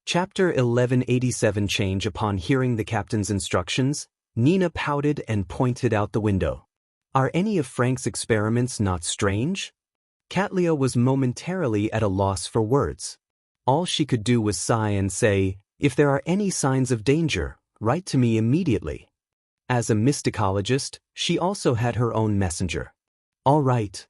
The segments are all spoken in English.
Chapter 1187. Change. Upon hearing the captain's instructions, Nina pouted and pointed out the window. Are any of Frank's experiments not strange? Katlia was momentarily at a loss for words. All she could do was sigh and say, if there are any signs of danger, write to me immediately. As a mysticologist, she also had her own messenger. All right.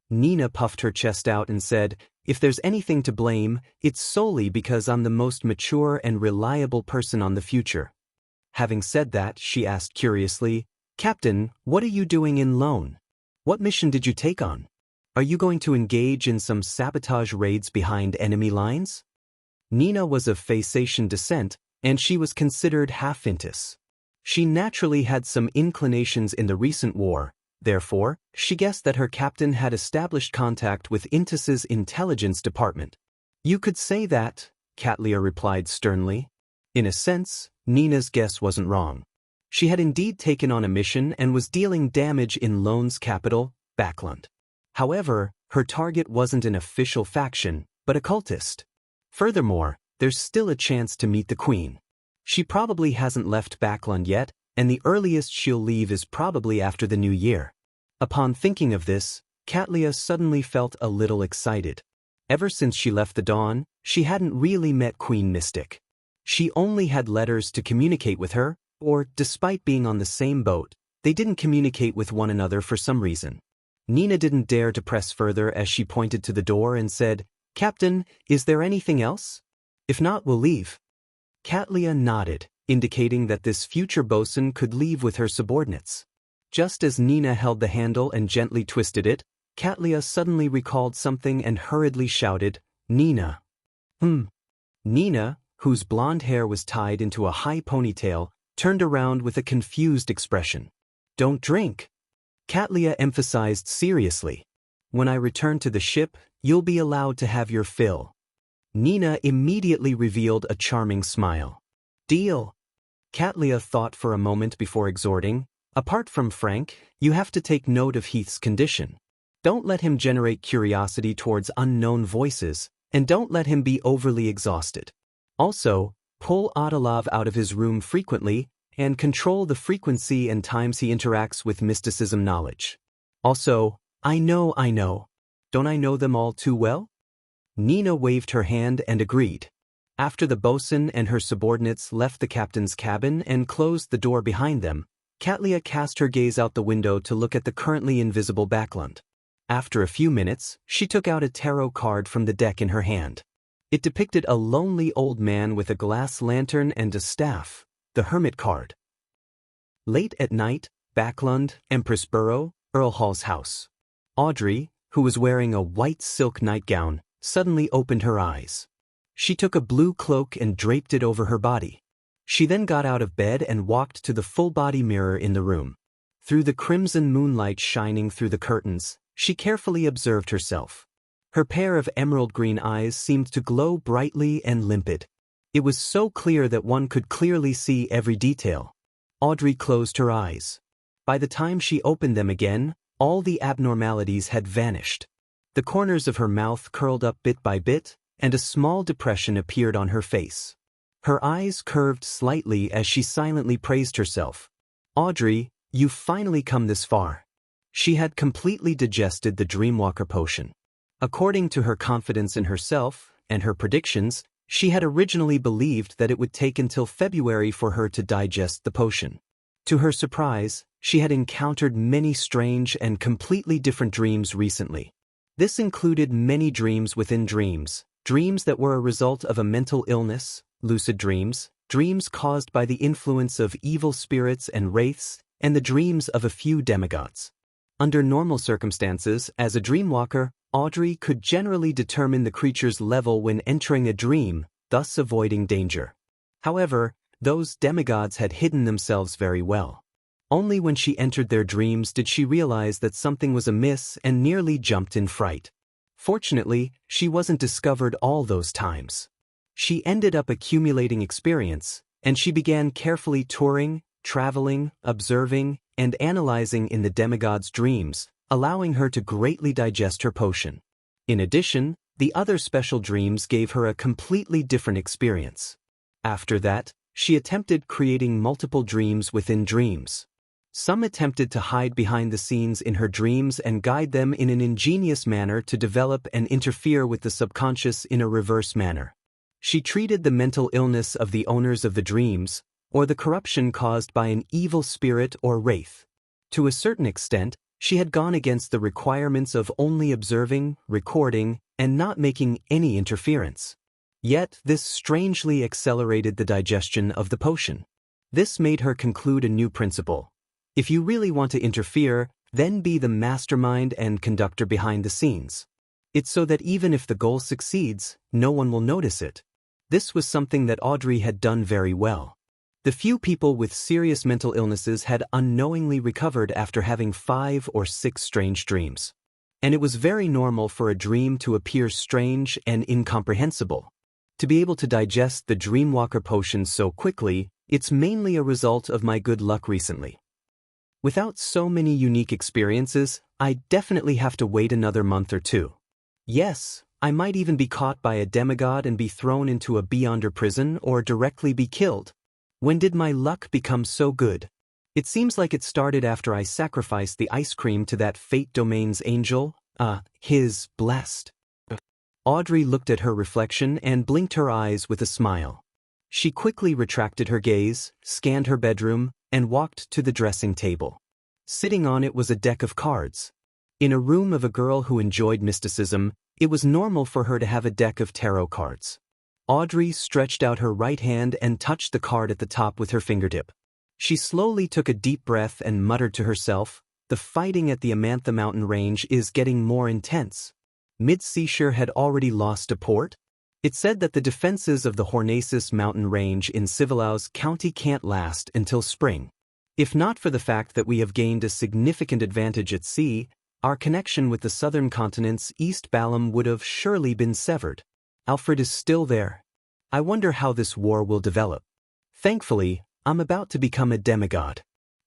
Nina puffed her chest out and said, if there's anything to blame, it's solely because I'm the most mature and reliable person on the future. Having said that, she asked curiously, Captain, what are you doing in Lone? What mission did you take on? Are you going to engage in some sabotage raids behind enemy lines? Nina was of Phaeacian descent, and she was considered half Intis. She naturally had some inclinations in the recent war. Therefore, she guessed that her captain had established contact with Intis's intelligence department. You could say that, Katlia replied sternly. In a sense, Nina's guess wasn't wrong. She had indeed taken on a mission and was dealing damage in Lone's capital, Backlund. However, her target wasn't an official faction, but a cultist. Furthermore, there's still a chance to meet the Queen. She probably hasn't left Backlund yet, and the earliest she'll leave is probably after the new year. Upon thinking of this, Katlia suddenly felt a little excited. Ever since she left the Dawn, she hadn't really met Queen Mystic. She only had letters to communicate with her, or, despite being on the same boat, they didn't communicate with one another for some reason. Nina didn't dare to press further as she pointed to the door and said, Captain, is there anything else? If not, we'll leave. Katlia nodded, indicating that this future bosun could leave with her subordinates. Just as Nina held the handle and gently twisted it, Katlia suddenly recalled something and hurriedly shouted, Nina. Nina, whose blonde hair was tied into a high ponytail, turned around with a confused expression. Don't drink. Katlia emphasized seriously. When I return to the ship, you'll be allowed to have your fill. Nina immediately revealed a charming smile. Deal. Katlia thought for a moment before exhorting, apart from Frank, you have to take note of Heath's condition. Don't let him generate curiosity towards unknown voices, and don't let him be overly exhausted. Also, pull Adalav out of his room frequently, and control the frequency and times he interacts with mysticism knowledge. Also, I know. Don't I know them all too well? Nina waved her hand and agreed. After the bosun and her subordinates left the captain's cabin and closed the door behind them, Katlia cast her gaze out the window to look at the currently invisible Backlund. After a few minutes, she took out a tarot card from the deck in her hand. It depicted a lonely old man with a glass lantern and a staff, the Hermit card. Late at night, Backlund, Empress Borough, Earl Hall's house. Audrey, who was wearing a white silk nightgown, suddenly opened her eyes. She took a blue cloak and draped it over her body. She then got out of bed and walked to the full-body mirror in the room. Through the crimson moonlight shining through the curtains, she carefully observed herself. Her pair of emerald green eyes seemed to glow brightly and limpid. It was so clear that one could clearly see every detail. Audrey closed her eyes. By the time she opened them again, all the abnormalities had vanished. The corners of her mouth curled up bit by bit, and a small depression appeared on her face. Her eyes curved slightly as she silently praised herself. Audrey, you've finally come this far. She had completely digested the Dreamwalker potion. According to her confidence in herself and her predictions, she had originally believed that it would take until February for her to digest the potion. To her surprise, she had encountered many strange and completely different dreams recently. This included many dreams within dreams, dreams that were a result of a mental illness, lucid dreams, dreams caused by the influence of evil spirits and wraiths, and the dreams of a few demigods. Under normal circumstances, as a dreamwalker, Audrey could generally determine the creature's level when entering a dream, thus avoiding danger. However, those demigods had hidden themselves very well. Only when she entered their dreams did she realize that something was amiss and nearly jumped in fright. Fortunately, she wasn't discovered all those times. She ended up accumulating experience, and she began carefully touring, traveling, observing, and analyzing in the demigod's dreams, allowing her to greatly digest her potion. In addition, The other special dreams gave her a completely different experience. After that, she attempted creating multiple dreams within dreams. Some attempted to hide behind the scenes in her dreams and guide them in an ingenious manner to develop and interfere with the subconscious in a reverse manner. She treated the mental illness of the owners of the dreams, or the corruption caused by an evil spirit or wraith. To a certain extent, she had gone against the requirements of only observing, recording, and not making any interference. Yet this strangely accelerated the digestion of the potion. This made her conclude a new principle. If you really want to interfere, then be the mastermind and conductor behind the scenes. It's so that even if the goal succeeds, no one will notice it. This was something that Audrey had done very well. The few people with serious mental illnesses had unknowingly recovered after having 5 or 6 strange dreams. And it was very normal for a dream to appear strange and incomprehensible. To be able to digest the Dreamwalker potion so quickly, it's mainly a result of my good luck recently. Without so many unique experiences, I definitely have to wait another month or 2. Yes, I might even be caught by a demigod and be thrown into a beyonder prison or directly be killed. When did my luck become so good? It seems like it started after I sacrificed the ice cream to that Fate Domain's angel, his blessed. Audrey looked at her reflection and blinked her eyes with a smile. She quickly retracted her gaze, scanned her bedroom, and walked to the dressing table. Sitting on it was a deck of cards. In a room of a girl who enjoyed mysticism, it was normal for her to have a deck of tarot cards. Audrey stretched out her right hand and touched the card at the top with her fingertip. She slowly took a deep breath and muttered to herself, "The fighting at the Amantha mountain range is getting more intense." Mid-Seashire had already lost a port? It said that the defenses of the Hornacis mountain range in Civilaus County can't last until spring. If not for the fact that we have gained a significant advantage at sea, our connection with the southern continent's East Balam would have surely been severed. Alfred is still there. I wonder how this war will develop. Thankfully, I'm about to become a demigod.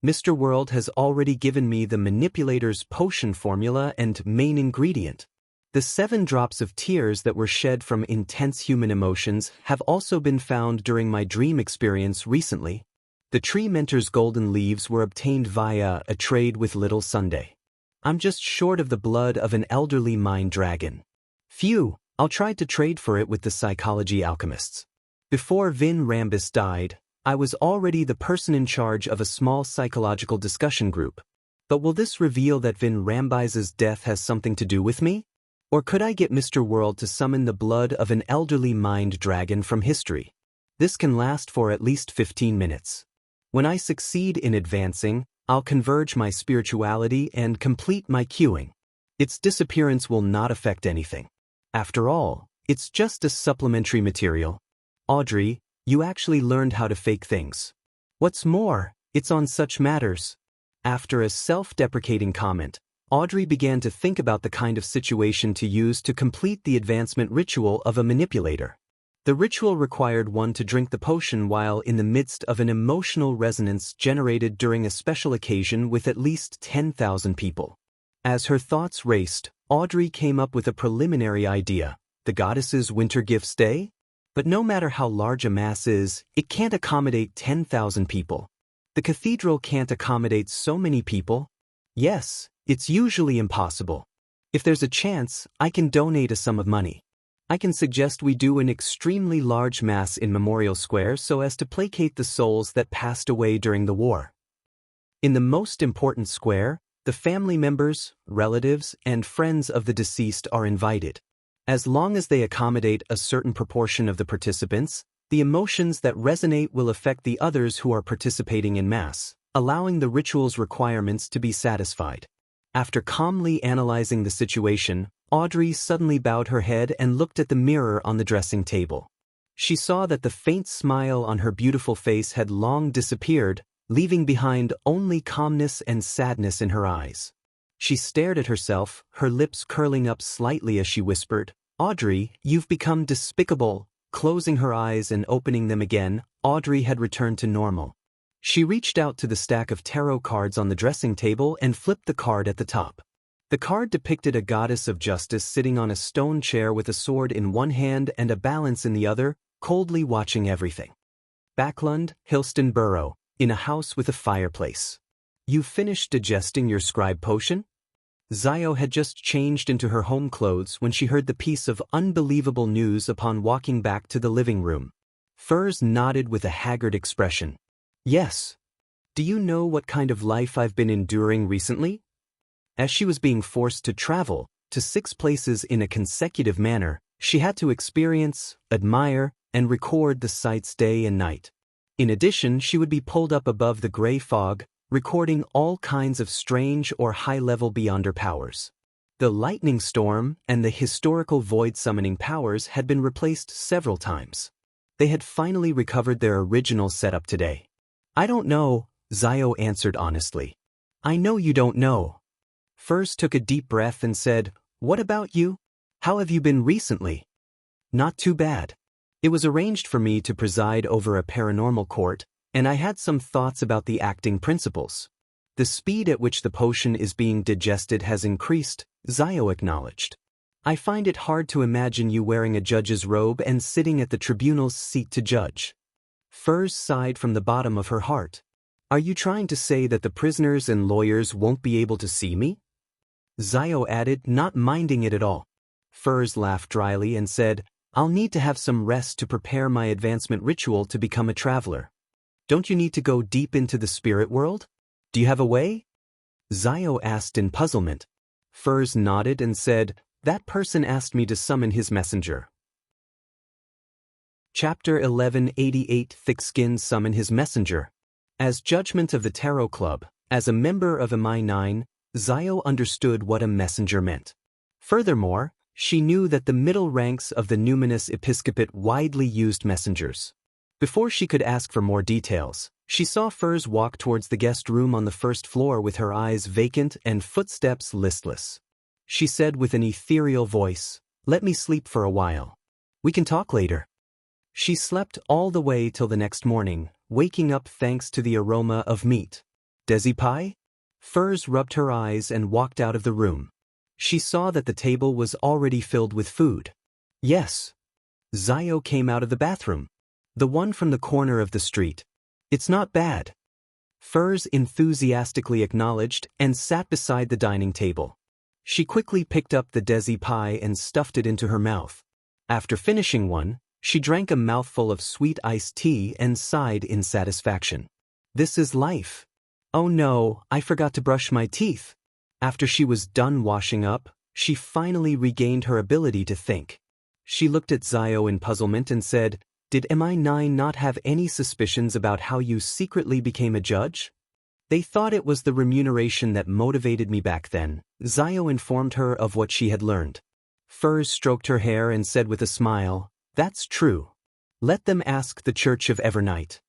Mr. World has already given me the manipulator's potion formula and main ingredient. The 7 drops of tears that were shed from intense human emotions have also been found during my dream experience recently. The tree mentor's golden leaves were obtained via a trade with Little Sunday. I'm just short of the blood of an elderly mind dragon. Phew, I'll try to trade for it with the psychology alchemists. Before Vin Rambis died, I was already the person in charge of a small psychological discussion group. But will this reveal that Vin Rambis's death has something to do with me? Or could I get Mr. World to summon the blood of an elderly mind dragon from history? This can last for at least 15 minutes. When I succeed in advancing, I'll converge my spirituality and complete my queuing. Its disappearance will not affect anything. After all, it's just a supplementary material. Audrey, you actually learned how to fake things. What's more, it's on such matters. After a self-deprecating comment, Audrey began to think about the kind of situation to use to complete the advancement ritual of a manipulator. The ritual required one to drink the potion while in the midst of an emotional resonance generated during a special occasion with at least 10,000 people. As her thoughts raced, Audrey came up with a preliminary idea: the goddess's winter gifts day? But no matter how large a mass is, it can't accommodate 10,000 people. The cathedral can't accommodate so many people. Yes, it's usually impossible. If there's a chance, I can donate a sum of money. I can suggest we do an extremely large mass in Memorial Square so as to placate the souls that passed away during the war. In the most important square, the family members, relatives, and friends of the deceased are invited. As long as they accommodate a certain proportion of the participants, the emotions that resonate will affect the others who are participating in Mass, allowing the ritual's requirements to be satisfied. After calmly analyzing the situation, Audrey suddenly bowed her head and looked at the mirror on the dressing table. She saw that the faint smile on her beautiful face had long disappeared, leaving behind only calmness and sadness in her eyes. She stared at herself, her lips curling up slightly as she whispered, "Audrey, you've become despicable." Closing her eyes and opening them again, Audrey had returned to normal. She reached out to the stack of tarot cards on the dressing table and flipped the card at the top. The card depicted a goddess of justice sitting on a stone chair with a sword in one hand and a balance in the other, coldly watching everything. Backlund, Hilston Borough, in a house with a fireplace. "You've finished digesting your scribe potion?" Zio had just changed into her home clothes when she heard the piece of unbelievable news upon walking back to the living room. Furs nodded with a haggard expression. "Yes. Do you know what kind of life I've been enduring recently?" As she was being forced to travel to 6 places in a consecutive manner, she had to experience, admire, and record the sights day and night. In addition, she would be pulled up above the gray fog, recording all kinds of strange or high-level beyonder powers. The lightning storm and the historical void-summoning powers had been replaced several times. They had finally recovered their original setup today. "I don't know," Zio answered honestly. "I know you don't know." Furs took a deep breath and said, "What about you? How have you been recently?" "Not too bad. It was arranged for me to preside over a paranormal court, and I had some thoughts about the acting principles. The speed at which the potion is being digested has increased," Zio acknowledged. "I find it hard to imagine you wearing a judge's robe and sitting at the tribunal's seat to judge." Furs sighed from the bottom of her heart. "Are you trying to say that the prisoners and lawyers won't be able to see me?" Zio added, not minding it at all. Furs laughed dryly and said, "I'll need to have some rest to prepare my advancement ritual to become a traveler." "Don't you need to go deep into the spirit world? Do you have a way?" Zio asked in puzzlement. Furs nodded and said, "That person asked me to summon his messenger." Chapter 1188 Thick-Skinned Summon His Messenger. As judgment of the Tarot Club, as a member of MI9, Zio understood what a messenger meant. Furthermore, she knew that the middle ranks of the numinous episcopate widely used messengers. Before she could ask for more details, she saw Furs walk towards the guest room on the first floor with her eyes vacant and footsteps listless. She said with an ethereal voice, "Let me sleep for a while. We can talk later." She slept all the way till the next morning, waking up thanks to the aroma of meat. "Desi pie?" Furs rubbed her eyes and walked out of the room. She saw that the table was already filled with food. "Yes." Zio came out of the bathroom. "The one from the corner of the street. It's not bad." Furs enthusiastically acknowledged and sat beside the dining table. She quickly picked up the desi pie and stuffed it into her mouth. After finishing one, she drank a mouthful of sweet iced tea and sighed in satisfaction. "This is life. Oh no, I forgot to brush my teeth." After she was done washing up, she finally regained her ability to think. She looked at Zio in puzzlement and said, "Did MI9 not have any suspicions about how you secretly became a judge?" "They thought it was the remuneration that motivated me back then." Zio informed her of what she had learned. Furs stroked her hair and said with a smile, "That's true. Let them ask the Church of Evernight."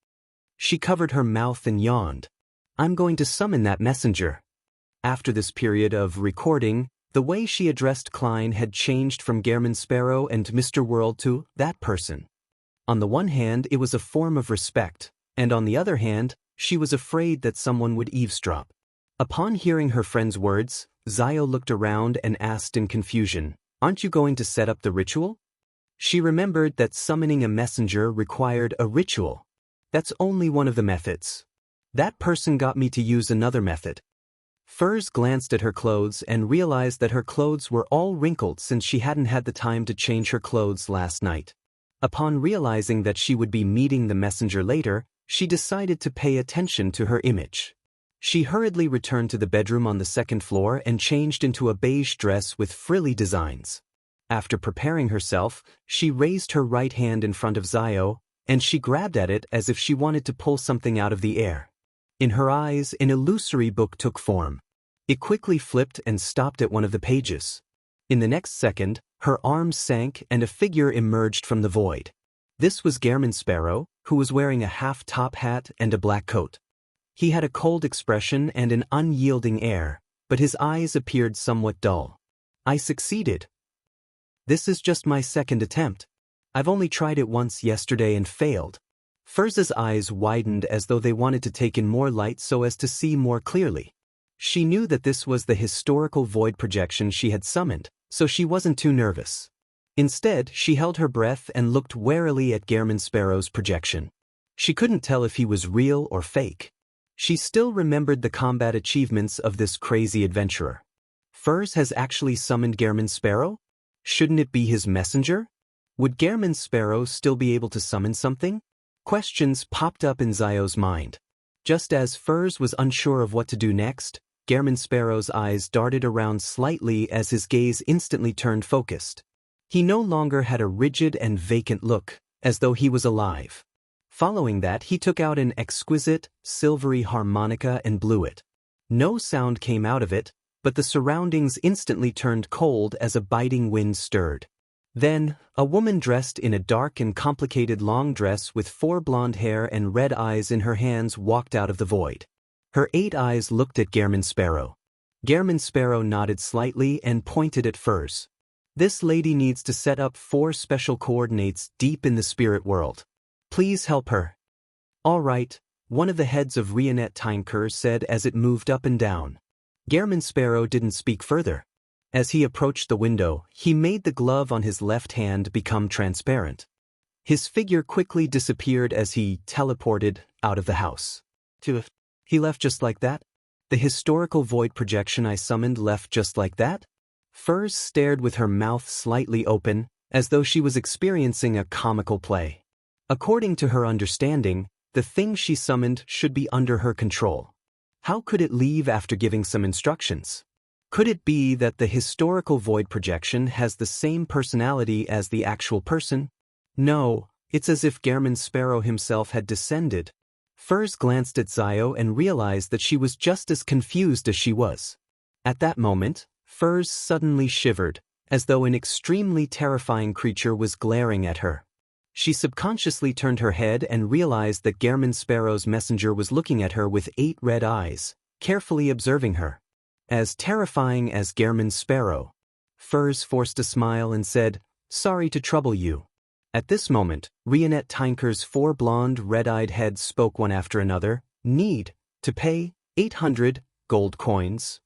She covered her mouth and yawned. "I'm going to summon that messenger." After this period of recording, the way she addressed Klein had changed from Gairman Sparrow and Mr. World to that person. On the one hand, it was a form of respect, and on the other hand, she was afraid that someone would eavesdrop. Upon hearing her friend's words, Zio looked around and asked in confusion, "Aren't you going to set up the ritual?" She remembered that summoning a messenger required a ritual. "That's only one of the methods. That person got me to use another method." Furs glanced at her clothes and realized that her clothes were all wrinkled since she hadn't had the time to change her clothes last night. Upon realizing that she would be meeting the messenger later, she decided to pay attention to her image. She hurriedly returned to the bedroom on the second floor and changed into a beige dress with frilly designs. After preparing herself, she raised her right hand in front of Zio, and she grabbed at it as if she wanted to pull something out of the air. In her eyes, an illusory book took form. It quickly flipped and stopped at one of the pages. In the next second, her arms sank and a figure emerged from the void. This was Gairman Sparrow, who was wearing a half-top hat and a black coat. He had a cold expression and an unyielding air, but his eyes appeared somewhat dull. "I succeeded. This is just my second attempt. I've only tried it once yesterday and failed." Furs's eyes widened as though they wanted to take in more light so as to see more clearly. She knew that this was the historical void projection she had summoned, so she wasn't too nervous. Instead, she held her breath and looked warily at Gehrman Sparrow's projection. She couldn't tell if he was real or fake. She still remembered the combat achievements of this crazy adventurer. Furs has actually summoned Gehrman Sparrow? Shouldn't it be his messenger? Would Gehrman Sparrow still be able to summon something? Questions popped up in Zio's mind. Just as Furs was unsure of what to do next, Gehrman Sparrow's eyes darted around slightly as his gaze instantly turned focused. He no longer had a rigid and vacant look, as though he was alive. Following that, he took out an exquisite, silvery harmonica and blew it. No sound came out of it, but the surroundings instantly turned cold as a biting wind stirred. Then, a woman dressed in a dark and complicated long dress with 4 blonde hair and red eyes in her hands walked out of the void. Her 8 eyes looked at Gehrman Sparrow. Gehrman Sparrow nodded slightly and pointed at Furs. This lady needs to set up 4 special coordinates deep in the spirit world. Please help her. All right, one of the heads of Rionette Tinker said as it moved up and down. Gehrman Sparrow didn't speak further. As he approached the window, he made the glove on his left hand become transparent. His figure quickly disappeared as he teleported out of the house. He left just like that? The historical void projection I summoned left just like that? Furs stared with her mouth slightly open, as though she was experiencing a comical play. According to her understanding, the thing she summoned should be under her control. How could it leave after giving some instructions? Could it be that the historical void projection has the same personality as the actual person? No, it's as if Gehrman Sparrow himself had descended. Furs glanced at Zio and realized that she was just as confused as she was. At that moment, Furs suddenly shivered, as though an extremely terrifying creature was glaring at her. She subconsciously turned her head and realized that Gehrman Sparrow's messenger was looking at her with 8 red eyes, carefully observing her. As terrifying as Gehrman Sparrow. Furs forced a smile and said, "Sorry to trouble you." At this moment, Rionette Tinker's 4 blonde, red-eyed heads spoke one after another. Need to pay 800 gold coins.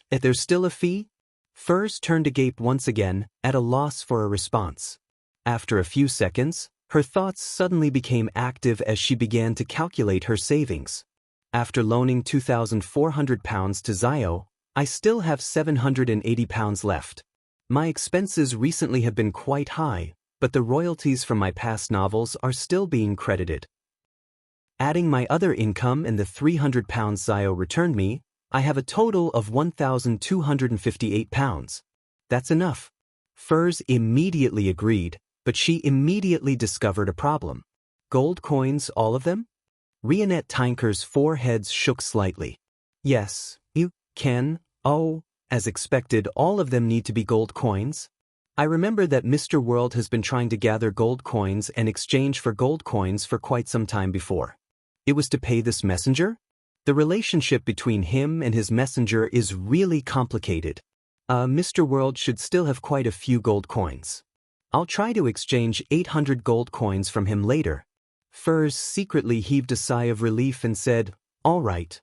There's still a fee? Furs turned agape once again, at a loss for a response. After a few seconds, her thoughts suddenly became active as she began to calculate her savings. After loaning £2,400 to Zio, I still have £780 left. My expenses recently have been quite high, but the royalties from my past novels are still being credited. Adding my other income and the £300 Zio returned me, I have a total of £1,258. That's enough. Furs immediately agreed, but she immediately discovered a problem. Gold coins, all of them? Rionette Tinker's 4 heads shook slightly. Yes, you can. Oh, as expected, all of them need to be gold coins. I remember that Mr. World has been trying to gather gold coins and exchange for gold coins for quite some time before. It was to pay this messenger? The relationship between him and his messenger is really complicated. Mr. World should still have quite a few gold coins. I'll try to exchange 800 gold coins from him later. Furs secretly heaved a sigh of relief and said, "All right."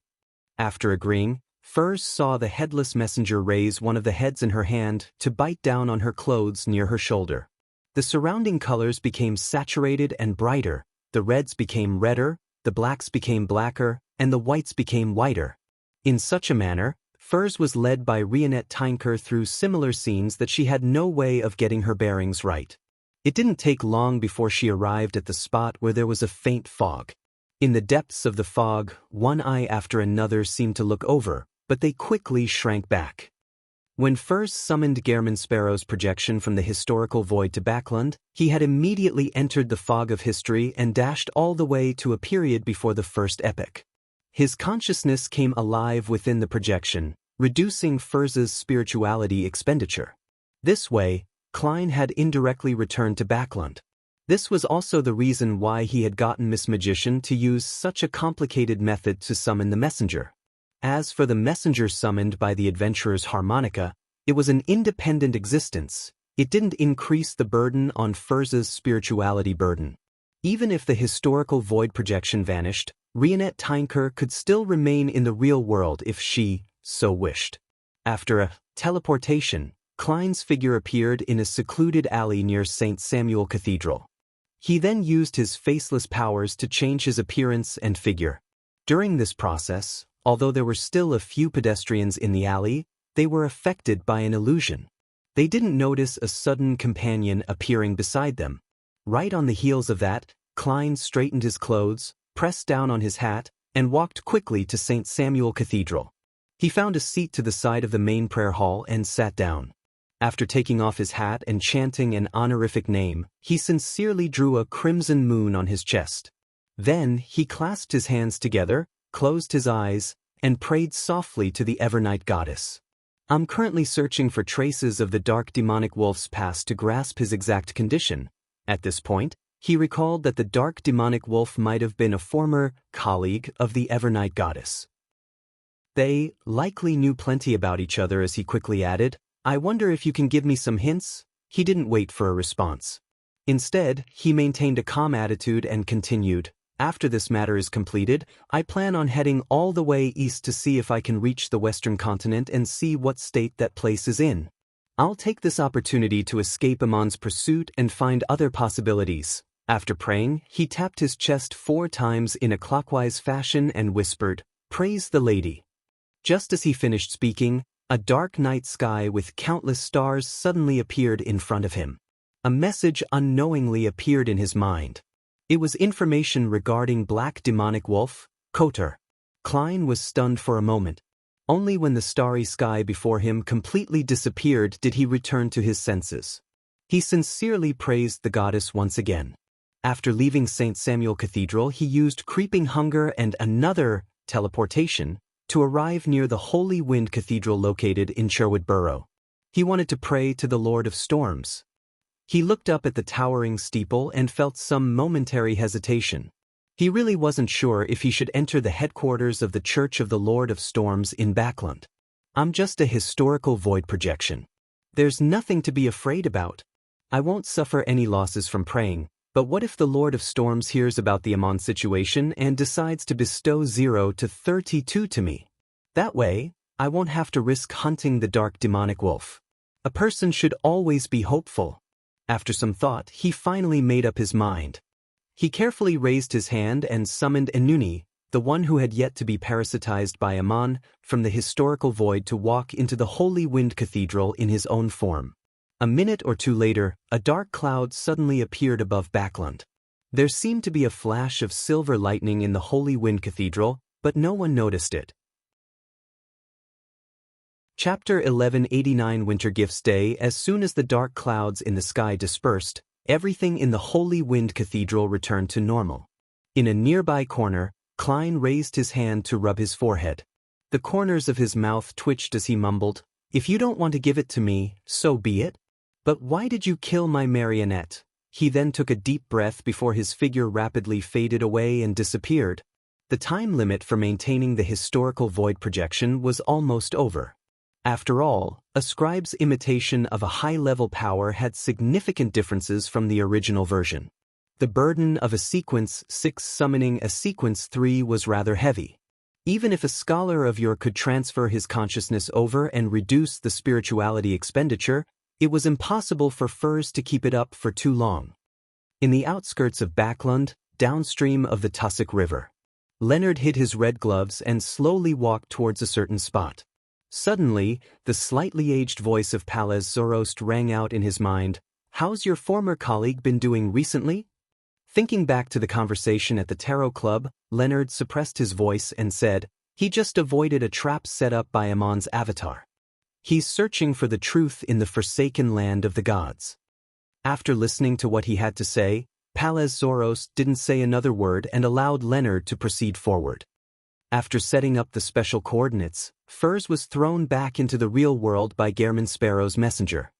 After agreeing, Furs saw the headless messenger raise one of the heads in her hand to bite down on her clothes near her shoulder. The surrounding colors became saturated and brighter, the reds became redder, the blacks became blacker, and the whites became whiter. In such a manner, Furs was led by Rionette Tinker through similar scenes that she had no way of getting her bearings right. It didn't take long before she arrived at the spot where there was a faint fog. In the depths of the fog, one eye after another seemed to look over, but they quickly shrank back. When Furs summoned Gehrman Sparrow's projection from the historical void to Backland, he had immediately entered the fog of history and dashed all the way to a period before the first epoch. His consciousness came alive within the projection, reducing Furs's spirituality expenditure. This way, Klein had indirectly returned to Backland. This was also the reason why he had gotten Miss Magician to use such a complicated method to summon the messenger. As for the messenger summoned by the adventurer's harmonica, it was an independent existence. It didn't increase the burden on Furs's spirituality burden. Even if the historical void projection vanished, Rionette Tinker could still remain in the real world if she so wished. After a teleportation, Klein's figure appeared in a secluded alley near St. Samuel Cathedral. He then used his faceless powers to change his appearance and figure. During this process, although there were still a few pedestrians in the alley, they were affected by an illusion. They didn't notice a sudden companion appearing beside them. Right on the heels of that, Klein straightened his clothes, pressed down on his hat, and walked quickly to St. Samuel Cathedral. He found a seat to the side of the main prayer hall and sat down. After taking off his hat and chanting an honorific name, he sincerely drew a crimson moon on his chest. Then he clasped his hands together, closed his eyes, and prayed softly to the Evernight goddess. I'm currently searching for traces of the dark demonic wolf's past to grasp his exact condition. At this point, he recalled that the dark demonic wolf might have been a former colleague of the Evernight goddess. They likely knew plenty about each other, as he quickly added, I wonder if you can give me some hints? He didn't wait for a response. Instead, he maintained a calm attitude and continued, after this matter is completed, I plan on heading all the way east to see if I can reach the western continent and see what state that place is in. I'll take this opportunity to escape Amon's pursuit and find other possibilities. After praying, he tapped his chest 4 times in a clockwise fashion and whispered, Praise the Lady. Just as he finished speaking, a dark night sky with countless stars suddenly appeared in front of him. A message unknowingly appeared in his mind. It was information regarding Black Demonic Wolf, Kotor. Klein was stunned for a moment. Only when the starry sky before him completely disappeared did he return to his senses. He sincerely praised the goddess once again. After leaving St. Samuel Cathedral, he used Creeping Hunger and another teleportation to arrive near the Holy Wind Cathedral located in Sherwood Borough. He wanted to pray to the Lord of Storms. He looked up at the towering steeple and felt some momentary hesitation. He really wasn't sure if he should enter the headquarters of the Church of the Lord of Storms in Backland. I'm just a historical void projection. There's nothing to be afraid about. I won't suffer any losses from praying, but what if the Lord of Storms hears about the Amon situation and decides to bestow 0 to 32 to me? That way, I won't have to risk hunting the dark demonic wolf. A person should always be hopeful. After some thought, he finally made up his mind. He carefully raised his hand and summoned Enuni, the one who had yet to be parasitized by Amon, from the historical void to walk into the Holy Wind Cathedral in his own form. A minute or two later, a dark cloud suddenly appeared above Backland. There seemed to be a flash of silver lightning in the Holy Wind Cathedral, but no one noticed it. Chapter 1189 Winter Gifts Day. As soon as the dark clouds in the sky dispersed, everything in the Holy Wind Cathedral returned to normal. In a nearby corner, Klein raised his hand to rub his forehead. The corners of his mouth twitched as he mumbled, If you don't want to give it to me, so be it. But why did you kill my marionette? He then took a deep breath before his figure rapidly faded away and disappeared. The time limit for maintaining the historical void projection was almost over. After all, a scribe's imitation of a high-level power had significant differences from the original version. The burden of a sequence 6 summoning a sequence 3 was rather heavy. Even if a scholar of yore could transfer his consciousness over and reduce the spirituality expenditure, it was impossible for Furs to keep it up for too long. In the outskirts of Backland, downstream of the Tussock River, Leonard hid his red gloves and slowly walked towards a certain spot. Suddenly, the slightly aged voice of Palaz Zoroast rang out in his mind, How's your former colleague been doing recently? Thinking back to the conversation at the Tarot Club, Leonard suppressed his voice and said, He just avoided a trap set up by Amon's avatar. He's searching for the truth in the forsaken land of the gods. After listening to what he had to say, Palaz Zoroast didn't say another word and allowed Leonard to proceed forward. After setting up the special coordinates, Furs was thrown back into the real world by Gehrman Sparrow's messenger.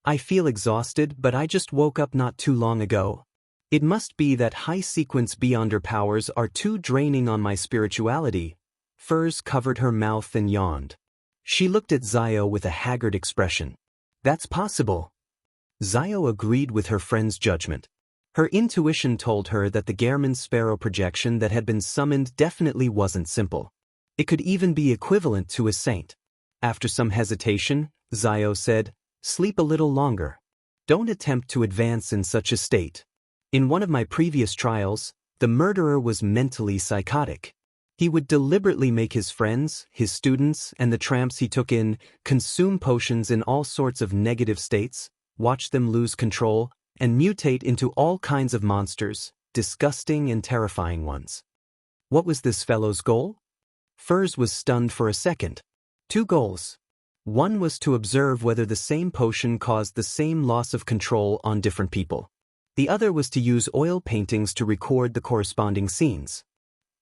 I feel exhausted, but I just woke up not too long ago. It must be that high-sequence Beyonder powers are too draining on my spirituality. Furs covered her mouth and yawned. She looked at Zio with a haggard expression. That's possible. Zio agreed with her friend's judgment. Her intuition told her that the Gehrman Sparrow projection that had been summoned definitely wasn't simple. It could even be equivalent to a saint. After some hesitation, Zio said, "Sleep a little longer. Don't attempt to advance in such a state. In one of my previous trials, the murderer was mentally psychotic. He would deliberately make his friends, his students, and the tramps he took in consume potions in all sorts of negative states, watch them lose control, and mutate into all kinds of monsters, disgusting and terrifying ones." What was this fellow's goal? Furs was stunned for a second. 2 goals. One was to observe whether the same potion caused the same loss of control on different people. The other was to use oil paintings to record the corresponding scenes.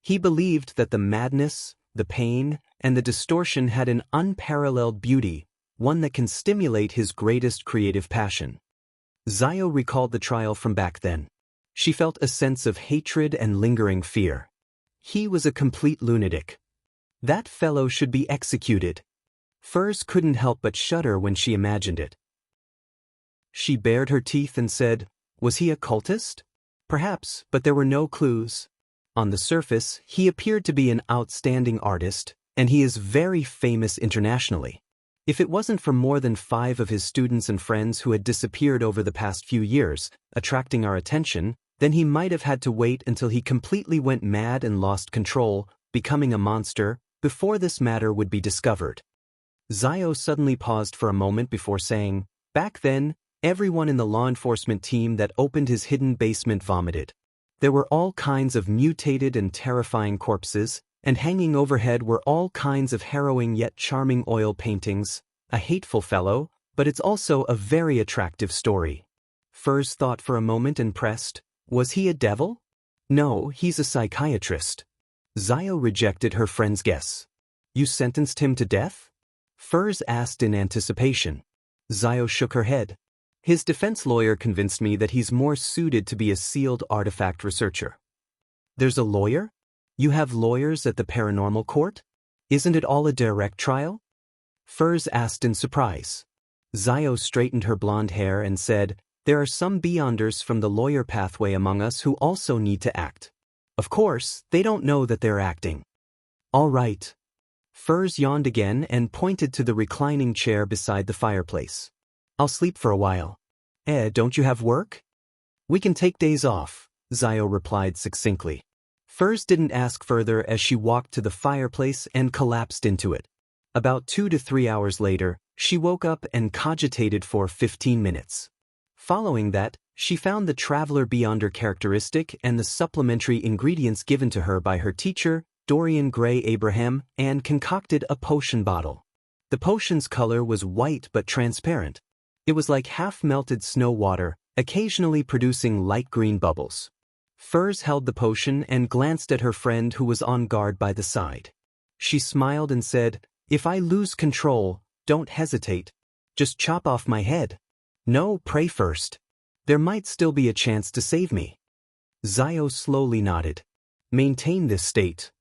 He believed that the madness, the pain, and the distortion had an unparalleled beauty, one that can stimulate his greatest creative passion. Zio recalled the trial from back then. She felt a sense of hatred and lingering fear. He was a complete lunatic. That fellow should be executed. Furs couldn't help but shudder when she imagined it. She bared her teeth and said, "Was he a cultist?" Perhaps, but there were no clues. On the surface, he appeared to be an outstanding artist, and he is very famous internationally. If it wasn't for more than 5 of his students and friends who had disappeared over the past few years, attracting our attention, then he might have had to wait until he completely went mad and lost control, becoming a monster, before this matter would be discovered. Zio suddenly paused for a moment before saying, "Back then, everyone in the law enforcement team that opened his hidden basement vomited. There were all kinds of mutated and terrifying corpses, and hanging overhead were all kinds of harrowing yet charming oil paintings. A hateful fellow, but it's also a very attractive story." Furs thought for a moment and pressed, "Was he a devil?" "No, he's a psychiatrist." Zio rejected her friend's guess. "You sentenced him to death?" Furs asked in anticipation. Zio shook her head. "His defense lawyer convinced me that he's more suited to be a sealed artifact researcher." "There's a lawyer? You have lawyers at the paranormal court? Isn't it all a direct trial?" Furs asked in surprise. Zio straightened her blonde hair and said, "There are some beyonders from the lawyer pathway among us who also need to act. Of course, they don't know that they're acting." "All right." Furs yawned again and pointed to the reclining chair beside the fireplace. "I'll sleep for a while." Don't you have work?" "We can take days off," Zio replied succinctly. Furs didn't ask further as she walked to the fireplace and collapsed into it. About 2 to 3 hours later, she woke up and cogitated for 15 minutes. Following that, she found the Traveler Beyonder characteristic and the supplementary ingredients given to her by her teacher, Dorian Gray Abraham, and concocted a potion bottle. The potion's color was white but transparent. It was like half-melted snow water, occasionally producing light green bubbles. Furs held the potion and glanced at her friend who was on guard by the side. She smiled and said, "If I lose control, don't hesitate. Just chop off my head. No, pray first. There might still be a chance to save me." Zio slowly nodded. "Maintain this state."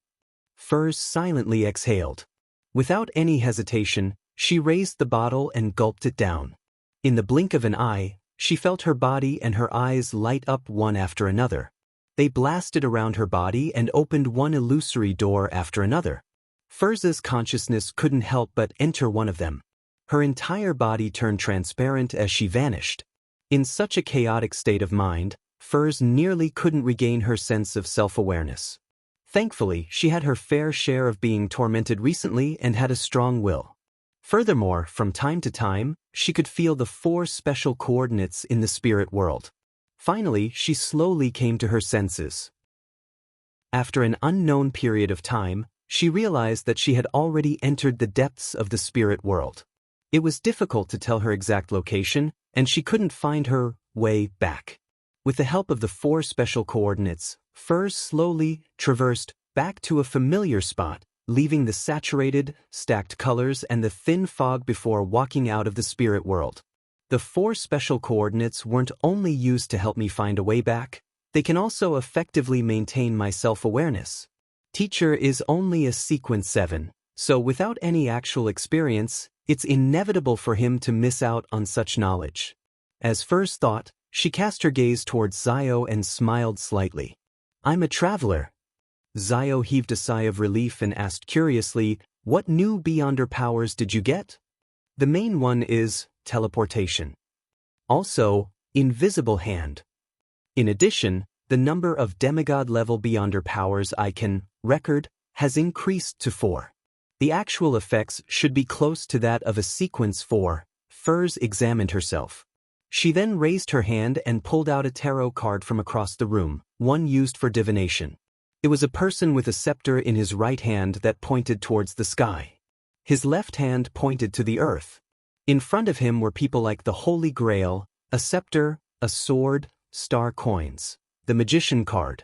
Furs silently exhaled. Without any hesitation, she raised the bottle and gulped it down. In the blink of an eye, she felt her body and her eyes light up one after another. They blasted around her body and opened one illusory door after another. Furs's consciousness couldn't help but enter one of them. Her entire body turned transparent as she vanished. In such a chaotic state of mind, Furs nearly couldn't regain her sense of self-awareness. Thankfully, she had her fair share of being tormented recently and had a strong will. Furthermore, from time to time, she could feel the 4 special coordinates in the spirit world. Finally, she slowly came to her senses. After an unknown period of time, she realized that she had already entered the depths of the spirit world. It was difficult to tell her exact location, and she couldn't find her way back. With the help of the 4 special coordinates, Furs slowly traversed back to a familiar spot, leaving the saturated, stacked colors and the thin fog before walking out of the spirit world. The 4 special coordinates weren't only used to help me find a way back, they can also effectively maintain my self-awareness. Teacher is only a sequence 7, so without any actual experience, it's inevitable for him to miss out on such knowledge. As Furs thought, she cast her gaze towards Zio and smiled slightly. "I'm a traveler." Zio heaved a sigh of relief and asked curiously, What new Beyonder powers did you get? The main one is teleportation. Also, invisible hand. In addition, the number of demigod-level Beyonder powers I can record has increased to 4. The actual effects should be close to that of a sequence 4. Furs examined herself. She then raised her hand and pulled out a tarot card from across the room, one used for divination. It was a person with a scepter in his right hand that pointed towards the sky. His left hand pointed to the earth. In front of him were people like the Holy Grail, a scepter, a sword, star coins, the magician card.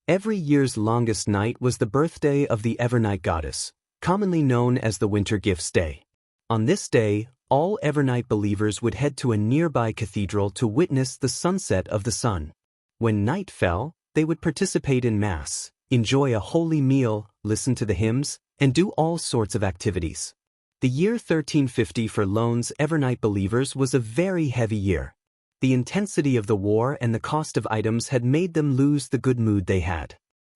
Every year's longest night was the birthday of the Evernight goddess, commonly known as the Winter Gifts Day. On this day, all Evernight believers would head to a nearby cathedral to witness the sunset of the sun. When night fell, they would participate in Mass, enjoy a holy meal, listen to the hymns, and do all sorts of activities. The year 1350 for Lone's Evernight believers was a very heavy year. The intensity of the war and the cost of items had made them lose the good mood they had.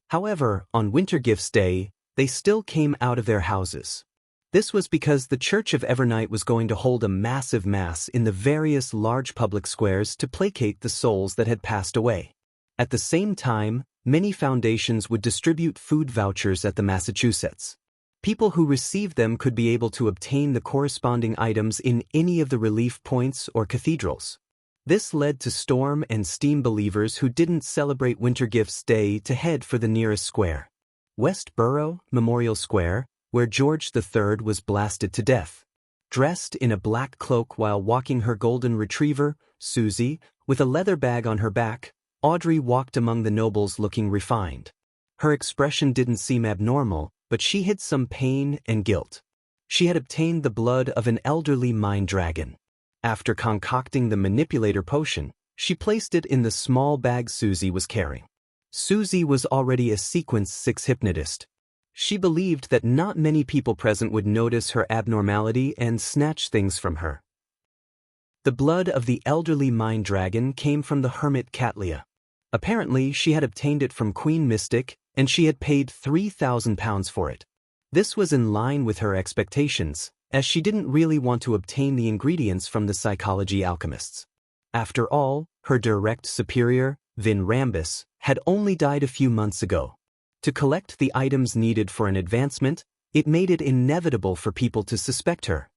However, on Winter Gifts Day, they still came out of their houses. This was because the Church of Evernight was going to hold a massive Mass in the various large public squares to placate the souls that had passed away. At the same time, many foundations would distribute food vouchers at the Massachusetts. People who received them could be able to obtain the corresponding items in any of the relief points or cathedrals. This led to Storm and Steam believers who didn't celebrate Winter Gifts Day to head for the nearest square. Westboro Memorial Square, where George III was blasted to death. Dressed in a black cloak while walking her golden retriever, Susie, with a leather bag on her back, Audrey walked among the nobles looking refined. Her expression didn't seem abnormal, but she hid some pain and guilt. She had obtained the blood of an elderly mind dragon. After concocting the manipulator potion, she placed it in the small bag Susie was carrying. Susie was already a Sequence 6 hypnotist. She believed that not many people present would notice her abnormality and snatch things from her. The blood of the elderly mind dragon came from the hermit Catlia. Apparently, she had obtained it from Queen Mystic, and she had paid £3,000 for it. This was in line with her expectations, as she didn't really want to obtain the ingredients from the psychology alchemists. After all, her direct superior, Vin Rambus, had only died a few months ago. To collect the items needed for an advancement, it made it inevitable for people to suspect her.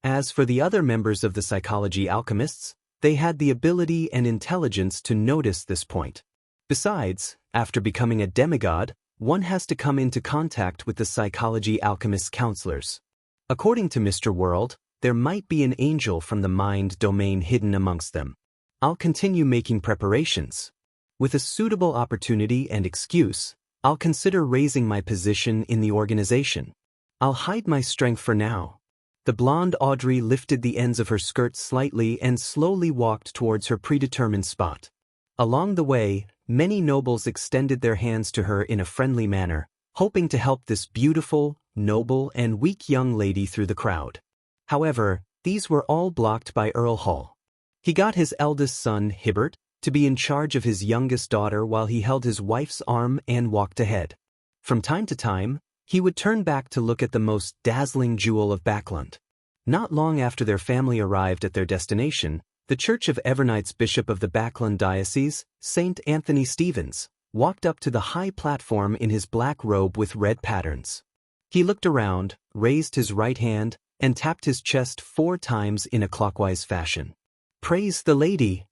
As for the other members of the psychology alchemists, they had the ability and intelligence to notice this point. Besides, after becoming a demigod, one has to come into contact with the psychology alchemist's counselors. According to Mr. World, there might be an angel from the mind domain hidden amongst them. I'll continue making preparations. With a suitable opportunity and excuse, I'll consider raising my position in the organization. I'll hide my strength for now. The blonde Audrey lifted the ends of her skirt slightly and slowly walked towards her predetermined spot. Along the way, many nobles extended their hands to her in a friendly manner, hoping to help this beautiful, noble, and weak young lady through the crowd. However, these were all blocked by Earl Hall. He got his eldest son, Hibbert, to be in charge of his youngest daughter while he held his wife's arm and walked ahead. From time to time, he would turn back to look at the most dazzling jewel of Backland. Not long after their family arrived at their destination, the Church of Evernight's Bishop of the Backland Diocese, St. Anthony Stevens, walked up to the high platform in his black robe with red patterns. He looked around, raised his right hand, and tapped his chest 4 times in a clockwise fashion. "Praise the Lady!"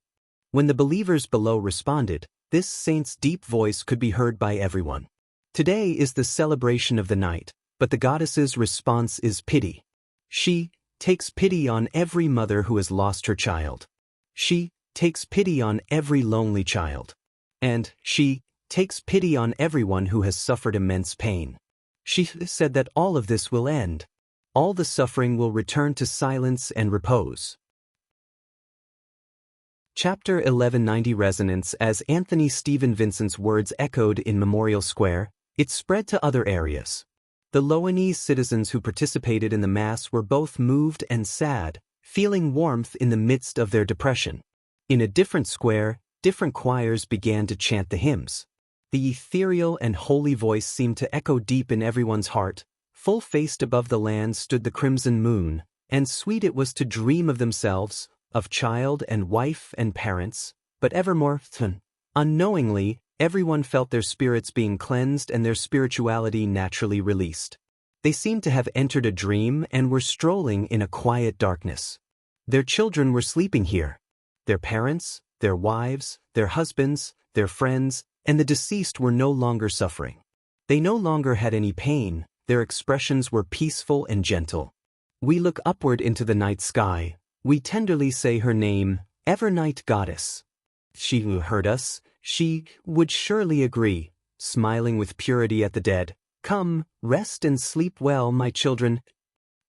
When the believers below responded, this saint's deep voice could be heard by everyone. Today is the celebration of the night, but the goddess's response is pity. She takes pity on every mother who has lost her child. She takes pity on every lonely child. And she takes pity on everyone who has suffered immense pain. She said that all of this will end. All the suffering will return to silence and repose. Chapter 1190 Resonance. As Anthony Stephen Vincent's words echoed in Memorial Square, it spread to other areas. The Lowanese citizens who participated in the Mass were both moved and sad, feeling warmth in the midst of their depression. In a different square, different choirs began to chant the hymns. The ethereal and holy voice seemed to echo deep in everyone's heart, Full-faced above the land stood the crimson moon, and sweet it was to dream of themselves, of child and wife and parents, but evermore, unknowingly, everyone felt their spirits being cleansed and their spirituality naturally released. They seemed to have entered a dream and were strolling in a quiet darkness. Their children were sleeping here. Their parents, their wives, their husbands, their friends, and the deceased were no longer suffering. They no longer had any pain, their expressions were peaceful and gentle. We look upward into the night sky, we tenderly say her name, ever-night goddess. She who heard us, she would surely agree, smiling with purity at the dead. Come, rest and sleep well, my children.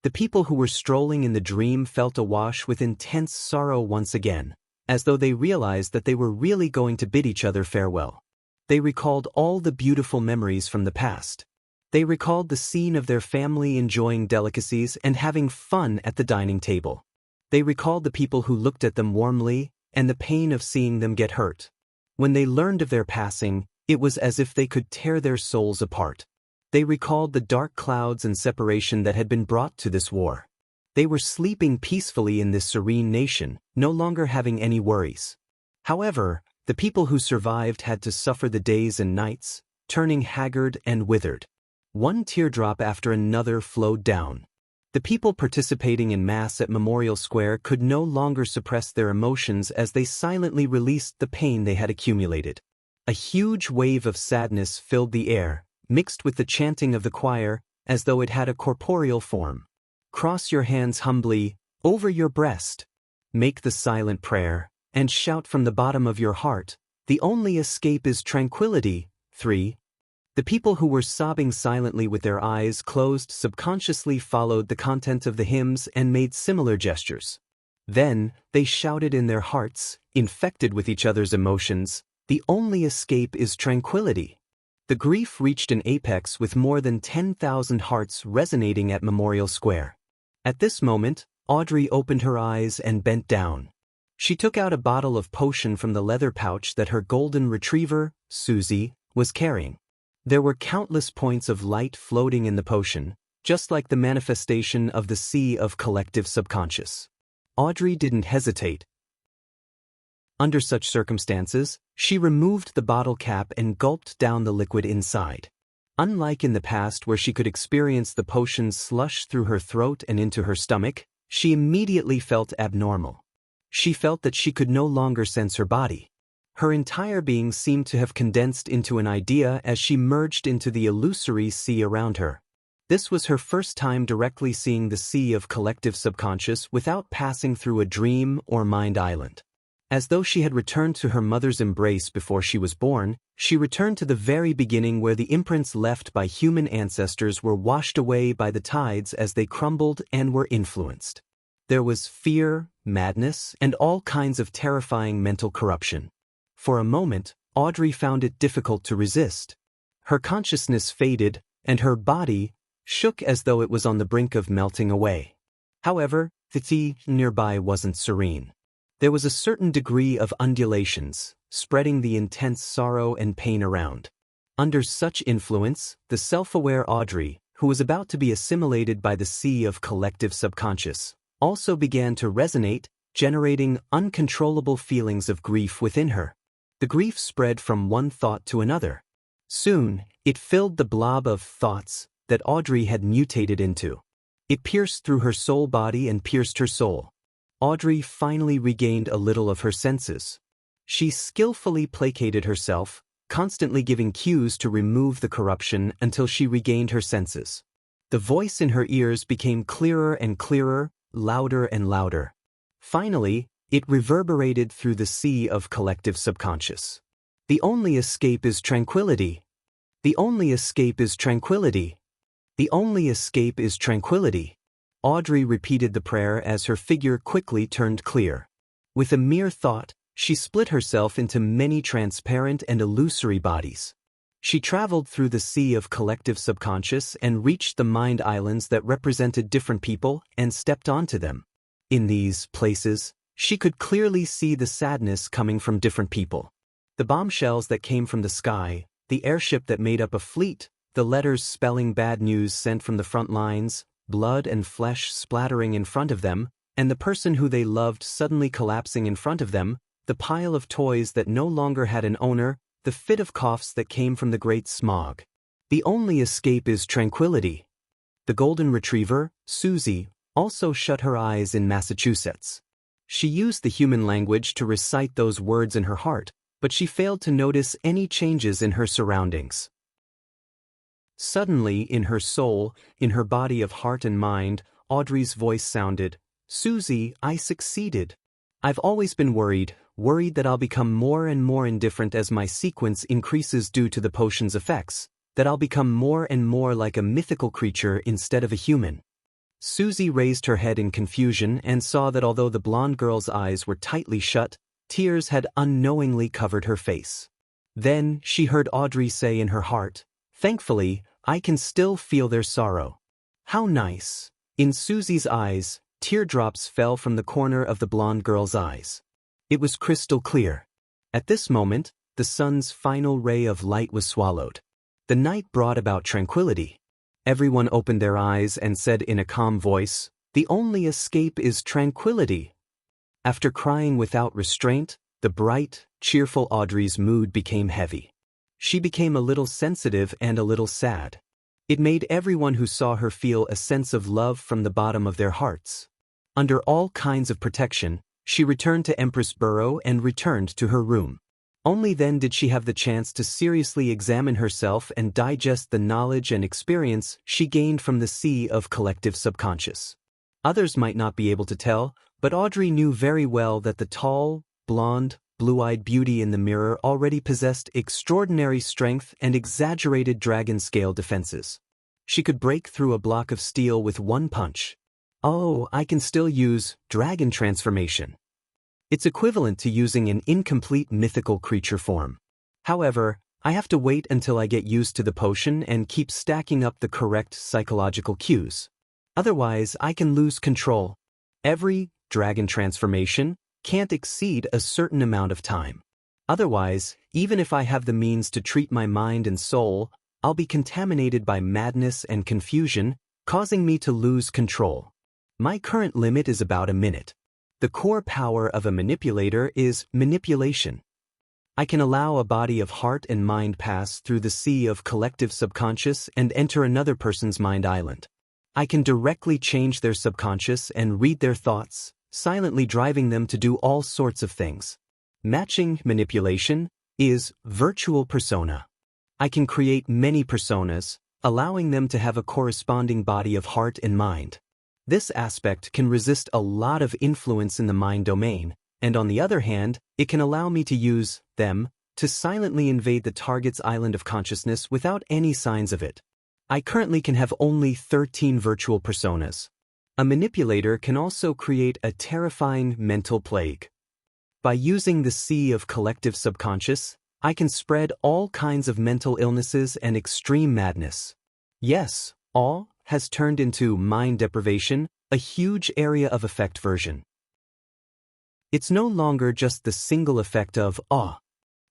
The people who were strolling in the dream felt awash with intense sorrow once again, as though they realized that they were really going to bid each other farewell. They recalled all the beautiful memories from the past. They recalled the scene of their family enjoying delicacies and having fun at the dining table. They recalled the people who looked at them warmly and the pain of seeing them get hurt. When they learned of their passing, it was as if they could tear their souls apart. They recalled the dark clouds and separation that had been brought to this war. They were sleeping peacefully in this serene nation, no longer having any worries. However, the people who survived had to suffer the days and nights, turning haggard and withered. One teardrop after another flowed down. The people participating in Mass at Memorial Square could no longer suppress their emotions as they silently released the pain they had accumulated. A huge wave of sadness filled the air, mixed with the chanting of the choir, as though it had a corporeal form. Cross your hands humbly, over your breast. Make the silent prayer, and shout from the bottom of your heart, the only escape is tranquility. 3. The people who were sobbing silently with their eyes closed subconsciously followed the content of the hymns and made similar gestures. Then, they shouted in their hearts, infected with each other's emotions, the only escape is tranquility. The grief reached an apex with more than 10,000 hearts resonating at Memorial Square. At this moment, Audrey opened her eyes and bent down. She took out a bottle of potion from the leather pouch that her golden retriever, Susie, was carrying. There were countless points of light floating in the potion, just like the manifestation of the sea of collective subconscious. Audrey didn't hesitate. Under such circumstances, she removed the bottle cap and gulped down the liquid inside. Unlike in the past where she could experience the potion's slush through her throat and into her stomach, she immediately felt abnormal. She felt that she could no longer sense her body. Her entire being seemed to have condensed into an idea as she merged into the illusory sea around her. This was her first time directly seeing the sea of collective subconscious without passing through a dream or mind island. As though she had returned to her mother's embrace before she was born, she returned to the very beginning where the imprints left by human ancestors were washed away by the tides as they crumbled and were influenced. There was fear, madness, and all kinds of terrifying mental corruption. For a moment, Audrey found it difficult to resist. Her consciousness faded, and her body shook as though it was on the brink of melting away. However, the sea nearby wasn't serene. There was a certain degree of undulations, spreading the intense sorrow and pain around. Under such influence, the self-aware Audrey, who was about to be assimilated by the sea of collective subconscious, also began to resonate, generating uncontrollable feelings of grief within her. The grief spread from one thought to another. Soon, it filled the blob of thoughts that Audrey had mutated into. It pierced through her soul body and pierced her soul. Audrey finally regained a little of her senses. She skillfully placated herself, constantly giving cues to remove the corruption until she regained her senses. The voice in her ears became clearer and clearer, louder and louder. Finally, it reverberated through the sea of collective subconscious. The only escape is tranquility. The only escape is tranquility. The only escape is tranquility. Audrey repeated the prayer as her figure quickly turned clear. With a mere thought, she split herself into many transparent and illusory bodies. She traveled through the sea of collective subconscious and reached the mind islands that represented different people and stepped onto them. In these places, she could clearly see the sadness coming from different people. The bombshells that came from the sky, the airship that made up a fleet, the letters spelling bad news sent from the front lines, blood and flesh splattering in front of them, and the person who they loved suddenly collapsing in front of them, the pile of toys that no longer had an owner, the fit of coughs that came from the great smog. The only escape is tranquility. The golden retriever, Susie, also shut her eyes in Massachusetts. She used the human language to recite those words in her heart, but she failed to notice any changes in her surroundings. Suddenly, in her soul, in her body of heart and mind, Audrey's voice sounded, "Susie, I succeeded. I've always been worried that I'll become more and more indifferent as my sequence increases due to the potion's effects, that I'll become more and more like a mythical creature instead of a human." Susie raised her head in confusion and saw that although the blonde girl's eyes were tightly shut, tears had unknowingly covered her face. Then she heard Audrey say in her heart, "Thankfully, I can still feel their sorrow." How nice. In Susie's eyes, teardrops fell from the corner of the blonde girl's eyes. It was crystal clear. At this moment, the sun's final ray of light was swallowed. The night brought about tranquility. Everyone opened their eyes and said in a calm voice, "The only escape is tranquility." After crying without restraint, the bright, cheerful Audrey's mood became heavy. She became a little sensitive and a little sad. It made everyone who saw her feel a sense of love from the bottom of their hearts. Under all kinds of protection, she returned to Empress Borough and returned to her room. Only then did she have the chance to seriously examine herself and digest the knowledge and experience she gained from the sea of collective subconscious. Others might not be able to tell, but Audrey knew very well that the tall, blonde, blue-eyed beauty in the mirror already possessed extraordinary strength and exaggerated dragon-scale defenses. She could break through a block of steel with one punch. Oh, I can still use dragon transformation. It's equivalent to using an incomplete mythical creature form. However, I have to wait until I get used to the potion and keep stacking up the correct psychological cues. Otherwise, I can lose control. Every dragon transformation can't exceed a certain amount of time. Otherwise, even if I have the means to treat my mind and soul, I'll be contaminated by madness and confusion, causing me to lose control. My current limit is about a minute. The core power of a manipulator is manipulation. I can allow a body of heart and mind pass through the sea of collective subconscious and enter another person's mind island. I can directly change their subconscious and read their thoughts, silently driving them to do all sorts of things. Matching manipulation is virtual persona. I can create many personas, allowing them to have a corresponding body of heart and mind. This aspect can resist a lot of influence in the mind domain, and on the other hand, it can allow me to use them to silently invade the target's island of consciousness without any signs of it. I currently can have only 13 virtual personas. A manipulator can also create a terrifying mental plague. By using the sea of collective subconscious, I can spread all kinds of mental illnesses and extreme madness. Yes, all has turned into mind deprivation, a huge area of effect version. It's no longer just the single effect of awe.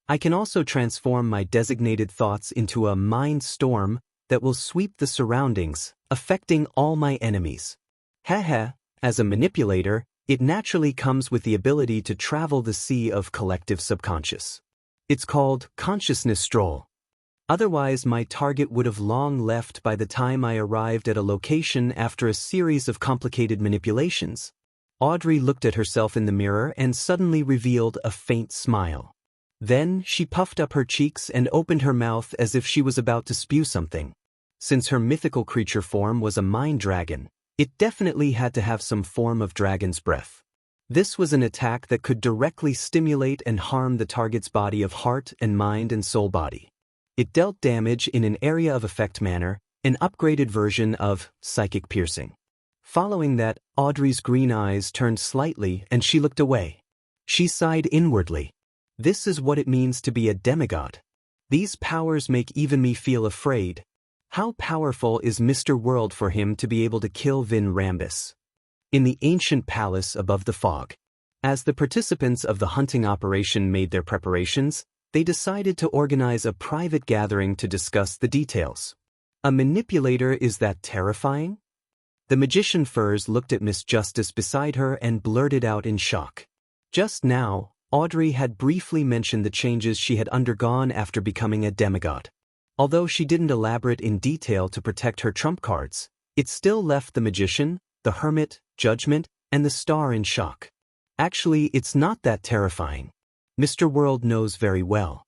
I can also transform my designated thoughts into a mind storm that will sweep the surroundings, affecting all my enemies. Haha, as a manipulator, it naturally comes with the ability to travel the sea of collective subconscious. It's called consciousness stroll. Otherwise, my target would have long left by the time I arrived at a location after a series of complicated manipulations. Audrey looked at herself in the mirror and suddenly revealed a faint smile. Then she puffed up her cheeks and opened her mouth as if she was about to spew something. Since her mythical creature form was a mind dragon, it definitely had to have some form of dragon's breath. This was an attack that could directly stimulate and harm the target's body of heart and mind and soul body. It dealt damage in an area of effect manner, an upgraded version of psychic piercing. Following that, Audrey's green eyes turned slightly and she looked away. She sighed inwardly. This is what it means to be a demigod. These powers make even me feel afraid. How powerful is Mr. World for him to be able to kill Vin Rambus? In the ancient palace above the fog. As the participants of the hunting operation made their preparations, they decided to organize a private gathering to discuss the details. A manipulator, is that terrifying? The magician Furs looked at Miss Justice beside her and blurted out in shock. Just now, Audrey had briefly mentioned the changes she had undergone after becoming a demigod. Although she didn't elaborate in detail to protect her trump cards, it still left the magician, the hermit, judgment, and the star in shock. Actually, it's not that terrifying. Mr. World knows very well.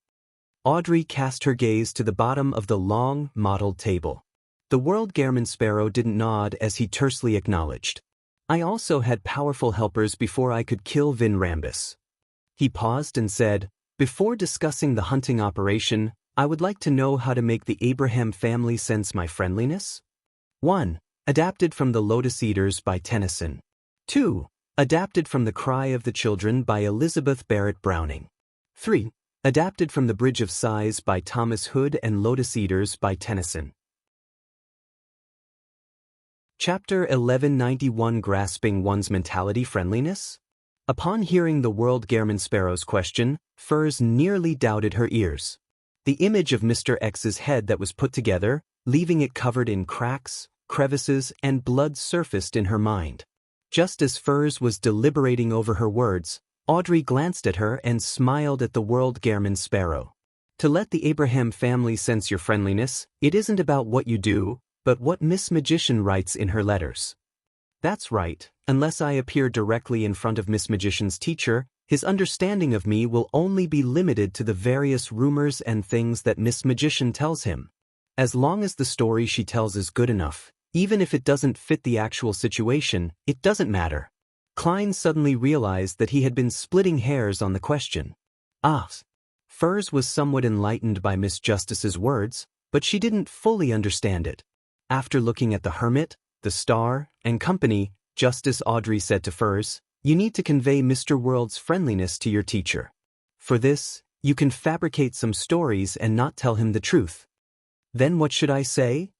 Audrey cast her gaze to the bottom of the long, mottled table. The World Gairman Sparrow didn't nod as he tersely acknowledged. I also had powerful helpers before I could kill Vin Rambus. He paused and said, before discussing the hunting operation, I would like to know how to make the Abraham family sense my friendliness. 1. Adapted from The Lotus Eaters by Tennyson. 2. Adapted from The Cry of the Children by Elizabeth Barrett Browning. 3. Adapted from The Bridge of Sighs by Thomas Hood and Lotus Eaters by Tennyson. Chapter 1191, Grasping One's Mentality Friendliness? Upon hearing the World Gairman Sparrow's question, Furs nearly doubted her ears. The image of Mr. X's head that was put together, leaving it covered in cracks, crevices, and blood surfaced in her mind. Just as Furs was deliberating over her words, Audrey glanced at her and smiled at the World Gairman Sparrow. To let the Abraham family sense your friendliness, it isn't about what you do, but what Miss Magician writes in her letters. That's right, unless I appear directly in front of Miss Magician's teacher, his understanding of me will only be limited to the various rumors and things that Miss Magician tells him. As long as the story she tells is good enough, even if it doesn't fit the actual situation, it doesn't matter. Klein suddenly realized that he had been splitting hairs on the question. Furs was somewhat enlightened by Miss Justice's words, but she didn't fully understand it. After looking at the hermit, the star, and company, Justice Audrey said to Furs, you need to convey Mr. World's friendliness to your teacher. For this, you can fabricate some stories and not tell him the truth. Then what should I say?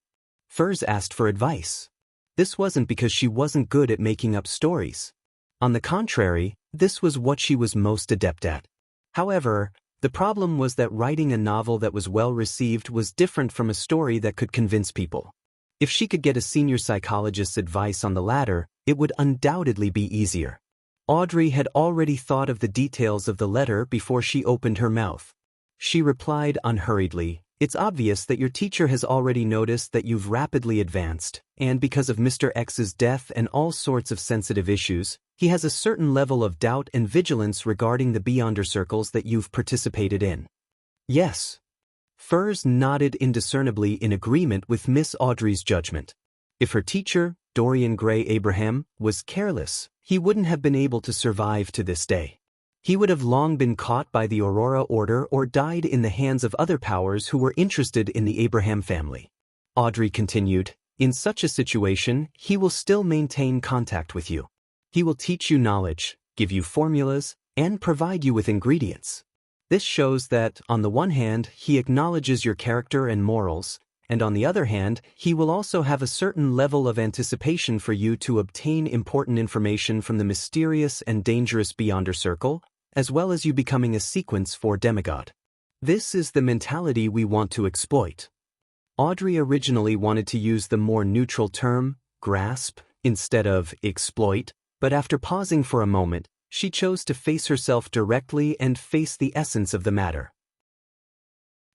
Furs asked for advice. This wasn't because she wasn't good at making up stories. On the contrary, this was what she was most adept at. However, the problem was that writing a novel that was well received was different from a story that could convince people. If she could get a senior psychologist's advice on the latter, it would undoubtedly be easier. Audrey had already thought of the details of the letter before she opened her mouth. She replied unhurriedly, it's obvious that your teacher has already noticed that you've rapidly advanced, and because of Mr. X's death and all sorts of sensitive issues, he has a certain level of doubt and vigilance regarding the Beyonder circles that you've participated in. Yes. Furs nodded indiscernibly in agreement with Miss Audrey's judgment. If her teacher, Dorian Gray Abraham, was careless, he wouldn't have been able to survive to this day. He would have long been caught by the Aurora Order or died in the hands of other powers who were interested in the Abraham family. Audrey continued, in such a situation, he will still maintain contact with you. He will teach you knowledge, give you formulas, and provide you with ingredients. This shows that, on the one hand, he acknowledges your character and morals, and on the other hand, he will also have a certain level of anticipation for you to obtain important information from the mysterious and dangerous Beyonder Circle, as well as you becoming a sequence for demigod. This is the mentality we want to exploit. Audrey originally wanted to use the more neutral term, grasp, instead of exploit, but after pausing for a moment, she chose to face herself directly and face the essence of the matter.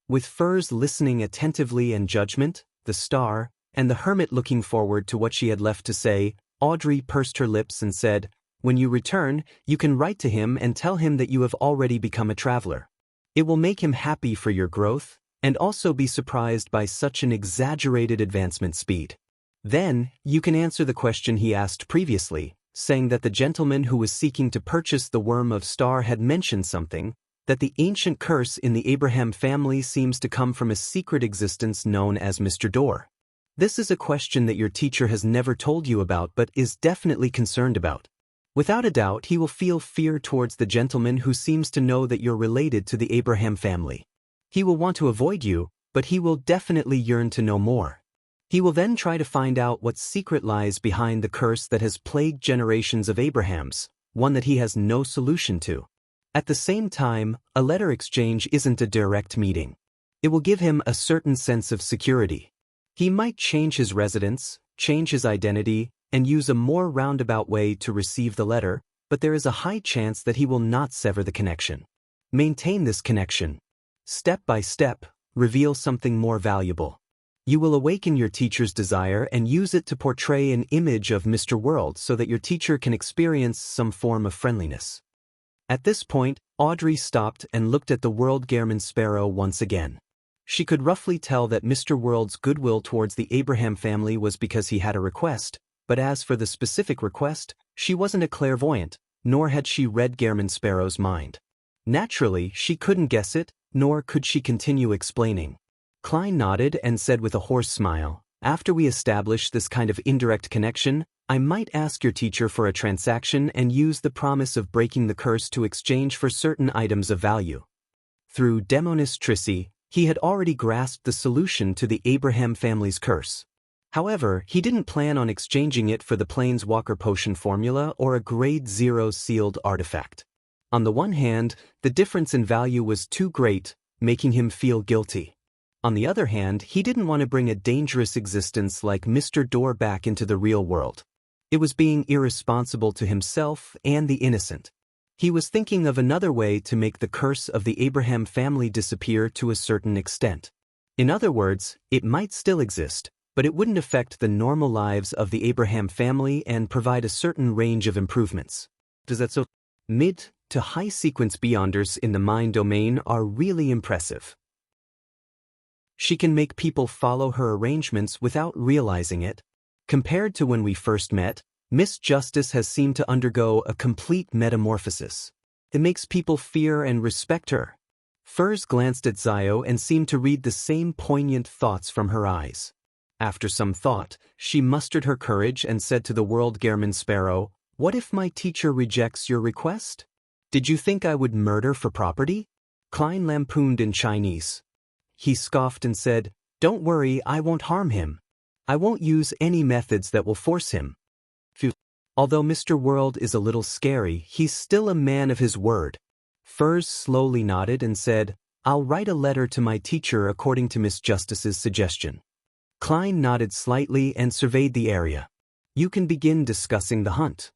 With Furs listening attentively and judgment, the star, and the hermit looking forward to what she had left to say, Audrey pursed her lips and said, when you return, you can write to him and tell him that you have already become a traveler. It will make him happy for your growth, and also be surprised by such an exaggerated advancement speed. Then, you can answer the question he asked previously, saying that the gentleman who was seeking to purchase the Worm of Star had mentioned something, that the ancient curse in the Abraham family seems to come from a secret existence known as Mr. Door. This is a question that your teacher has never told you about but is definitely concerned about. Without a doubt, he will feel fear towards the gentleman who seems to know that you're related to the Abraham family. He will want to avoid you, but he will definitely yearn to know more. He will then try to find out what secret lies behind the curse that has plagued generations of Abrahams, one that he has no solution to. At the same time, a letter exchange isn't a direct meeting. It will give him a certain sense of security. He might change his residence, change his identity, and use a more roundabout way to receive the letter, but there is a high chance that he will not sever the connection. Maintain this connection. Step by step, reveal something more valuable. You will awaken your teacher's desire and use it to portray an image of Mr. World so that your teacher can experience some form of friendliness. At this point, Audrey stopped and looked at the World Gehrman Sparrow once again. She could roughly tell that Mr. World's goodwill towards the Abraham family was because he had a request, but as for the specific request, she wasn't a clairvoyant, nor had she read Gehrman Sparrow's mind. Naturally, she couldn't guess it, nor could she continue explaining. Klein nodded and said with a hoarse smile, "After we establish this kind of indirect connection, I might ask your teacher for a transaction and use the promise of breaking the curse to exchange for certain items of value." Through Demonis Trisi, he had already grasped the solution to the Abraham family's curse. However, he didn't plan on exchanging it for the Planeswalker potion formula or a Grade 0 sealed artifact. On the one hand, the difference in value was too great, making him feel guilty. On the other hand, he didn't want to bring a dangerous existence like Mr. Door back into the real world. It was being irresponsible to himself and the innocent. He was thinking of another way to make the curse of the Abraham family disappear to a certain extent. In other words, it might still exist, but it wouldn't affect the normal lives of the Abraham family and provide a certain range of improvements. Does that so? Mid to high sequence beyonders in the mind domain are really impressive. She can make people follow her arrangements without realizing it. Compared to when we first met, Miss Justice has seemed to undergo a complete metamorphosis. It makes people fear and respect her. Furs glanced at Zio and seemed to read the same poignant thoughts from her eyes. After some thought, she mustered her courage and said to the World Gehrman Sparrow, "What if my teacher rejects your request? Did you think I would murder for property?" Klein lampooned in Chinese. He scoffed and said, "Don't worry, I won't harm him. I won't use any methods that will force him." Although Mr. World is a little scary, he's still a man of his word. Furs slowly nodded and said, "I'll write a letter to my teacher according to Miss Justice's suggestion." Klein nodded slightly and surveyed the area. "You can begin discussing the hunt."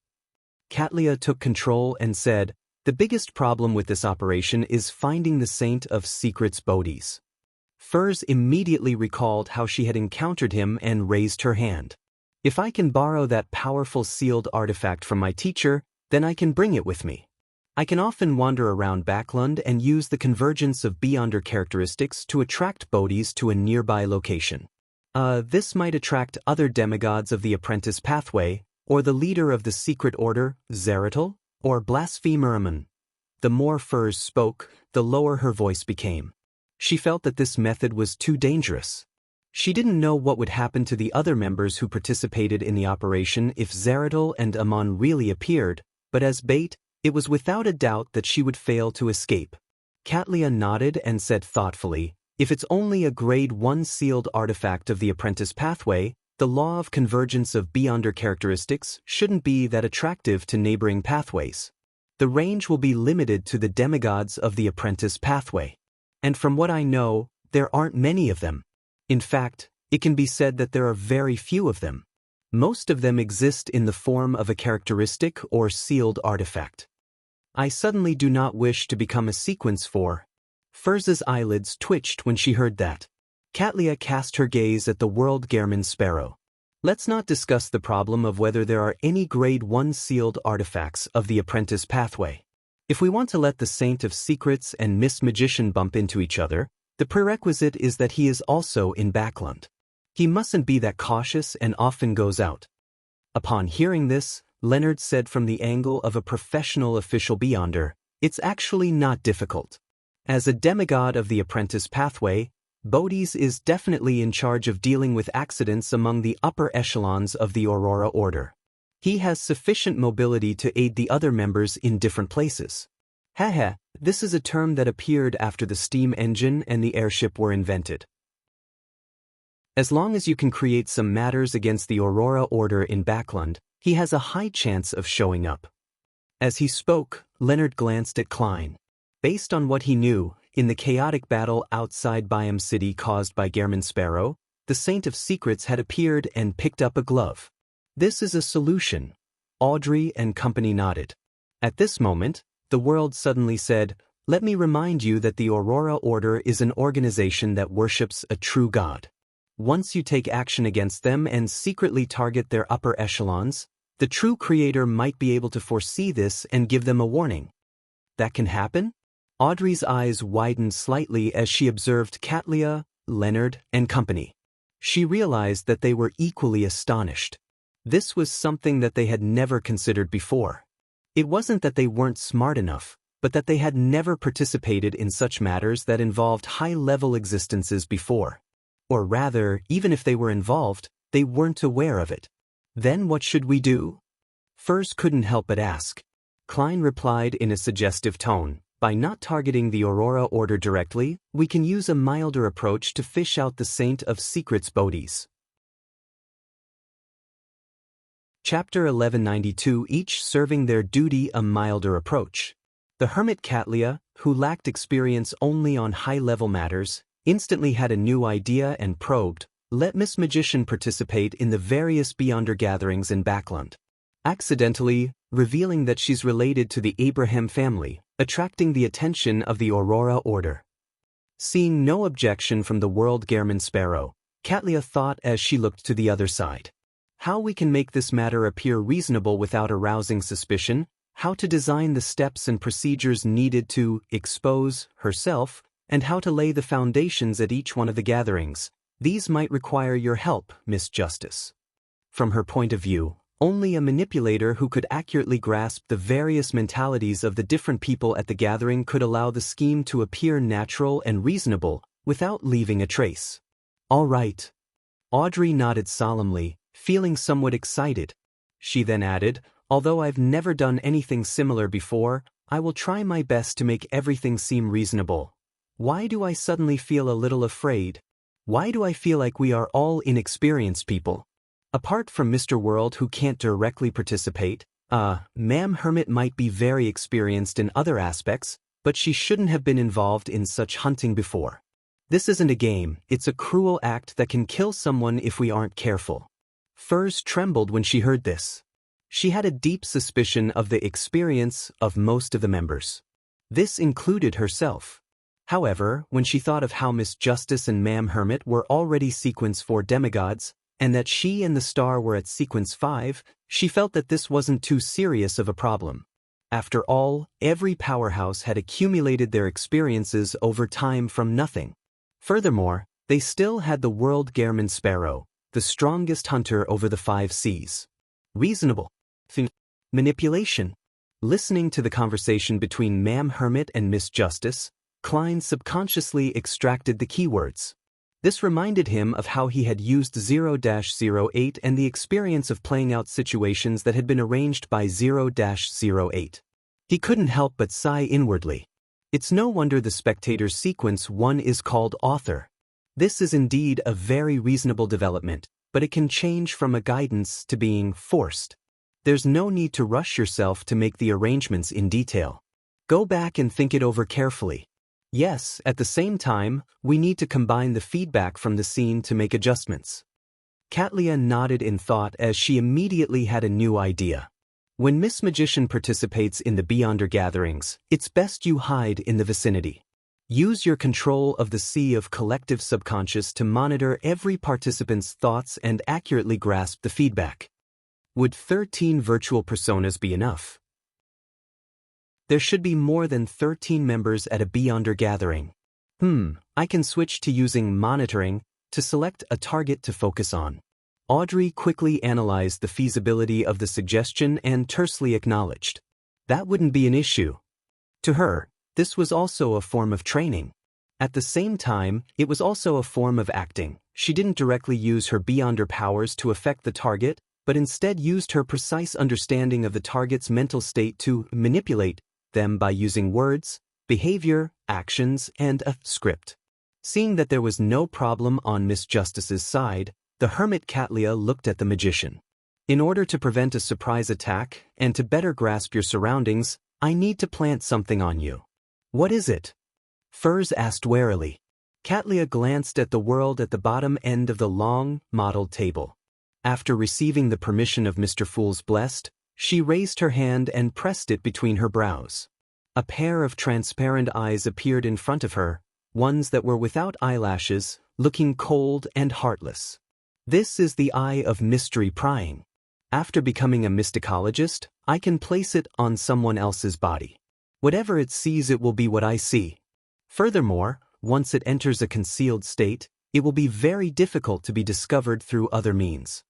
Katlia took control and said, "The biggest problem with this operation is finding the Saint of Secrets Bodhi's." Furs immediately recalled how she had encountered him and raised her hand. "If I can borrow that powerful sealed artifact from my teacher, then I can bring it with me. I can often wander around Backlund and use the convergence of Beyonder characteristics to attract Bodhis to a nearby location. This might attract other demigods of the apprentice pathway, or the leader of the secret order, Zeratul, or Blasphemerman." The more Furs spoke, the lower her voice became. She felt that this method was too dangerous. She didn't know what would happen to the other members who participated in the operation if Zeratul and Amon really appeared, but as bait, it was without a doubt that she would fail to escape. Katlia nodded and said thoughtfully, "If it's only a Grade 1 sealed artifact of the apprentice pathway, the law of convergence of Beyonder characteristics shouldn't be that attractive to neighboring pathways. The range will be limited to the demigods of the apprentice pathway. And from what I know, there aren't many of them. In fact, it can be said that there are very few of them. Most of them exist in the form of a characteristic or sealed artifact. I suddenly do not wish to become a sequence for." Furz's eyelids twitched when she heard that. Katlia cast her gaze at the World Gehrman Sparrow. "Let's not discuss the problem of whether there are any Grade 1 sealed artifacts of the apprentice pathway. If we want to let the Saint of Secrets and Miss Magician bump into each other, the prerequisite is that he is also in Backlund. He mustn't be that cautious and often goes out." Upon hearing this, Leonard said from the angle of a professional official beyonder, "It's actually not difficult. As a demigod of the apprentice pathway, Bodhi's is definitely in charge of dealing with accidents among the upper echelons of the Aurora Order. He has sufficient mobility to aid the other members in different places. Haha, this is a term that appeared after the steam engine and the airship were invented. As long as you can create some matters against the Aurora Order in Backlund, he has a high chance of showing up." As he spoke, Leonard glanced at Klein. Based on what he knew, in the chaotic battle outside Biome City caused by Gehrman Sparrow, the Saint of Secrets had appeared and picked up a glove. "This is a solution." Audrey and company nodded. At this moment, the world suddenly said, "Let me remind you that the Aurora Order is an organization that worships a true God. Once you take action against them and secretly target their upper echelons, the true creator might be able to foresee this and give them a warning." "That can happen?" Audrey's eyes widened slightly as she observed Katlia, Leonard, and company. She realized that they were equally astonished. This was something that they had never considered before. It wasn't that they weren't smart enough, but that they had never participated in such matters that involved high-level existences before. Or rather, even if they were involved, they weren't aware of it. "Then what should we do?" Furs couldn't help but ask. Klein replied in a suggestive tone, "By not targeting the Aurora Order directly, we can use a milder approach to fish out the Saint of Secrets bodies." Chapter 1192, each serving their duty, a milder approach. The hermit Katlia, who lacked experience only on high-level matters, instantly had a new idea and probed, "Let Miss Magician participate in the various Beyonder gatherings in Backland," accidentally revealing that she's related to the Abraham family, attracting the attention of the Aurora Order. Seeing no objection from the World Gehrman Sparrow, Katlia thought as she looked to the other side. How we can make this matter appear reasonable without arousing suspicion, how to design the steps and procedures needed to expose herself, and how to lay the foundations at each one of the gatherings. These might require your help, Miss Justice. From her point of view, only a manipulator who could accurately grasp the various mentalities of the different people at the gathering could allow the scheme to appear natural and reasonable without leaving a trace. "All right." Audrey nodded solemnly, feeling somewhat excited. She then added, "Although I've never done anything similar before, I will try my best to make everything seem reasonable. Why do I suddenly feel a little afraid? Why do I feel like we are all inexperienced people? Apart from Mr. World, who can't directly participate, Ma'am Hermit might be very experienced in other aspects, but she shouldn't have been involved in such hunting before. This isn't a game, it's a cruel act that can kill someone if we aren't careful." Furs trembled when she heard this. She had a deep suspicion of the experience of most of the members. This included herself. However, when she thought of how Miss Justice and Ma'am Hermit were already Sequence 4 demigods, and that she and the Star were at Sequence 5, she felt that this wasn't too serious of a problem. After all, every powerhouse had accumulated their experiences over time from nothing. Furthermore, they still had the World Gehrman Sparrow, the strongest hunter over the 5 seas. Reasonable. Manipulation. Listening to the conversation between Ma'am Hermit and Miss Justice, Klein subconsciously extracted the keywords. This reminded him of how he had used 0-08 and the experience of playing out situations that had been arranged by 0-08. He couldn't help but sigh inwardly. It's no wonder the spectator's Sequence 1 is called author. This is indeed a very reasonable development, but it can change from a guidance to being forced. There's no need to rush yourself to make the arrangements in detail. Go back and think it over carefully. Yes, at the same time, we need to combine the feedback from the scene to make adjustments. Katlia nodded in thought as she immediately had a new idea. When Miss Magician participates in the Beyonder gatherings, it's best you hide in the vicinity. Use your control of the sea of collective subconscious to monitor every participant's thoughts and accurately grasp the feedback. Would 13 virtual personas be enough? There should be more than 13 members at a Beyonder gathering. I can switch to using monitoring to select a target to focus on. Audrey quickly analyzed the feasibility of the suggestion and tersely acknowledged. That wouldn't be an issue. To her, this was also a form of training. At the same time, it was also a form of acting. She didn't directly use her Beyonder powers to affect the target, but instead used her precise understanding of the target's mental state to manipulate them by using words, behavior, actions, and a script. Seeing that there was no problem on Miss Justice's side, the hermit Katlia looked at the magician. "In order to prevent a surprise attack and to better grasp your surroundings, I need to plant something on you." "What is it?" Furs asked warily. Katlia glanced at the world at the bottom end of the long, mottled table. After receiving the permission of Mr. Fool's Blessed, she raised her hand and pressed it between her brows. A pair of transparent eyes appeared in front of her, ones that were without eyelashes, looking cold and heartless. This is the eye of mystery prying. After becoming a mysticologist, I can place it on someone else's body. Whatever it sees, it will be what I see. Furthermore, once it enters a concealed state, it will be very difficult to be discovered through other means.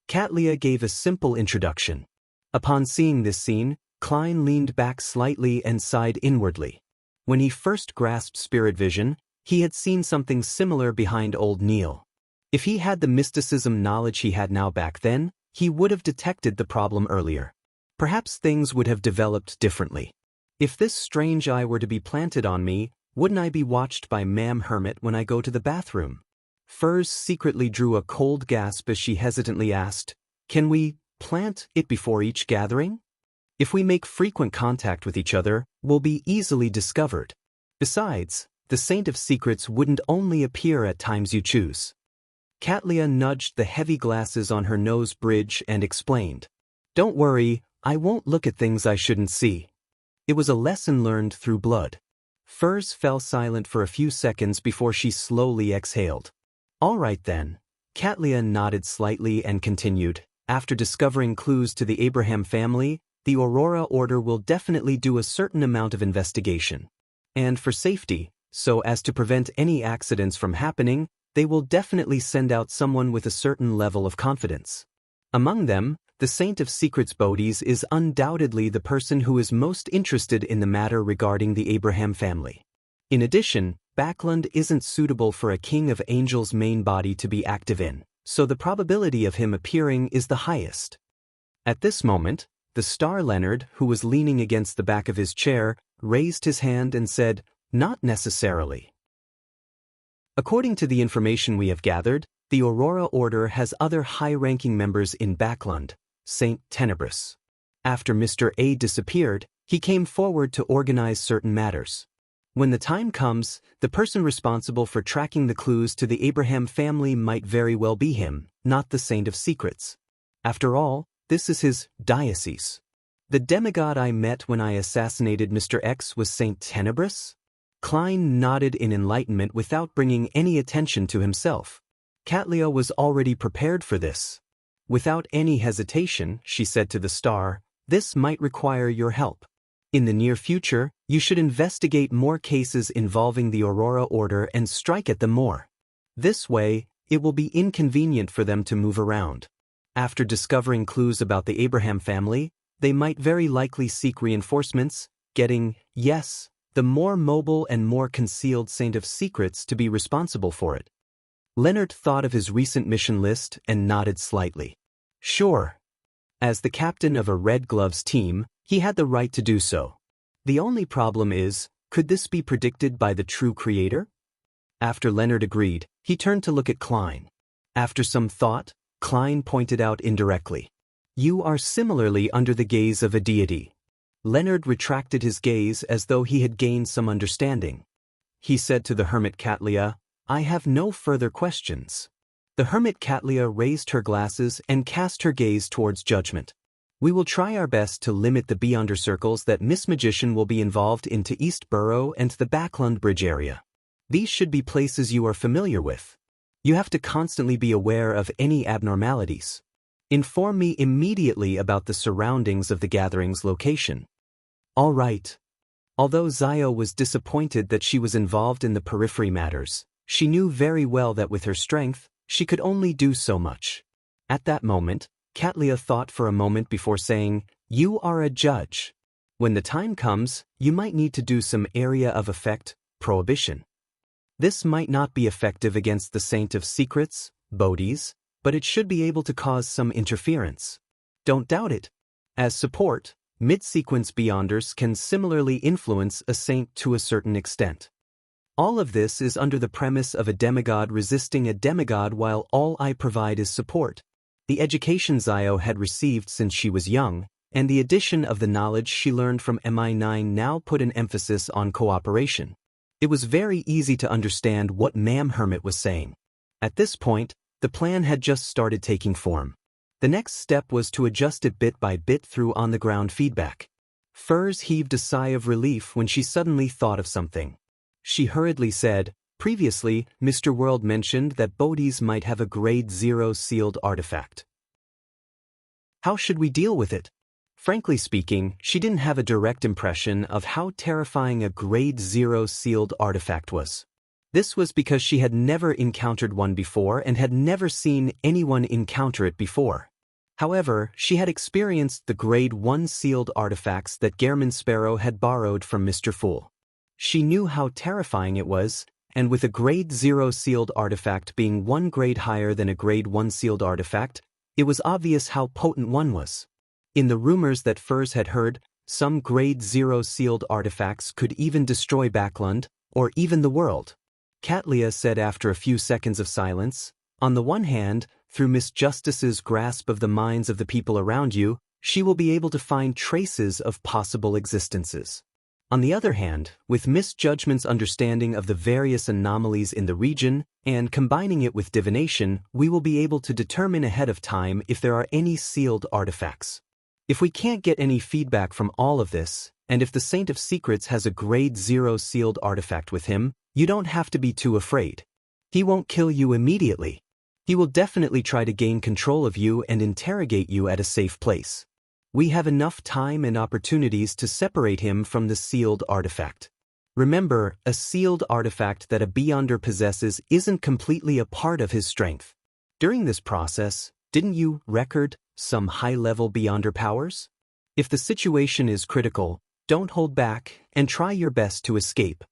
Katlia gave a simple introduction. Upon seeing this scene, Klein leaned back slightly and sighed inwardly. When he first grasped spirit vision, he had seen something similar behind old Neil. If he had the mysticism knowledge he had now back then, he would have detected the problem earlier. Perhaps things would have developed differently. If this strange eye were to be planted on me, wouldn't I be watched by Ma'am Hermit when I go to the bathroom? Furs secretly drew a cold gasp as she hesitantly asked, "Can we plant it before each gathering? If we make frequent contact with each other, we'll be easily discovered. Besides, the Saint of Secrets wouldn't only appear at times you choose." Katlia nudged the heavy glasses on her nose bridge and explained, "Don't worry, I won't look at things I shouldn't see." It was a lesson learned through blood. Furs fell silent for a few seconds before she slowly exhaled. "All right then." Katlia nodded slightly and continued, "After discovering clues to the Abraham family, the Aurora Order will definitely do a certain amount of investigation. And for safety, so as to prevent any accidents from happening, they will definitely send out someone with a certain level of confidence. Among them, the Saint of Secrets Bodhi's is undoubtedly the person who is most interested in the matter regarding the Abraham family. In addition, Backlund isn't suitable for a King of Angels' main body to be active in, so the probability of him appearing is the highest." At this moment, the star Leonard, who was leaning against the back of his chair, raised his hand and said, "Not necessarily. According to the information we have gathered, the Aurora Order has other high-ranking members in Backlund, Saint Tenebris. After Mr. A disappeared, he came forward to organize certain matters. When the time comes, the person responsible for tracking the clues to the Abraham family might very well be him, not the Saint of Secrets. After all, this is his diocese. The demigod I met when I assassinated Mr. X was Saint Tenebris?" Klein nodded in enlightenment without bringing any attention to himself. Katlia was already prepared for this. Without any hesitation, she said to the star, "This might require your help. In the near future, you should investigate more cases involving the Aurora Order and strike at them more. This way, it will be inconvenient for them to move around. After discovering clues about the Abraham family, they might very likely seek reinforcements, getting, yes, the more mobile and more concealed Saint of Secrets to be responsible for it." Leonard thought of his recent mission list and nodded slightly. Sure. As the captain of a Red Gloves team, he had the right to do so. The only problem is, could this be predicted by the true creator? After Leonard agreed, he turned to look at Klein. After some thought, Klein pointed out indirectly, "You are similarly under the gaze of a deity." Leonard retracted his gaze as though he had gained some understanding. He said to the hermit Katlia, "I have no further questions." The hermit Katlia raised her glasses and cast her gaze towards judgment. "We will try our best to limit the Beyonder circles that Miss Magician will be involved into East Borough and the Backlund Bridge area. These should be places you are familiar with. You have to constantly be aware of any abnormalities. Inform me immediately about the surroundings of the gathering's location." "All right." Although Zio was disappointed that she was involved in the periphery matters, she knew very well that with her strength, she could only do so much. At that moment, Katlia thought for a moment before saying, "You are a judge. When the time comes, you might need to do some area of effect prohibition. This might not be effective against the Saint of Secrets, Bodhi's, but it should be able to cause some interference. Don't doubt it. As support, mid-sequence Beyonders can similarly influence a saint to a certain extent. All of this is under the premise of a demigod resisting a demigod while all I provide is support. The education Zio had received since she was young, and the addition of the knowledge she learned from MI9 now put an emphasis on cooperation. It was very easy to understand what Ma'am Hermit was saying. At this point, the plan had just started taking form. The next step was to adjust it bit by bit through on-the-ground feedback. Furs heaved a sigh of relief when she suddenly thought of something. She hurriedly said, "Previously, Mr. World mentioned that Bodhi's might have a Grade 0 sealed artifact. How should we deal with it?" Frankly speaking, she didn't have a direct impression of how terrifying a Grade 0 sealed artifact was. This was because she had never encountered one before and had never seen anyone encounter it before. However, she had experienced the Grade 1 sealed artifacts that Gehrman Sparrow had borrowed from Mr. Fool. She knew how terrifying it was, and with a Grade 0 sealed artifact being one grade higher than a Grade 1 sealed artifact, it was obvious how potent one was. In the rumors that Furs had heard, some Grade 0 sealed artifacts could even destroy Backlund, or even the world. Katlia said after a few seconds of silence, "On the one hand, through Miss Justice's grasp of the minds of the people around you, she will be able to find traces of possible existences. On the other hand, with Miss Judgment's understanding of the various anomalies in the region, and combining it with divination, we will be able to determine ahead of time if there are any sealed artifacts. If we can't get any feedback from all of this, and if the Saint of Secrets has a Grade 0 sealed artifact with him, you don't have to be too afraid. He won't kill you immediately. He will definitely try to gain control of you and interrogate you at a safe place. We have enough time and opportunities to separate him from the sealed artifact. Remember, a sealed artifact that a Beyonder possesses isn't completely a part of his strength. During this process, didn't you record some high-level Beyonder powers? If the situation is critical, don't hold back and try your best to escape."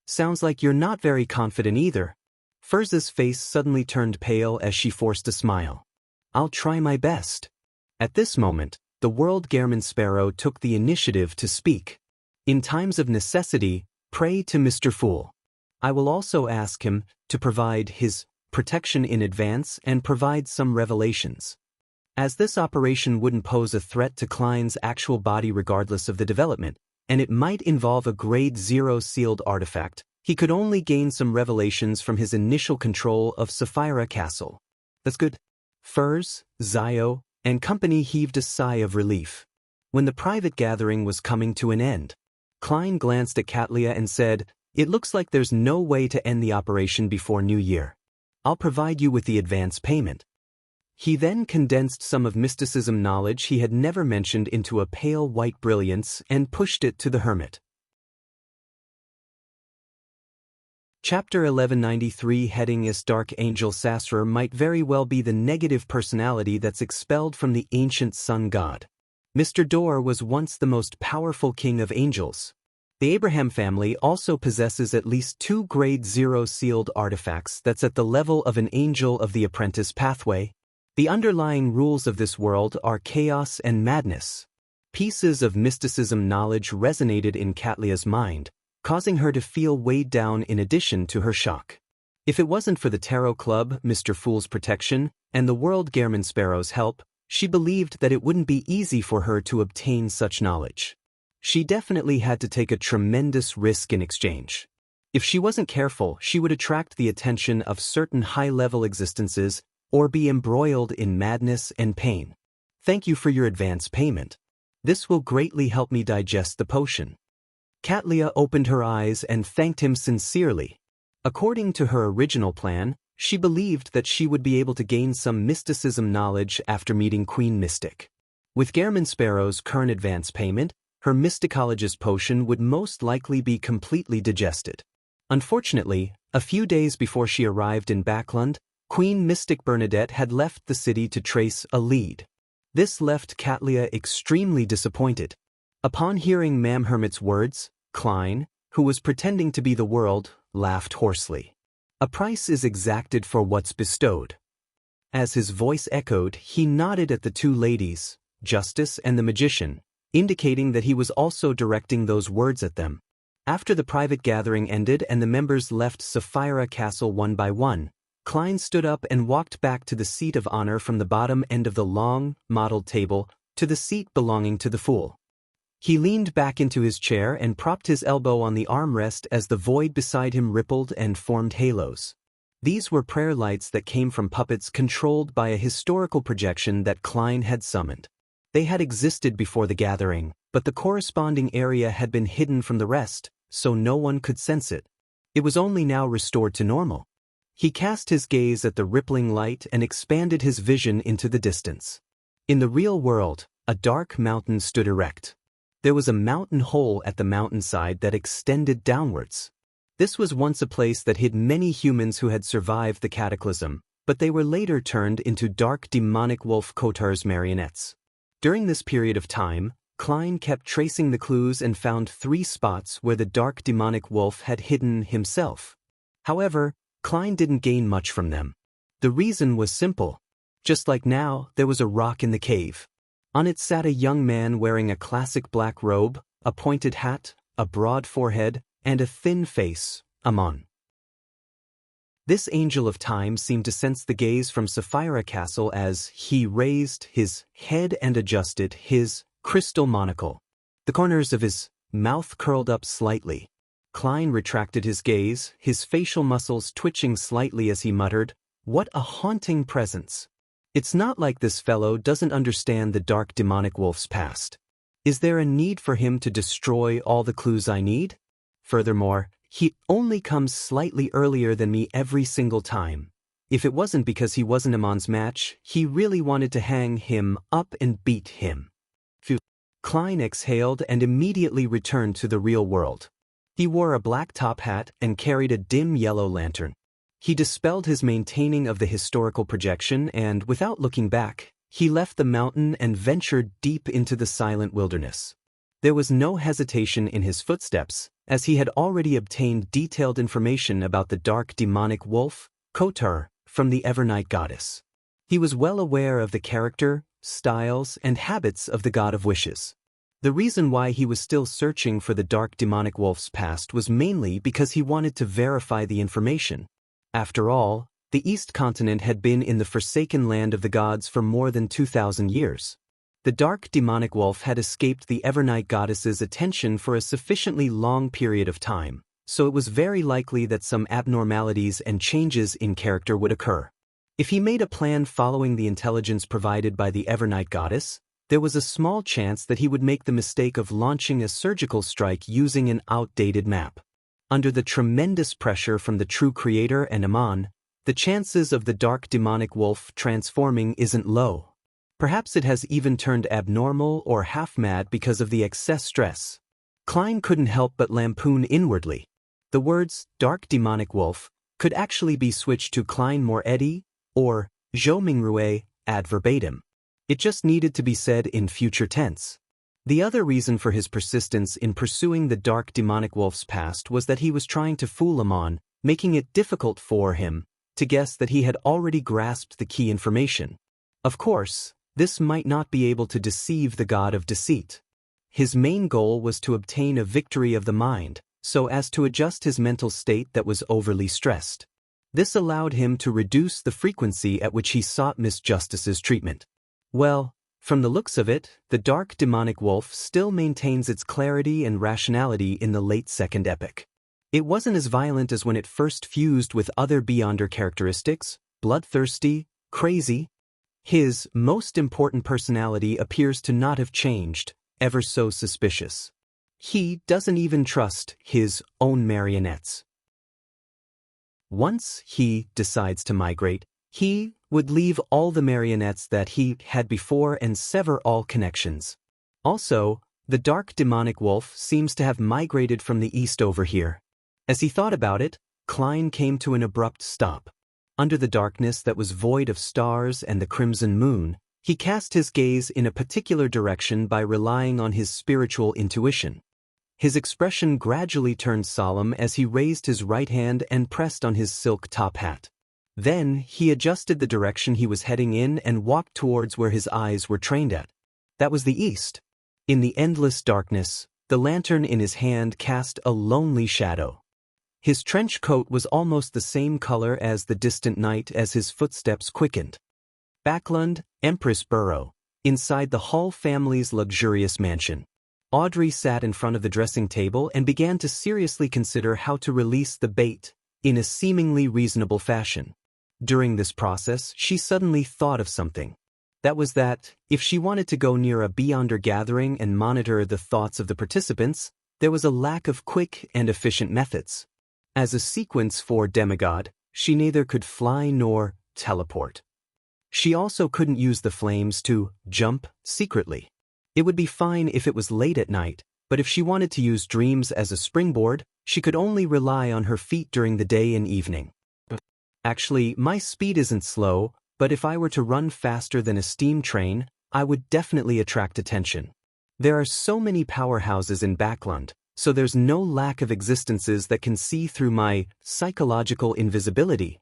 "Sounds like you're not very confident either." Furz's face suddenly turned pale as she forced a smile. "I'll try my best." At this moment, the World Gehrman Sparrow took the initiative to speak. "In times of necessity, pray to Mr. Fool. I will also ask him to provide his protection in advance and provide some revelations. As this operation wouldn't pose a threat to Klein's actual body regardless of the development, and it might involve a Grade 0 sealed artifact, he could only gain some revelations from his initial control of Sapphira Castle." "That's good." Furs, Zio, and company heaved a sigh of relief. When the private gathering was coming to an end, Klein glanced at Katlia and said, "It looks like there's no way to end the operation before New Year. I'll provide you with the advance payment." He then condensed some of mysticism knowledge he had never mentioned into a pale white brilliance and pushed it to the hermit. Chapter 1193 Heading is Dark Angel Sasser might very well be the negative personality that's expelled from the ancient sun god. Mr. Dor was once the most powerful king of angels. The Abraham family also possesses at least 2 Grade 0 sealed artifacts that's at the level of an angel of the apprentice pathway. The underlying rules of this world are chaos and madness. Pieces of mysticism knowledge resonated in Katlia's mind, causing her to feel weighed down in addition to her shock. If it wasn't for the Tarot Club, Mr. Fool's protection, and the World Gehrman Sparrow's help, she believed that it wouldn't be easy for her to obtain such knowledge. She definitely had to take a tremendous risk in exchange. If she wasn't careful, she would attract the attention of certain high-level existences or be embroiled in madness and pain. "Thank you for your advance payment. This will greatly help me digest the potion." Katlia opened her eyes and thanked him sincerely. According to her original plan, she believed that she would be able to gain some mysticism knowledge after meeting Queen Mystic. With Gehrman Sparrow's current advance payment, her mysticologist potion would most likely be completely digested. Unfortunately, a few days before she arrived in Backlund, Queen Mystic Bernadette had left the city to trace a lead. This left Katlia extremely disappointed. Upon hearing Ma'am Hermit's words, Klein, who was pretending to be the world, laughed hoarsely. "A price is exacted for what's bestowed." As his voice echoed, he nodded at the 2 ladies, Justice and the Magician, indicating that he was also directing those words at them. After the private gathering ended and the members left Sapphira Castle one by one, Klein stood up and walked back to the seat of honor from the bottom end of the long, mottled table to the seat belonging to the Fool. He leaned back into his chair and propped his elbow on the armrest as the void beside him rippled and formed halos. These were prayer lights that came from puppets controlled by a historical projection that Klein had summoned. They had existed before the gathering, but the corresponding area had been hidden from the rest, so no one could sense it. It was only now restored to normal. He cast his gaze at the rippling light and expanded his vision into the distance. In the real world, a dark mountain stood erect. There was a mountain hole at the mountainside that extended downwards. This was once a place that hid many humans who had survived the cataclysm, but they were later turned into dark demonic wolf Kotar's marionettes. During this period of time, Klein kept tracing the clues and found 3 spots where the dark demonic wolf had hidden himself. However, Klein didn't gain much from them. The reason was simple. Just like now, there was a rock in the cave. On it sat a young man wearing a classic black robe, a pointed hat, a broad forehead, and a thin face, Amon. This angel of time seemed to sense the gaze from Sapphira Castle as he raised his head and adjusted his crystal monocle. The corners of his mouth curled up slightly. Klein retracted his gaze, his facial muscles twitching slightly as he muttered, "What a haunting presence. It's not like this fellow doesn't understand the dark demonic wolf's past. Is there a need for him to destroy all the clues I need? Furthermore, he only comes slightly earlier than me every single time. If it wasn't because he wasn't Amon's match, he really wanted to hang him up and beat him." Phew. Klein exhaled and immediately returned to the real world. He wore a black top hat and carried a dim yellow lantern. He dispelled his maintaining of the historical projection and, without looking back, he left the mountain and ventured deep into the silent wilderness. There was no hesitation in his footsteps, as he had already obtained detailed information about the dark demonic wolf, Kotar, from the Evernight goddess. He was well aware of the character, styles, and habits of the god of wishes. The reason why he was still searching for the dark demonic wolf's past was mainly because he wanted to verify the information. After all, the East Continent had been in the forsaken land of the gods for more than 2,000 years. The dark demonic wolf had escaped the Evernight goddess's attention for a sufficiently long period of time, so it was very likely that some abnormalities and changes in character would occur. If he made a plan following the intelligence provided by the Evernight goddess, there was a small chance that he would make the mistake of launching a surgical strike using an outdated map. Under the tremendous pressure from the true creator and Amon, the chances of the dark demonic wolf transforming isn't low. Perhaps it has even turned abnormal or half-mad because of the excess stress. Klein couldn't help but lampoon inwardly. The words, dark demonic wolf, could actually be switched to Klein Moretti or Zhou Mingrue ad verbatim. It just needed to be said in future tense. The other reason for his persistence in pursuing the dark demonic wolf's past was that he was trying to fool Amon, making it difficult for him to guess that he had already grasped the key information. Of course, this might not be able to deceive the god of deceit. His main goal was to obtain a victory of the mind, so as to adjust his mental state that was overly stressed. This allowed him to reduce the frequency at which he sought Miss Justice's treatment. Well, from the looks of it, the dark demonic wolf still maintains its clarity and rationality in the late second epoch. It wasn't as violent as when it first fused with other Beyonder characteristics, bloodthirsty, crazy. His most important personality appears to not have changed, ever so suspicious. He doesn't even trust his own marionettes. Once he decides to migrate, he would leave all the marionettes that he had before and sever all connections. Also, the dark demonic wolf seems to have migrated from the east over here. As he thought about it, Klein came to an abrupt stop. Under the darkness that was void of stars and the crimson moon, he cast his gaze in a particular direction by relying on his spiritual intuition. His expression gradually turned solemn as he raised his right hand and pressed on his silk top hat. Then he adjusted the direction he was heading in and walked towards where his eyes were trained at. That was the east. In the endless darkness, the lantern in his hand cast a lonely shadow. His trench coat was almost the same color as the distant night as his footsteps quickened. Backlund, Empress Borough, inside the Hall family's luxurious mansion. Audrey sat in front of the dressing table and began to seriously consider how to release the bait in a seemingly reasonable fashion. During this process, she suddenly thought of something. That was that, if she wanted to go near a Beyonder gathering and monitor the thoughts of the participants, there was a lack of quick and efficient methods. As a sequence for demigod, she neither could fly nor teleport. She also couldn't use the flames to jump secretly. It would be fine if it was late at night, but if she wanted to use dreams as a springboard, she could only rely on her feet during the day and evening. Actually, my speed isn't slow, but if I were to run faster than a steam train, I would definitely attract attention. There are so many powerhouses in Backlund, so there's no lack of existences that can see through my psychological invisibility.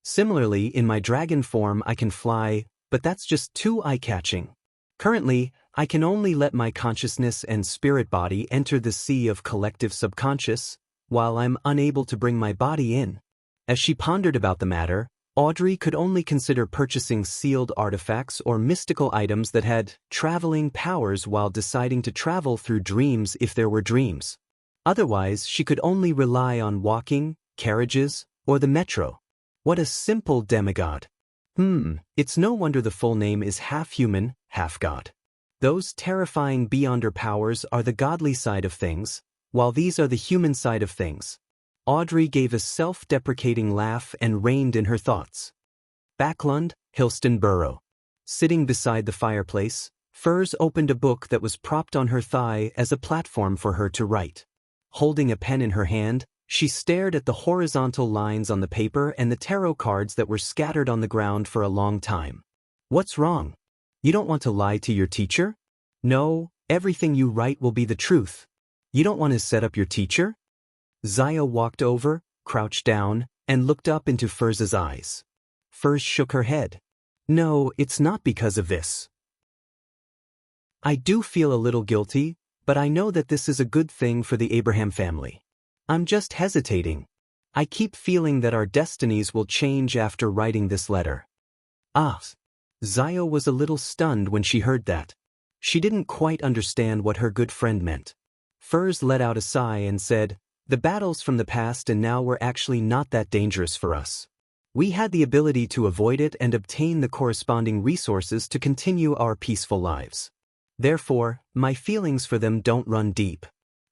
Similarly, in my dragon form I can fly, but that's just too eye-catching. Currently, I can only let my consciousness and spirit body enter the sea of collective subconscious, while I'm unable to bring my body in. As she pondered about the matter, Audrey could only consider purchasing sealed artifacts or mystical items that had traveling powers while deciding to travel through dreams if there were dreams. Otherwise, she could only rely on walking, carriages, or the metro. What a simple demigod. It's no wonder the full name is half human, half god. Those terrifying Beyonder powers are the godly side of things, while these are the human side of things. Audrey gave a self-deprecating laugh and reined in her thoughts. Backlund, Hillston Borough. Sitting beside the fireplace, Furs opened a book that was propped on her thigh as a platform for her to write. Holding a pen in her hand, she stared at the horizontal lines on the paper and the tarot cards that were scattered on the ground for a long time. What's wrong? You don't want to lie to your teacher? No, everything you write will be the truth. You don't want to set up your teacher? Zaya walked over, crouched down, and looked up into Furs's eyes. Furs shook her head. No, it's not because of this. I do feel a little guilty, but I know that this is a good thing for the Abraham family. I'm just hesitating. I keep feeling that our destinies will change after writing this letter. Ah. Zaya was a little stunned when she heard that. She didn't quite understand what her good friend meant. Furs let out a sigh and said, "The battles from the past and now were actually not that dangerous for us. We had the ability to avoid it and obtain the corresponding resources to continue our peaceful lives. Therefore, my feelings for them don't run deep.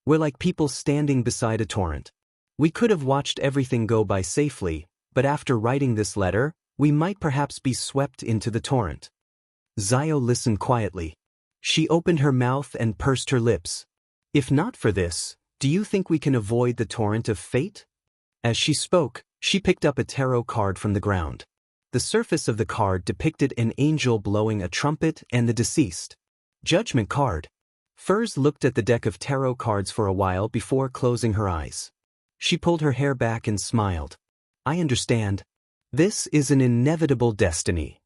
We're like people standing beside a torrent. We could have watched everything go by safely, but after writing this letter, we might perhaps be swept into the torrent." Zaya listened quietly. She opened her mouth and pursed her lips. "If not for this, do you think we can avoid the torrent of fate?" As she spoke, she picked up a tarot card from the ground. The surface of the card depicted an angel blowing a trumpet and the deceased. Judgment card. Furs looked at the deck of tarot cards for a while before closing her eyes. She pulled her hair back and smiled. "I understand. This is an inevitable destiny."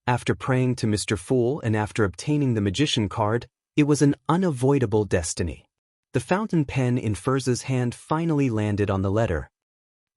After praying to Mr. Fool and after obtaining the magician card, it was an unavoidable destiny. The fountain pen in Furs's hand finally landed on the letter.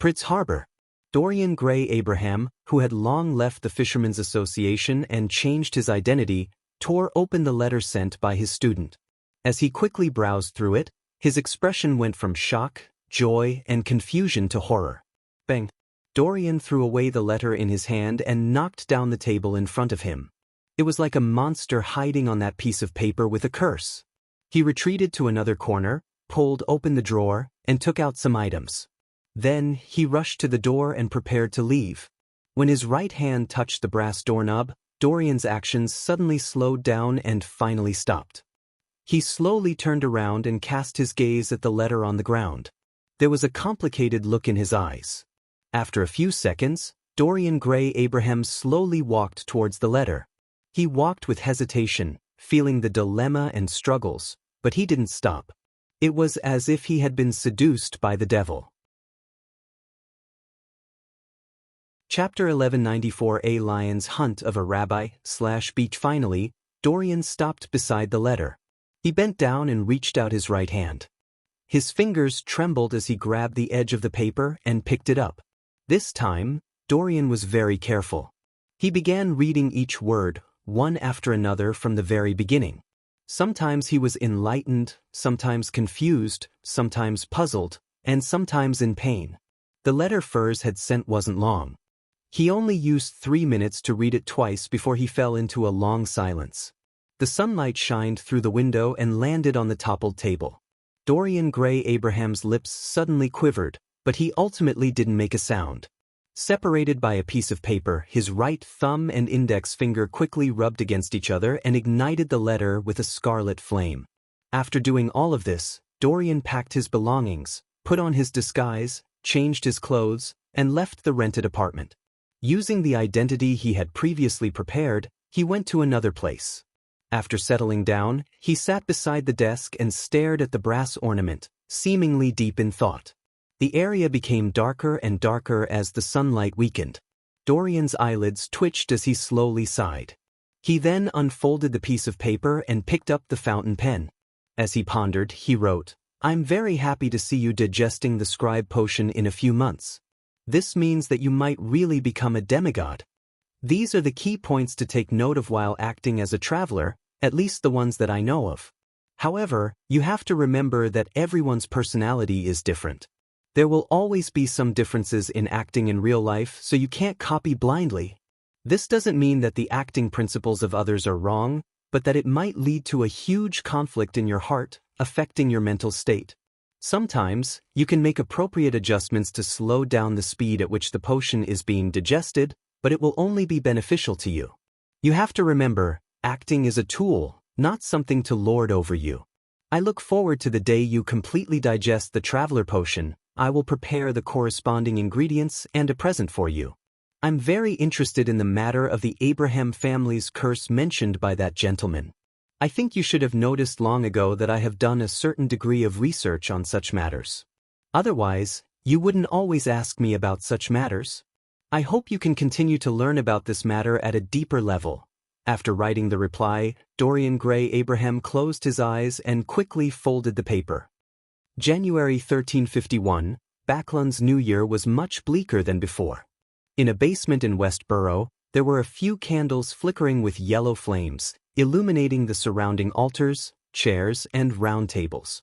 Pritz Harbor. Dorian Gray Abraham, who had long left the Fishermen's Association and changed his identity, tore open the letter sent by his student. As he quickly browsed through it, his expression went from shock, joy, and confusion to horror. Bang! Dorian threw away the letter in his hand and knocked down the table in front of him. It was like a monster hiding on that piece of paper with a curse. He retreated to another corner, pulled open the drawer, and took out some items. Then, he rushed to the door and prepared to leave. When his right hand touched the brass doorknob, Dorian's actions suddenly slowed down and finally stopped. He slowly turned around and cast his gaze at the letter on the ground. There was a complicated look in his eyes. After a few seconds, Dorian Gray Abraham slowly walked towards the letter. He walked with hesitation, feeling the dilemma and struggles, but he didn't stop. It was as if he had been seduced by the devil. Chapter 1194. A Lion's Hunt of a Rabbi/Beach. Finally, Dorian stopped beside the letter. He bent down and reached out his right hand. His fingers trembled as he grabbed the edge of the paper and picked it up. This time, Dorian was very careful. He began reading each word, one after another from the very beginning. Sometimes he was enlightened, sometimes confused, sometimes puzzled, and sometimes in pain. The letter Furs had sent wasn't long. He only used 3 minutes to read it twice before he fell into a long silence. The sunlight shined through the window and landed on the toppled table. Dorian Gray Abraham's lips suddenly quivered, but he ultimately didn't make a sound. Separated by a piece of paper, his right thumb and index finger quickly rubbed against each other and ignited the letter with a scarlet flame. After doing all of this, Dorian packed his belongings, put on his disguise, changed his clothes, and left the rented apartment. Using the identity he had previously prepared, he went to another place. After settling down, he sat beside the desk and stared at the brass ornament, seemingly deep in thought. The area became darker and darker as the sunlight weakened. Dorian's eyelids twitched as he slowly sighed. He then unfolded the piece of paper and picked up the fountain pen. As he pondered, he wrote, "I'm very happy to see you digesting the scribe potion in a few months. This means that you might really become a demigod. These are the key points to take note of while acting as a traveler, at least the ones that I know of. However, you have to remember that everyone's personality is different. There will always be some differences in acting in real life, so you can't copy blindly. This doesn't mean that the acting principles of others are wrong, but that it might lead to a huge conflict in your heart, affecting your mental state. Sometimes, you can make appropriate adjustments to slow down the speed at which the potion is being digested, but it will only be beneficial to you. You have to remember, acting is a tool, not something to lord over you. I look forward to the day you completely digest the traveler potion. I will prepare the corresponding ingredients and a present for you. I'm very interested in the matter of the Abraham family's curse mentioned by that gentleman. I think you should have noticed long ago that I have done a certain degree of research on such matters. Otherwise, you wouldn't always ask me about such matters. I hope you can continue to learn about this matter at a deeper level." After writing the reply, Dorian Gray Abraham closed his eyes and quickly folded the paper. January 1351, Backlund's New Year was much bleaker than before. In a basement in Westborough, there were a few candles flickering with yellow flames, illuminating the surrounding altars, chairs, and round tables.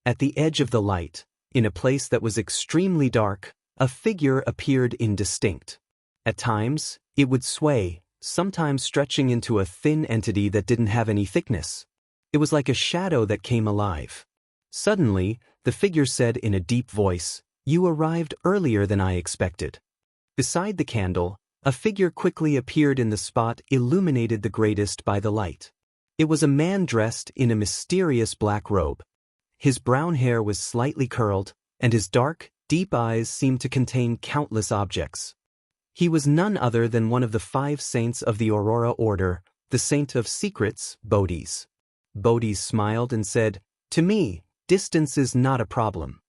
At the edge of the light, in a place that was extremely dark, a figure appeared indistinct. At times, it would sway, sometimes stretching into a thin entity that didn't have any thickness. It was like a shadow that came alive. Suddenly, the figure said in a deep voice, "You arrived earlier than I expected." Beside the candle, a figure quickly appeared in the spot illuminated the greatest by the light. It was a man dressed in a mysterious black robe. His brown hair was slightly curled, and his dark, deep eyes seemed to contain countless objects. He was none other than one of the 5 saints of the Aurora Order, the Saint of Secrets, Bodis. Bodis smiled and said, "To me, distance is not a problem."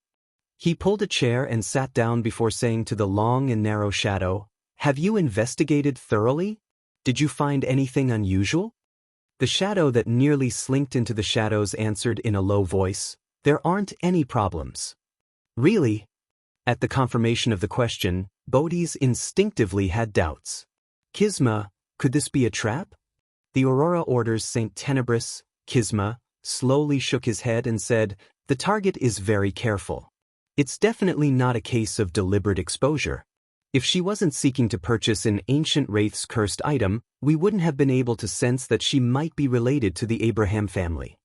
He pulled a chair and sat down before saying to the long and narrow shadow, "Have you investigated thoroughly? Did you find anything unusual?" The shadow that nearly slinked into the shadows answered in a low voice, "There aren't any problems." "Really?" At the confirmation of the question, Bodis instinctively had doubts. "Kisma, could this be a trap?" The Aurora Order's Saint Tenebris, Kisma, slowly shook his head and said, "The target is very careful. It's definitely not a case of deliberate exposure. If she wasn't seeking to purchase an ancient wraith's cursed item, we wouldn't have been able to sense that she might be related to the Abraham family."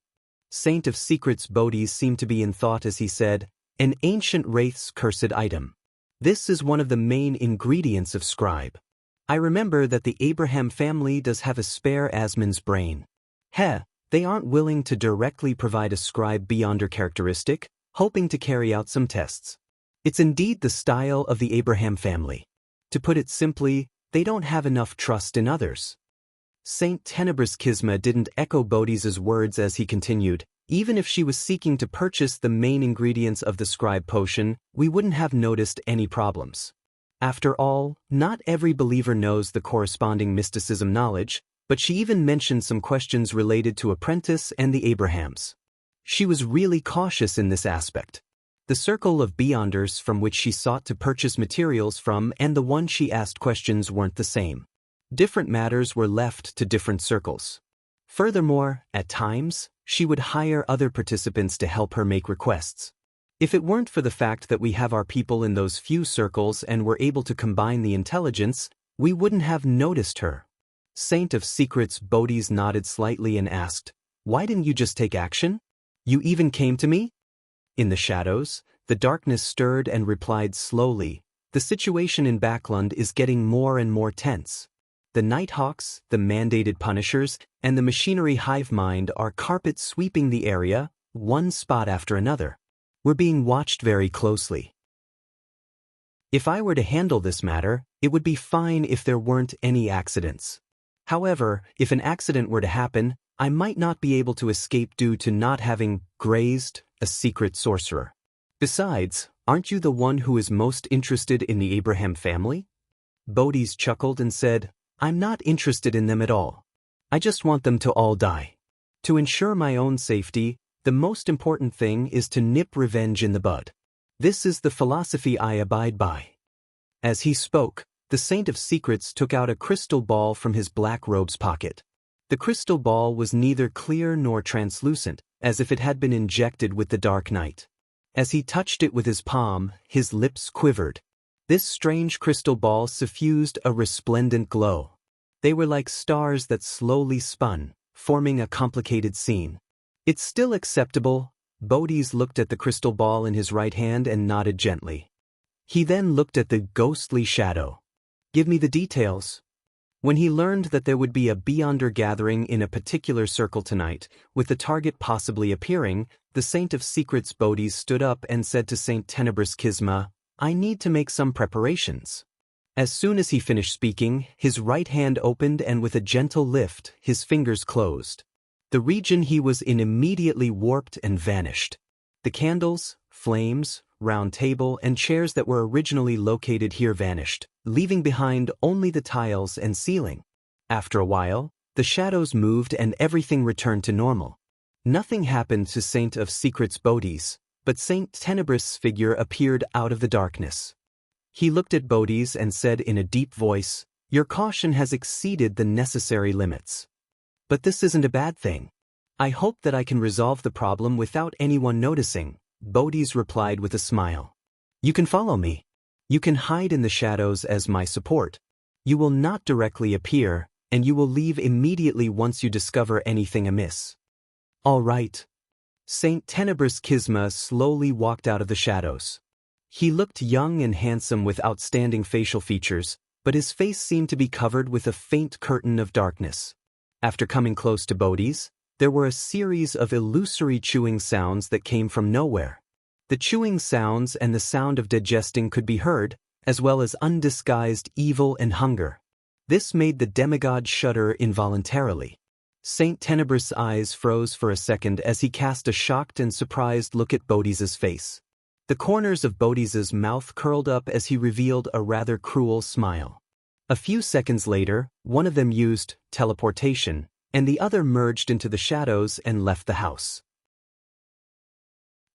Saint of Secrets Bodis seemed to be in thought as he said, "An ancient wraith's cursed item. This is one of the main ingredients of scribe. I remember that the Abraham family does have a spare Asmon's brain. They aren't willing to directly provide a scribe beyonder characteristic, hoping to carry out some tests. It's indeed the style of the Abraham family. To put it simply, they don't have enough trust in others." Saint Tenebris Kisma didn't echo Bodhi's words as he continued, "Even if she was seeking to purchase the main ingredients of the scribe potion, we wouldn't have noticed any problems. After all, not every believer knows the corresponding mysticism knowledge, but she even mentioned some questions related to Apprentice and the Abrahams. She was really cautious in this aspect. The circle of beyonders from which she sought to purchase materials from and the one she asked questions weren't the same. Different matters were left to different circles. Furthermore, at times, she would hire other participants to help her make requests. If it weren't for the fact that we have our people in those few circles and were able to combine the intelligence, we wouldn't have noticed her. Saint of Secrets Bodhi's nodded slightly and asked, "Why didn't you just take action? You even came to me?" In the shadows, the darkness stirred and replied slowly, "The situation in Backland is getting more and more tense. The Nighthawks, the mandated punishers, and the machinery hive mind are carpet sweeping the area, one spot after another. We're being watched very closely. If I were to handle this matter, it would be fine if there weren't any accidents. However, if an accident were to happen, I might not be able to escape due to not having grazed a secret sorcerer. Besides, aren't you the one who is most interested in the Abraham family?" Bodhi's chuckled and said, "I'm not interested in them at all. I just want them to all die. To ensure my own safety, the most important thing is to nip revenge in the bud. This is the philosophy I abide by." As he spoke, the Saint of Secrets took out a crystal ball from his black robe's pocket. The crystal ball was neither clear nor translucent, as if it had been injected with the dark night. As he touched it with his palm, his lips quivered. This strange crystal ball suffused a resplendent glow. They were like stars that slowly spun, forming a complicated scene. "It's still acceptable." Bodhi's looked at the crystal ball in his right hand and nodded gently. He then looked at the ghostly shadow. "Give me the details." When he learned that there would be a Beyonder gathering in a particular circle tonight, with the target possibly appearing, the Saint of Secrets Bodhi stood up and said to Saint Tenebrous Kisma, "I need to make some preparations." As soon as he finished speaking, his right hand opened and with a gentle lift, his fingers closed. The region he was in immediately warped and vanished. The candles, flames, round table, and chairs that were originally located here vanished, leaving behind only the tiles and ceiling. After a while, the shadows moved and everything returned to normal. Nothing happened to Saint of Secrets Bodhi's, but Saint Tenebrous' figure appeared out of the darkness. He looked at Bodhi's and said in a deep voice, "Your caution has exceeded the necessary limits. But this isn't a bad thing. I hope that I can resolve the problem without anyone noticing." Bodhi's replied with a smile. "You can follow me. You can hide in the shadows as my support. You will not directly appear, and you will leave immediately once you discover anything amiss." "All right." Saint Tenebrous Kisma slowly walked out of the shadows. He looked young and handsome with outstanding facial features, but his face seemed to be covered with a faint curtain of darkness. After coming close to Bodhi's, there were a series of illusory chewing sounds that came from nowhere. The chewing sounds and the sound of digesting could be heard, as well as undisguised evil and hunger. This made the demigod shudder involuntarily. Saint Tenebrous' eyes froze for a second as he cast a shocked and surprised look at Bodhi's face. The corners of Bodhi's mouth curled up as he revealed a rather cruel smile. A few seconds later, one of them used teleportation, and the other merged into the shadows and left the house.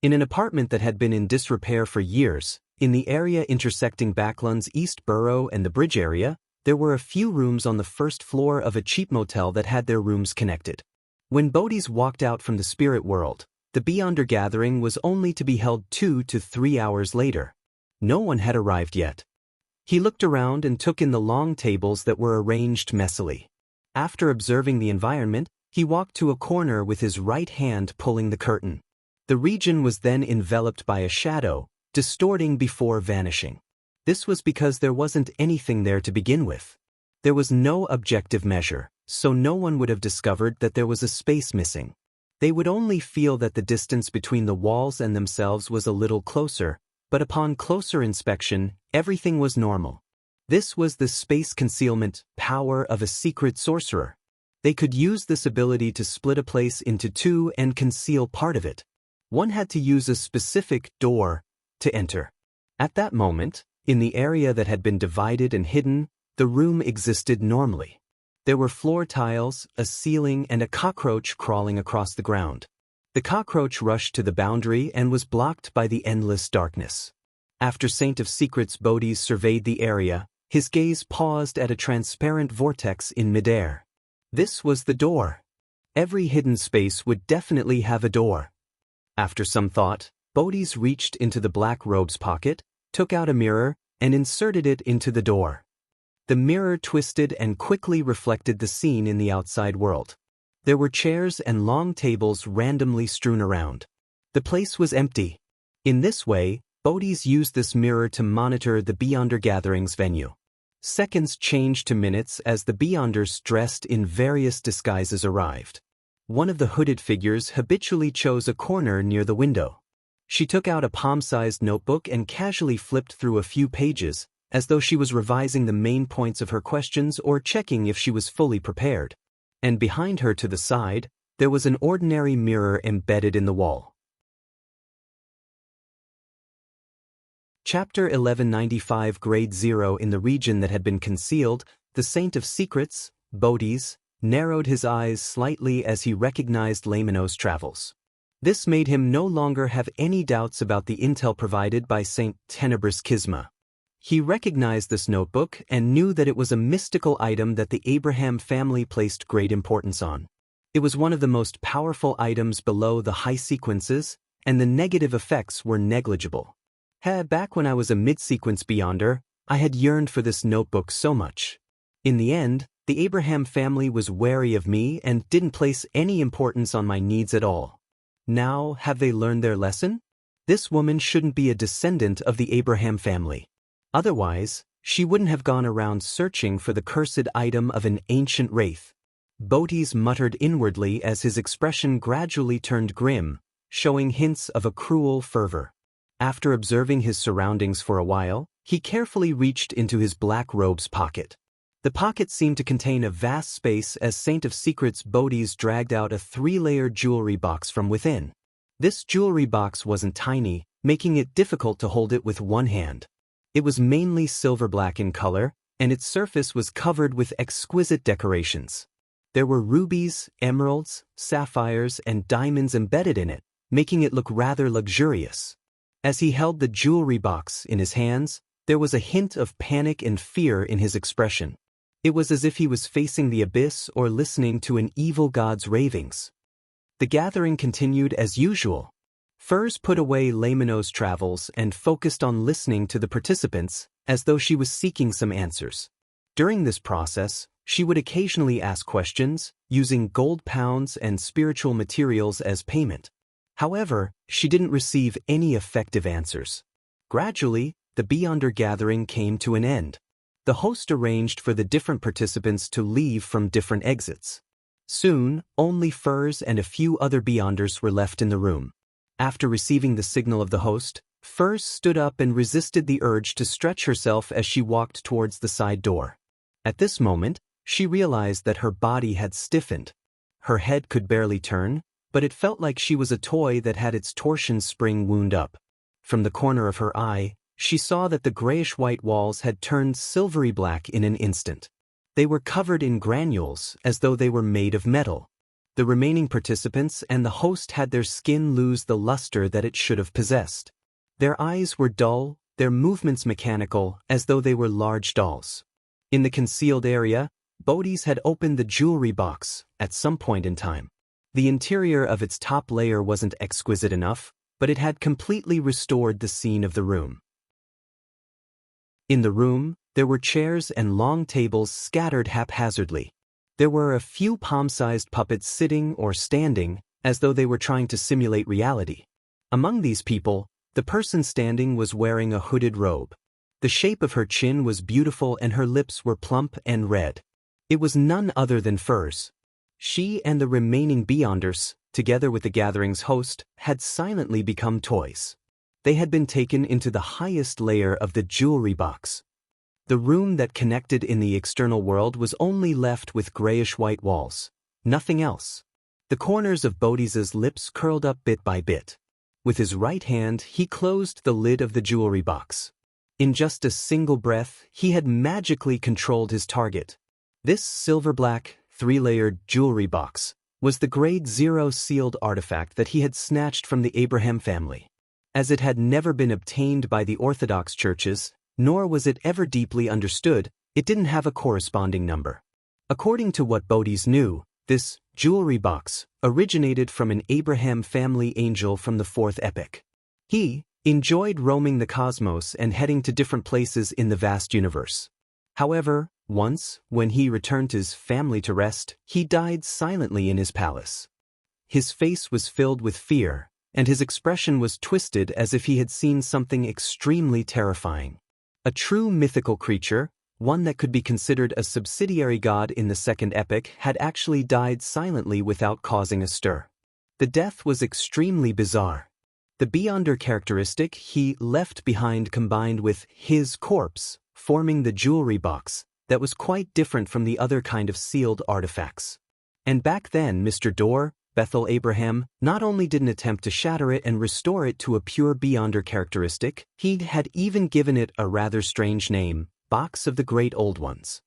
In an apartment that had been in disrepair for years, in the area intersecting Backland's East Borough and the Bridge area, there were a few rooms on the first floor of a cheap motel that had their rooms connected. When Bodhi's walked out from the spirit world, the Beyonder gathering was only to be held 2 to 3 hours later. No one had arrived yet. He looked around and took in the long tables that were arranged messily. After observing the environment, he walked to a corner with his right hand pulling the curtain. The region was then enveloped by a shadow, distorting before vanishing. This was because there wasn't anything there to begin with. There was no objective measure, so no one would have discovered that there was a space missing. They would only feel that the distance between the walls and themselves was a little closer, but upon closer inspection, everything was normal. This was the space concealment power of a secret sorcerer. They could use this ability to split a place into two and conceal part of it. One had to use a specific door to enter. At that moment, in the area that had been divided and hidden, the room existed normally. There were floor tiles, a ceiling, and a cockroach crawling across the ground. The cockroach rushed to the boundary and was blocked by the endless darkness. After Saint of Secrets Bodhi surveyed the area, his gaze paused at a transparent vortex in midair. This was the door. Every hidden space would definitely have a door. After some thought, Bodhi's reached into the black robe's pocket, took out a mirror, and inserted it into the door. The mirror twisted and quickly reflected the scene in the outside world. There were chairs and long tables randomly strewn around. The place was empty. In this way, Bodhi's used this mirror to monitor the Beyonder Gatherings venue. Seconds changed to minutes as the Beyonders dressed in various disguises arrived. One of the hooded figures habitually chose a corner near the window. She took out a palm-sized notebook and casually flipped through a few pages, as though she was revising the main points of her questions or checking if she was fully prepared. And behind her to the side, there was an ordinary mirror embedded in the wall. Chapter 1195 Grade 0 In the region that had been concealed, the Saint of Secrets, Bodhi's, narrowed his eyes slightly as he recognized Lamino's travels. This made him no longer have any doubts about the intel provided by Saint Tenebris Kisma. He recognized this notebook and knew that it was a mystical item that the Abraham family placed great importance on. It was one of the most powerful items below the high sequences, and the negative effects were negligible. Back when I was a mid-sequence Beyonder, I had yearned for this notebook so much. In the end, the Abraham family was wary of me and didn't place any importance on my needs at all. Now, have they learned their lesson? This woman shouldn't be a descendant of the Abraham family. Otherwise, she wouldn't have gone around searching for the cursed item of an ancient wraith. Bodhi's muttered inwardly as his expression gradually turned grim, showing hints of a cruel fervor. After observing his surroundings for a while, he carefully reached into his black robe's pocket. The pocket seemed to contain a vast space as Saint of Secrets Bodhi's dragged out a 3-layered jewelry box from within. This jewelry box wasn't tiny, making it difficult to hold it with one hand. It was mainly silver-black in color, and its surface was covered with exquisite decorations. There were rubies, emeralds, sapphires, and diamonds embedded in it, making it look rather luxurious. As he held the jewelry box in his hands, there was a hint of panic and fear in his expression. It was as if he was facing the abyss or listening to an evil god's ravings. The gathering continued as usual. Furs put away Lamino's travels and focused on listening to the participants, as though she was seeking some answers. During this process, she would occasionally ask questions, using gold pounds and spiritual materials as payment. However, she didn't receive any effective answers. Gradually, the Beyonder gathering came to an end. The host arranged for the different participants to leave from different exits. Soon, only Furs and a few other Beyonders were left in the room. After receiving the signal of the host, Furs stood up and resisted the urge to stretch herself as she walked towards the side door. At this moment, she realized that her body had stiffened. Her head could barely turn, but it felt like she was a toy that had its torsion spring wound up. From the corner of her eye, she saw that the grayish-white walls had turned silvery black in an instant. They were covered in granules as though they were made of metal. The remaining participants and the host had their skin lose the luster that it should have possessed. Their eyes were dull, their movements mechanical, as though they were large dolls. In the concealed area, Bodhi's had opened the jewelry box at some point in time. The interior of its top layer wasn't exquisite enough, but it had completely restored the scene of the room. In the room, there were chairs and long tables scattered haphazardly. There were a few palm-sized puppets sitting or standing, as though they were trying to simulate reality. Among these people, the person standing was wearing a hooded robe. The shape of her chin was beautiful and her lips were plump and red. It was none other than Furs. She and the remaining Beyonders, together with the gathering's host, had silently become toys. They had been taken into the highest layer of the jewelry box. The room that connected in the external world was only left with grayish-white walls. Nothing else. The corners of Bodhi's lips curled up bit by bit. With his right hand, he closed the lid of the jewelry box. In just a single breath, he had magically controlled his target. This silver-black, 3-layered jewelry box was the Grade 0 sealed artifact that he had snatched from the Abraham family. As it had never been obtained by the Orthodox churches, nor was it ever deeply understood, it didn't have a corresponding number. According to what Bodhi's knew, This jewelry box originated from an Abraham family angel from the fourth epoch. He enjoyed roaming the cosmos and heading to different places in the vast universe. However, once, when he returned his family to rest, he died silently in his palace. His face was filled with fear, and his expression was twisted as if he had seen something extremely terrifying. A true mythical creature, one that could be considered a subsidiary god in the second epoch, had actually died silently without causing a stir. The death was extremely bizarre. The beyonder characteristic he left behind combined with his corpse, forming the jewelry box, that was quite different from the other kind of sealed artifacts. And back then Mr. Door, Bethel Abraham, not only didn't attempt to shatter it and restore it to a pure beyonder characteristic, he had even given it a rather strange name, Box of the Great Old Ones.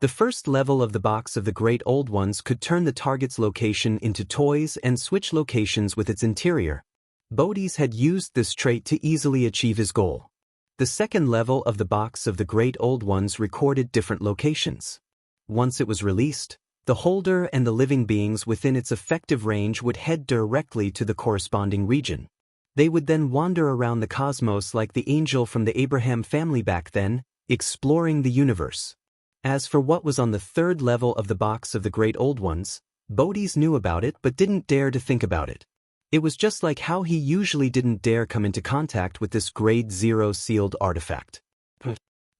The first level of the Box of the Great Old Ones could turn the target's location into toys and switch locations with its interior. Bodhi's had used this trait to easily achieve his goal. The second level of the Box of the Great Old Ones recorded different locations. Once it was released, the holder and the living beings within its effective range would head directly to the corresponding region. They would then wander around the cosmos like the angel from the Abraham family back then, exploring the universe. As for what was on the third level of the Box of the Great Old Ones, Bodhi's knew about it but didn't dare to think about it. It was just like how he usually didn't dare come into contact with this Grade 0 sealed artifact.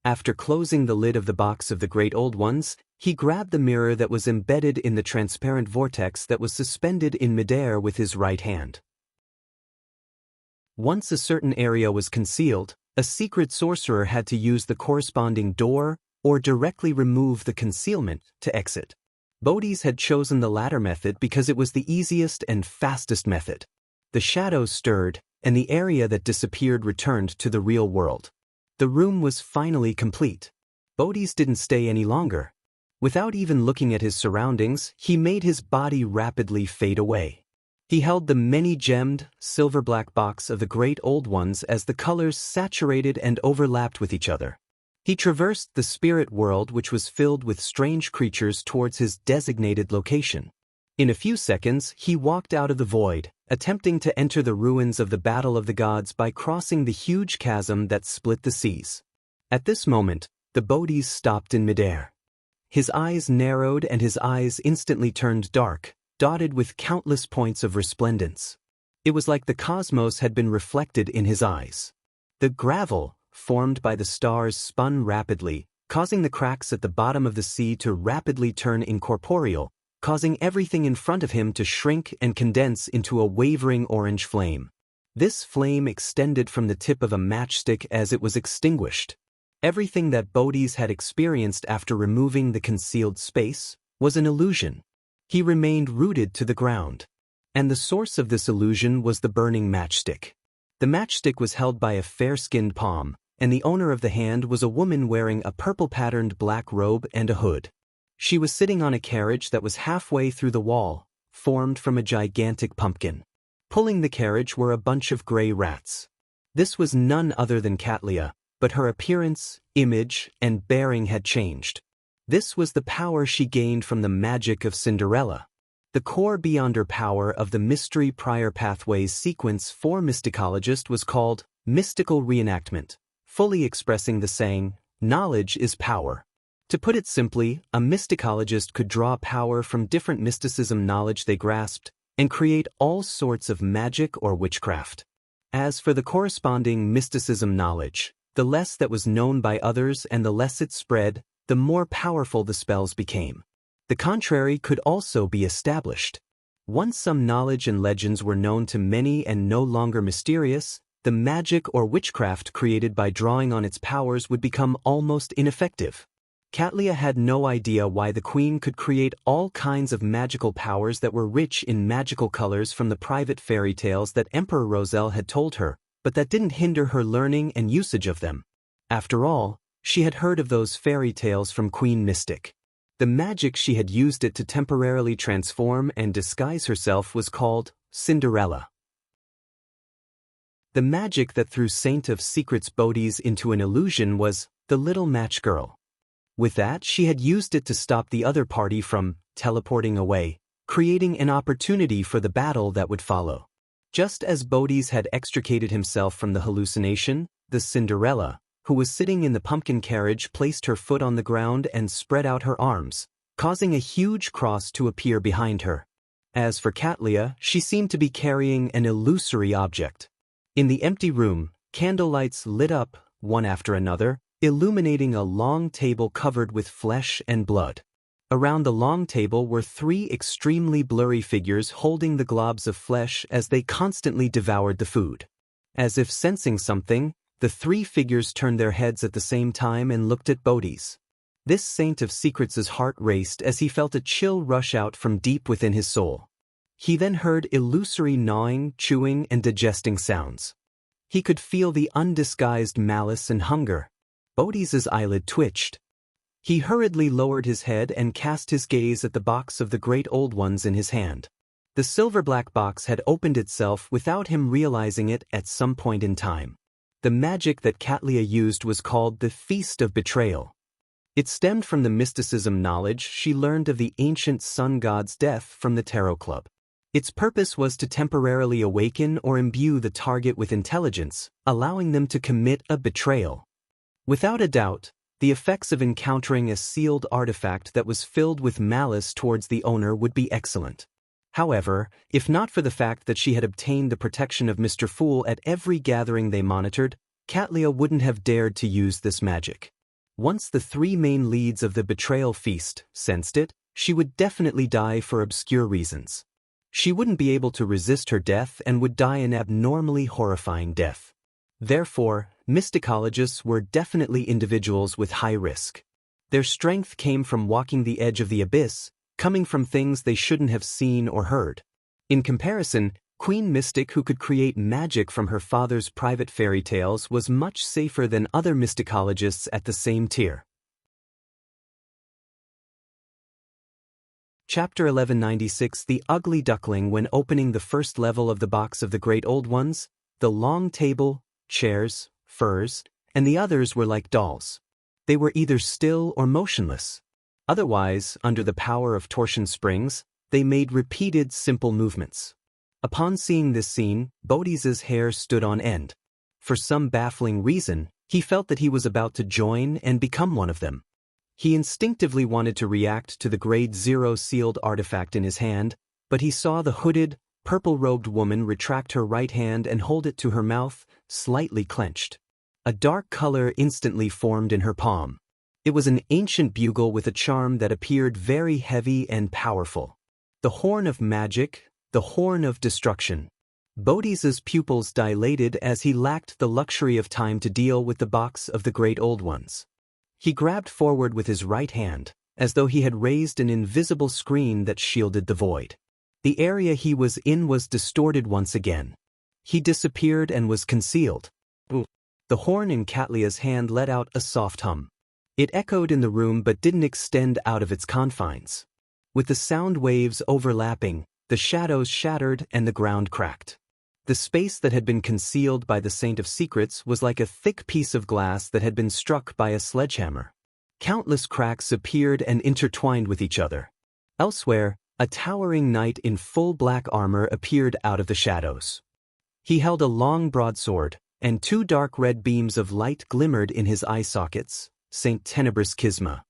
After closing the lid of the Box of the Great Old Ones, he grabbed the mirror that was embedded in the transparent vortex that was suspended in midair with his right hand. Once a certain area was concealed, a secret sorcerer had to use the corresponding door or directly remove the concealment to exit. Bodhi's had chosen the latter method because it was the easiest and fastest method. The shadows stirred, and the area that disappeared returned to the real world. The room was finally complete. Bodhi's didn't stay any longer. Without even looking at his surroundings, he made his body rapidly fade away. He held the many-gemmed, silver-black Box of the Great Old Ones as the colors saturated and overlapped with each other. He traversed the spirit world, which was filled with strange creatures, towards his designated location. In a few seconds, he walked out of the void, attempting to enter the ruins of the Battle of the Gods by crossing the huge chasm that split the seas. At this moment, the Bodhis stopped in midair. His eyes narrowed and his eyes instantly turned dark, dotted with countless points of resplendence. It was like the cosmos had been reflected in his eyes. The gravel formed by the stars spun rapidly, causing the cracks at the bottom of the sea to rapidly turn incorporeal, causing everything in front of him to shrink and condense into a wavering orange flame. This flame extended from the tip of a matchstick as it was extinguished. Everything that Bodhi's had experienced after removing the concealed space was an illusion. He remained rooted to the ground. And the source of this illusion was the burning matchstick. The matchstick was held by a fair-skinned palm, and the owner of the hand was a woman wearing a purple-patterned black robe and a hood. She was sitting on a carriage that was halfway through the wall, formed from a gigantic pumpkin. Pulling the carriage were a bunch of gray rats. This was none other than Katlia, but her appearance, image, and bearing had changed. This was the power she gained from the magic of Cinderella. The core beyonder power of the Mystery Prior Pathways sequence for Mysticologist was called Mystical Reenactment, fully expressing the saying, knowledge is power. To put it simply, a mysticologist could draw power from different mysticism knowledge they grasped and create all sorts of magic or witchcraft. As for the corresponding mysticism knowledge, the less that was known by others and the less it spread, the more powerful the spells became. The contrary could also be established. Once some knowledge and legends were known to many and no longer mysterious, the magic or witchcraft created by drawing on its powers would become almost ineffective. Katlia had no idea why the queen could create all kinds of magical powers that were rich in magical colors from the private fairy tales that Emperor Roselle had told her, but that didn't hinder her learning and usage of them. After all, she had heard of those fairy tales from Queen Mystic. The magic she had used it to temporarily transform and disguise herself was called Cinderella. The magic that threw Saint of Secrets Bodhi's into an illusion was the Little Match Girl. With that, she had used it to stop the other party from teleporting away, creating an opportunity for the battle that would follow. Just as Bodhi's had extricated himself from the hallucination, the Cinderella, who was sitting in the pumpkin carriage, placed her foot on the ground and spread out her arms, causing a huge cross to appear behind her. As for Katlia, she seemed to be carrying an illusory object. In the empty room, candlelights lit up, one after another, illuminating a long table covered with flesh and blood. Around the long table were three extremely blurry figures holding the globs of flesh as they constantly devoured the food. As if sensing something, the three figures turned their heads at the same time and looked at Bodhi's. This saint of secrets' heart raced as he felt a chill rush out from deep within his soul. He then heard illusory gnawing, chewing, and digesting sounds. He could feel the undisguised malice and hunger. Bodhi's eyelid twitched. He hurriedly lowered his head and cast his gaze at the box of the Great Old Ones in his hand. The silver-black box had opened itself without him realizing it at some point in time. The magic that Katlia used was called the Feast of Betrayal. It stemmed from the mysticism knowledge she learned of the ancient sun god's death from the Tarot Club. Its purpose was to temporarily awaken or imbue the target with intelligence, allowing them to commit a betrayal. Without a doubt, the effects of encountering a sealed artifact that was filled with malice towards the owner would be excellent. However, if not for the fact that she had obtained the protection of Mr. Fool at every gathering they monitored, Katlia wouldn't have dared to use this magic. Once the three main leads of the betrayal feast sensed it, she would definitely die for obscure reasons. She wouldn't be able to resist her death and would die an abnormally horrifying death. Therefore, mysticologists were definitely individuals with high risk. Their strength came from walking the edge of the abyss, coming from things they shouldn't have seen or heard. In comparison, Queen Mystic, who could create magic from her father's private fairy tales, was much safer than other mysticologists at the same tier. Chapter 1196. The Ugly Duckling. When opening the first level of the box of the Great Old Ones, the long table, chairs, furs, and the others were like dolls. They were either still or motionless. Otherwise, under the power of torsion springs, they made repeated simple movements. Upon seeing this scene, Bodhi's hair stood on end. For some baffling reason, he felt that he was about to join and become one of them. He instinctively wanted to react to the Grade 0 sealed artifact in his hand, but he saw the hooded, purple-robed woman retract her right hand and hold it to her mouth, slightly clenched. A dark color instantly formed in her palm. It was an ancient bugle with a charm that appeared very heavy and powerful. The horn of magic, the horn of destruction. Bodhi's pupils dilated as he lacked the luxury of time to deal with the box of the Great Old Ones. He grabbed forward with his right hand, as though he had raised an invisible screen that shielded the void. The area he was in was distorted once again. He disappeared and was concealed. The horn in Katlia's hand let out a soft hum. It echoed in the room but didn't extend out of its confines. With the sound waves overlapping, the shadows shattered and the ground cracked. The space that had been concealed by the Saint of Secrets was like a thick piece of glass that had been struck by a sledgehammer. Countless cracks appeared and intertwined with each other. Elsewhere, a towering knight in full black armor appeared out of the shadows. He held a long broadsword, and two dark red beams of light glimmered in his eye sockets. Saint Tenebris Kisma.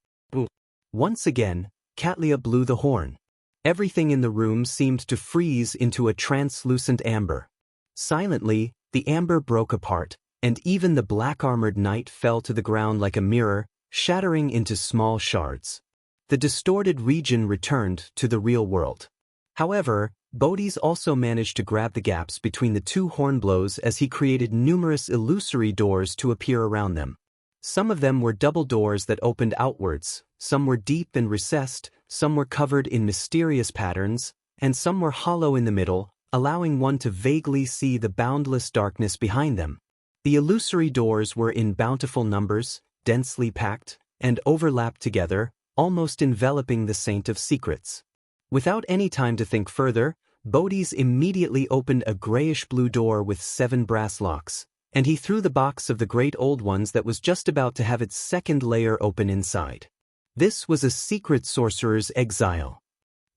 Once again, Katlia blew the horn. Everything in the room seemed to freeze into a translucent amber. Silently, the amber broke apart, and even the black-armored knight fell to the ground like a mirror, shattering into small shards. The distorted region returned to the real world. However, Bodhi's also managed to grab the gaps between the two horn blows as he created numerous illusory doors to appear around them. Some of them were double doors that opened outwards, some were deep and recessed, some were covered in mysterious patterns, and some were hollow in the middle, allowing one to vaguely see the boundless darkness behind them. The illusory doors were in bountiful numbers, densely packed, and overlapped together, almost enveloping the Saint of Secrets. Without any time to think further, Bodhi's immediately opened a grayish-blue door with 7 brass locks, and he threw the box of the Great Old Ones that was just about to have its second layer open inside. This was a secret sorcerer's exile.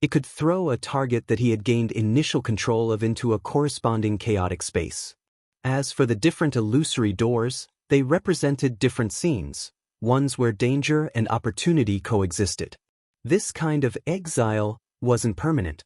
It could throw a target that he had gained initial control of into a corresponding chaotic space. As for the different illusory doors, they represented different scenes, ones where danger and opportunity coexisted. This kind of exile wasn't permanent.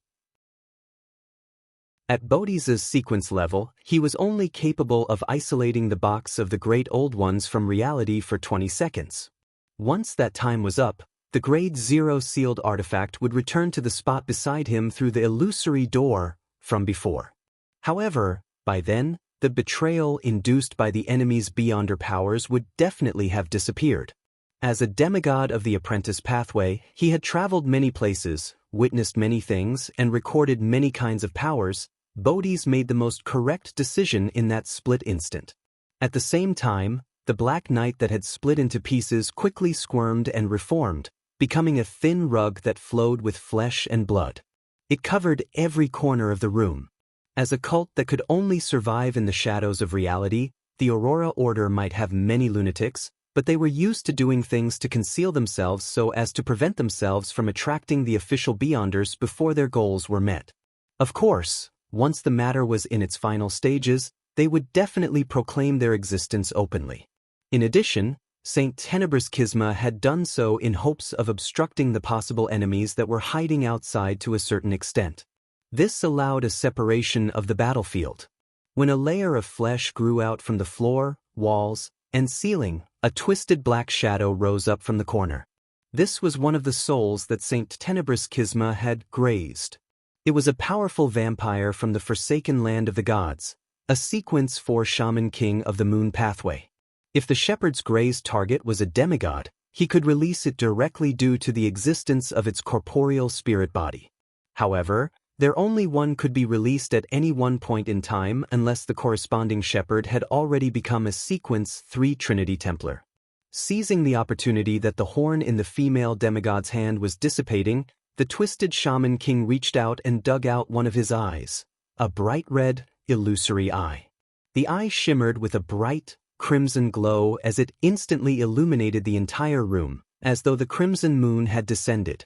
At Bodhi's sequence level, he was only capable of isolating the box of the Great Old Ones from reality for 20 seconds. Once that time was up, the Grade 0 sealed artifact would return to the spot beside him through the illusory door from before. However, by then, the betrayal induced by the enemy's Beyonder powers would definitely have disappeared. As a demigod of the apprentice pathway, he had traveled many places, witnessed many things, and recorded many kinds of powers. Bodhi's made the most correct decision in that split instant. At the same time, the Black Knight that had split into pieces quickly squirmed and reformed, becoming a thin rug that flowed with flesh and blood. It covered every corner of the room. As a cult that could only survive in the shadows of reality, the Aurora Order might have many lunatics, but they were used to doing things to conceal themselves so as to prevent themselves from attracting the official Beyonders before their goals were met. Of course, once the matter was in its final stages, they would definitely proclaim their existence openly. In addition, Saint Tenebrous Schisma had done so in hopes of obstructing the possible enemies that were hiding outside to a certain extent. This allowed a separation of the battlefield. When a layer of flesh grew out from the floor, walls, and ceiling, a twisted black shadow rose up from the corner. This was one of the souls that Saint Tenebrous Schisma had grazed. It was a powerful vampire from the forsaken land of the gods, a sequence 4 Shaman King of the Moon pathway. If the shepherd's grazed target was a demigod, he could release it directly due to the existence of its corporeal spirit body. However, there only one could be released at any one point in time unless the corresponding shepherd had already become a sequence 3 Trinity Templar. Seizing the opportunity that the horn in the female demigod's hand was dissipating, the twisted Shaman King reached out and dug out one of his eyes, a bright red, illusory eye. The eye shimmered with a bright, crimson glow as it instantly illuminated the entire room, as though the crimson moon had descended.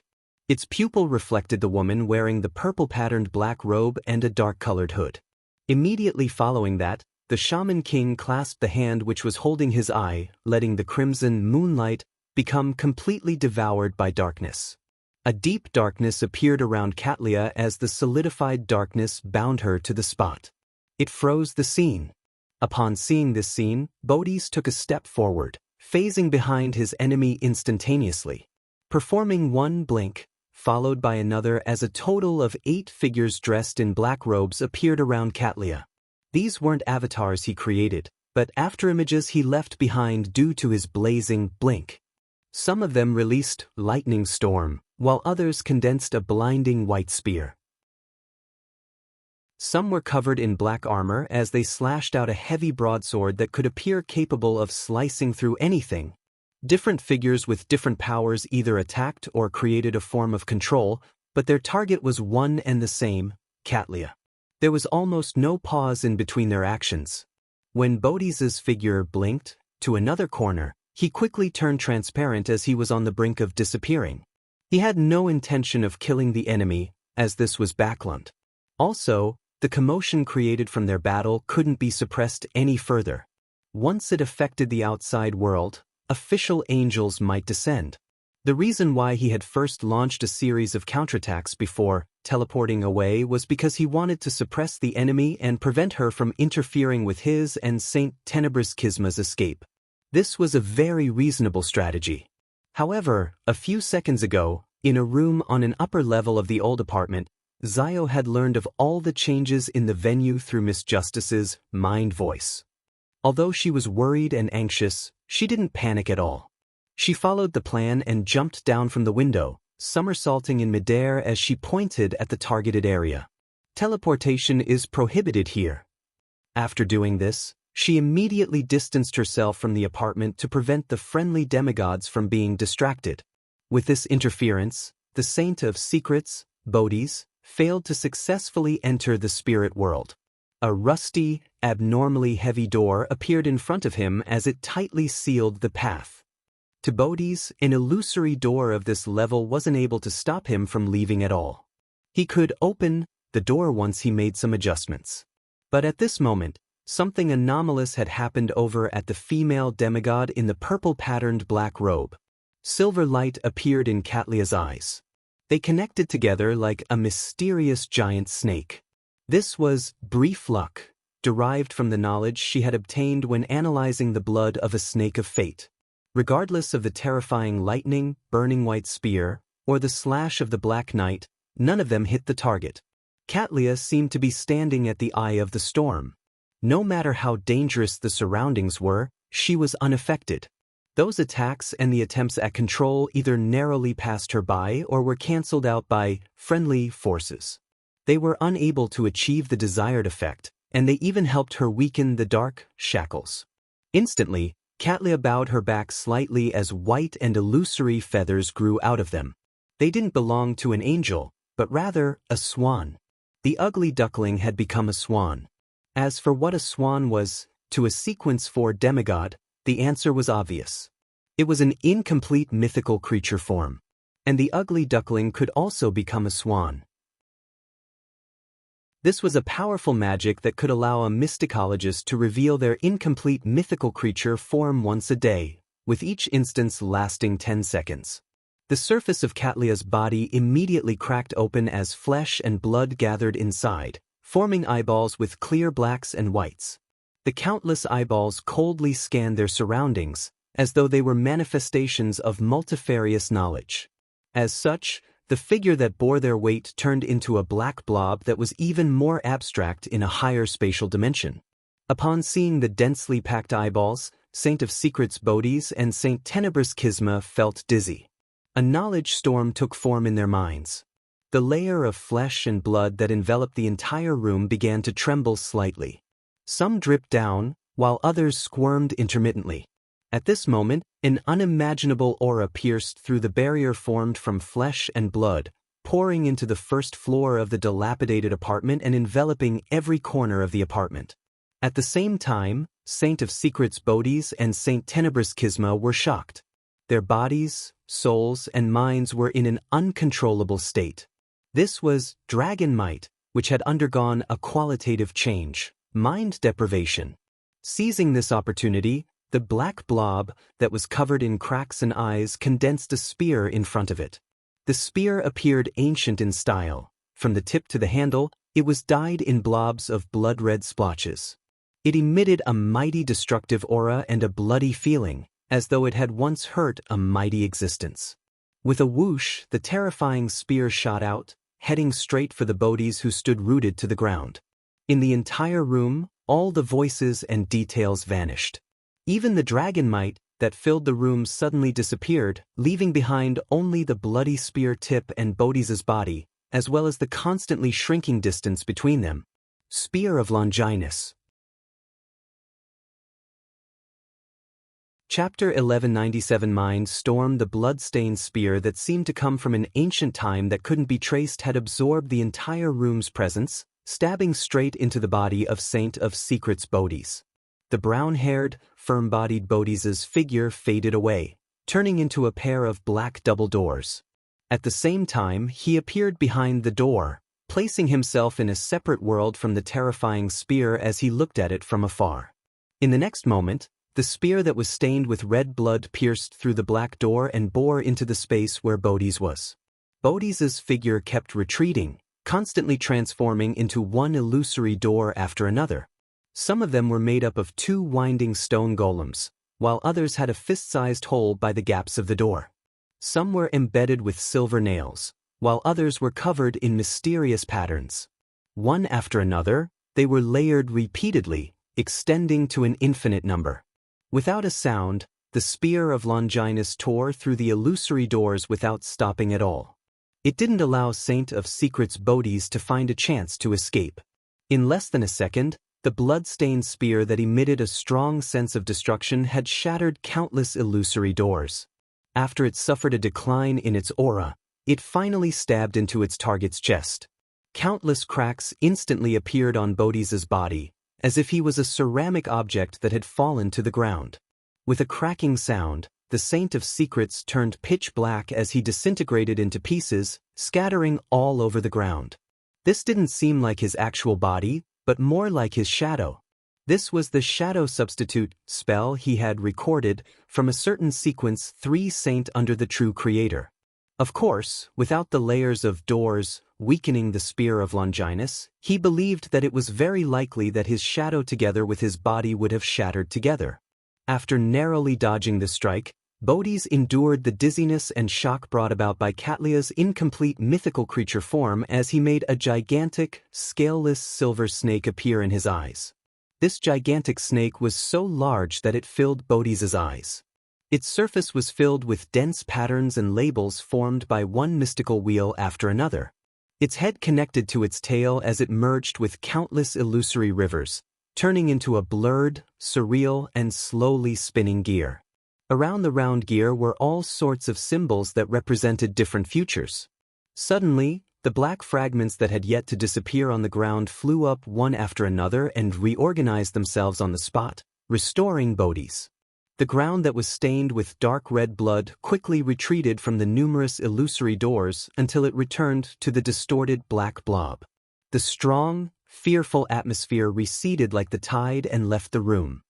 Its pupil reflected the woman wearing the purple-patterned black robe and a dark-colored hood. Immediately following that, the Shaman King clasped the hand which was holding his eye, letting the crimson moonlight become completely devoured by darkness. A deep darkness appeared around Katlia as the solidified darkness bound her to the spot. It froze the scene. Upon seeing this scene, Bodhis took a step forward, phasing behind his enemy instantaneously, performing one blink, followed by another as a total of 8 figures dressed in black robes appeared around Katlia. These weren't avatars he created, but afterimages he left behind due to his blazing blink. Some of them released lightning storm, while others condensed a blinding white spear. Some were covered in black armor as they slashed out a heavy broadsword that could appear capable of slicing through anything. Different figures with different powers either attacked or created a form of control, but their target was one and the same, Katlia. There was almost no pause in between their actions. When Bodhi's figure blinked to another corner, he quickly turned transparent as he was on the brink of disappearing. He had no intention of killing the enemy, as this was Backlund. Also, the commotion created from their battle couldn't be suppressed any further. Once it affected the outside world, official angels might descend. The reason why he had first launched a series of counterattacks before teleporting away was because he wanted to suppress the enemy and prevent her from interfering with his and Saint Tenebrous Schisma's escape. This was a very reasonable strategy. However, a few seconds ago, in a room on an upper level of the old apartment, Zio had learned of all the changes in the venue through Miss Justice's mind voice. Although she was worried and anxious, she didn't panic at all. She followed the plan and jumped down from the window, somersaulting in midair as she pointed at the targeted area. Teleportation is prohibited here. After doing this, she immediately distanced herself from the apartment to prevent the friendly demigods from being distracted. With this interference, the Saint of Secrets, Bodhis, failed to successfully enter the spirit world. A rusty, abnormally heavy door appeared in front of him as it tightly sealed the path. To Bodhis, an illusory door of this level wasn't able to stop him from leaving at all. He could open the door once he made some adjustments. But at this moment, something anomalous had happened over at the female demigod in the purple-patterned black robe. Silver light appeared in Catlia's eyes. They connected together like a mysterious giant snake. This was brief luck, derived from the knowledge she had obtained when analyzing the blood of a snake of fate. Regardless of the terrifying lightning, burning white spear, or the slash of the Black Knight, none of them hit the target. Catlia seemed to be standing at the eye of the storm. No matter how dangerous the surroundings were, she was unaffected. Those attacks and the attempts at control either narrowly passed her by or were cancelled out by friendly forces. They were unable to achieve the desired effect, and they even helped her weaken the dark shackles. Instantly, Catlia bowed her back slightly as white and illusory feathers grew out of them. They didn't belong to an angel, but rather a swan. The ugly duckling had become a swan. As for what a swan was to a Sequence 4 demigod, the answer was obvious. It was an incomplete mythical creature form. And the ugly duckling could also become a swan. This was a powerful magic that could allow a mysticologist to reveal their incomplete mythical creature form once a day, with each instance lasting 10 seconds. The surface of Catlia's body immediately cracked open as flesh and blood gathered inside, forming eyeballs with clear blacks and whites. The countless eyeballs coldly scanned their surroundings, as though they were manifestations of multifarious knowledge. As such, the figure that bore their weight turned into a black blob that was even more abstract in a higher spatial dimension. Upon seeing the densely packed eyeballs, Saint of Secrets Bodis and Saint Tenebris Kisma felt dizzy. A knowledge storm took form in their minds. The layer of flesh and blood that enveloped the entire room began to tremble slightly. Some dripped down, while others squirmed intermittently. At this moment, an unimaginable aura pierced through the barrier formed from flesh and blood, pouring into the first floor of the dilapidated apartment and enveloping every corner of the apartment. At the same time, Saint of Secrets Bodis and Saint Tenebris Kisma were shocked. Their bodies, souls, and minds were in an uncontrollable state. This was dragon might, which had undergone a qualitative change, mind deprivation. Seizing this opportunity, the black blob that was covered in cracks and eyes condensed a spear in front of it. The spear appeared ancient in style. From the tip to the handle, it was dyed in blobs of blood-red splotches. It emitted a mighty destructive aura and a bloody feeling, as though it had once hurt a mighty existence. With a whoosh, the terrifying spear shot out, heading straight for the Bodis who stood rooted to the ground. In the entire room, all the voices and details vanished. Even the dragon might that filled the room suddenly disappeared, leaving behind only the bloody spear tip and Bodhi's body, as well as the constantly shrinking distance between them. Spear of Longinus. Chapter 1197. Mind Storm. The blood-stained spear that seemed to come from an ancient time that couldn't be traced had absorbed the entire room's presence, stabbing straight into the body of Saint of Secrets Bodis. The brown-haired, firm-bodied Bodhi's figure faded away, turning into a pair of black double doors. At the same time, he appeared behind the door, placing himself in a separate world from the terrifying spear as he looked at it from afar. In the next moment, the spear that was stained with red blood pierced through the black door and bore into the space where Bodhi's was. Bodhi's figure kept retreating, constantly transforming into one illusory door after another. Some of them were made up of 2 winding stone golems, while others had a fist-sized hole by the gaps of the door. Some were embedded with silver nails, while others were covered in mysterious patterns. One after another, they were layered repeatedly, extending to an infinite number. Without a sound, the spear of Longinus tore through the illusory doors without stopping at all. It didn't allow Saint of Secrets Bodis to find a chance to escape. In less than a second, the blood-stained spear that emitted a strong sense of destruction had shattered countless illusory doors. After it suffered a decline in its aura, it finally stabbed into its target's chest. Countless cracks instantly appeared on Bodhi's body, as if he was a ceramic object that had fallen to the ground. With a cracking sound, the Saint of Secrets turned pitch black as he disintegrated into pieces, scattering all over the ground. This didn't seem like his actual body, but more like his shadow. This was the shadow substitute spell he had recorded from a certain sequence 3 Saint under the true creator. Of course, without the layers of doors weakening the spear of Longinus, he believed that it was very likely that his shadow together with his body would have shattered together. After narrowly dodging the strike, Bodis endured the dizziness and shock brought about by Catlia's incomplete mythical creature form as he made a gigantic, scaleless silver snake appear in his eyes. This gigantic snake was so large that it filled Bodhi's eyes. Its surface was filled with dense patterns and labels formed by one mystical wheel after another. Its head connected to its tail as it merged with countless illusory rivers, turning into a blurred, surreal, and slowly spinning gear. Around the round gear were all sorts of symbols that represented different futures. Suddenly, the black fragments that had yet to disappear on the ground flew up one after another and reorganized themselves on the spot, restoring Bodhi's. The ground that was stained with dark red blood quickly retreated from the numerous illusory doors until it returned to the distorted black blob. The strong, fearful atmosphere receded like the tide and left the room.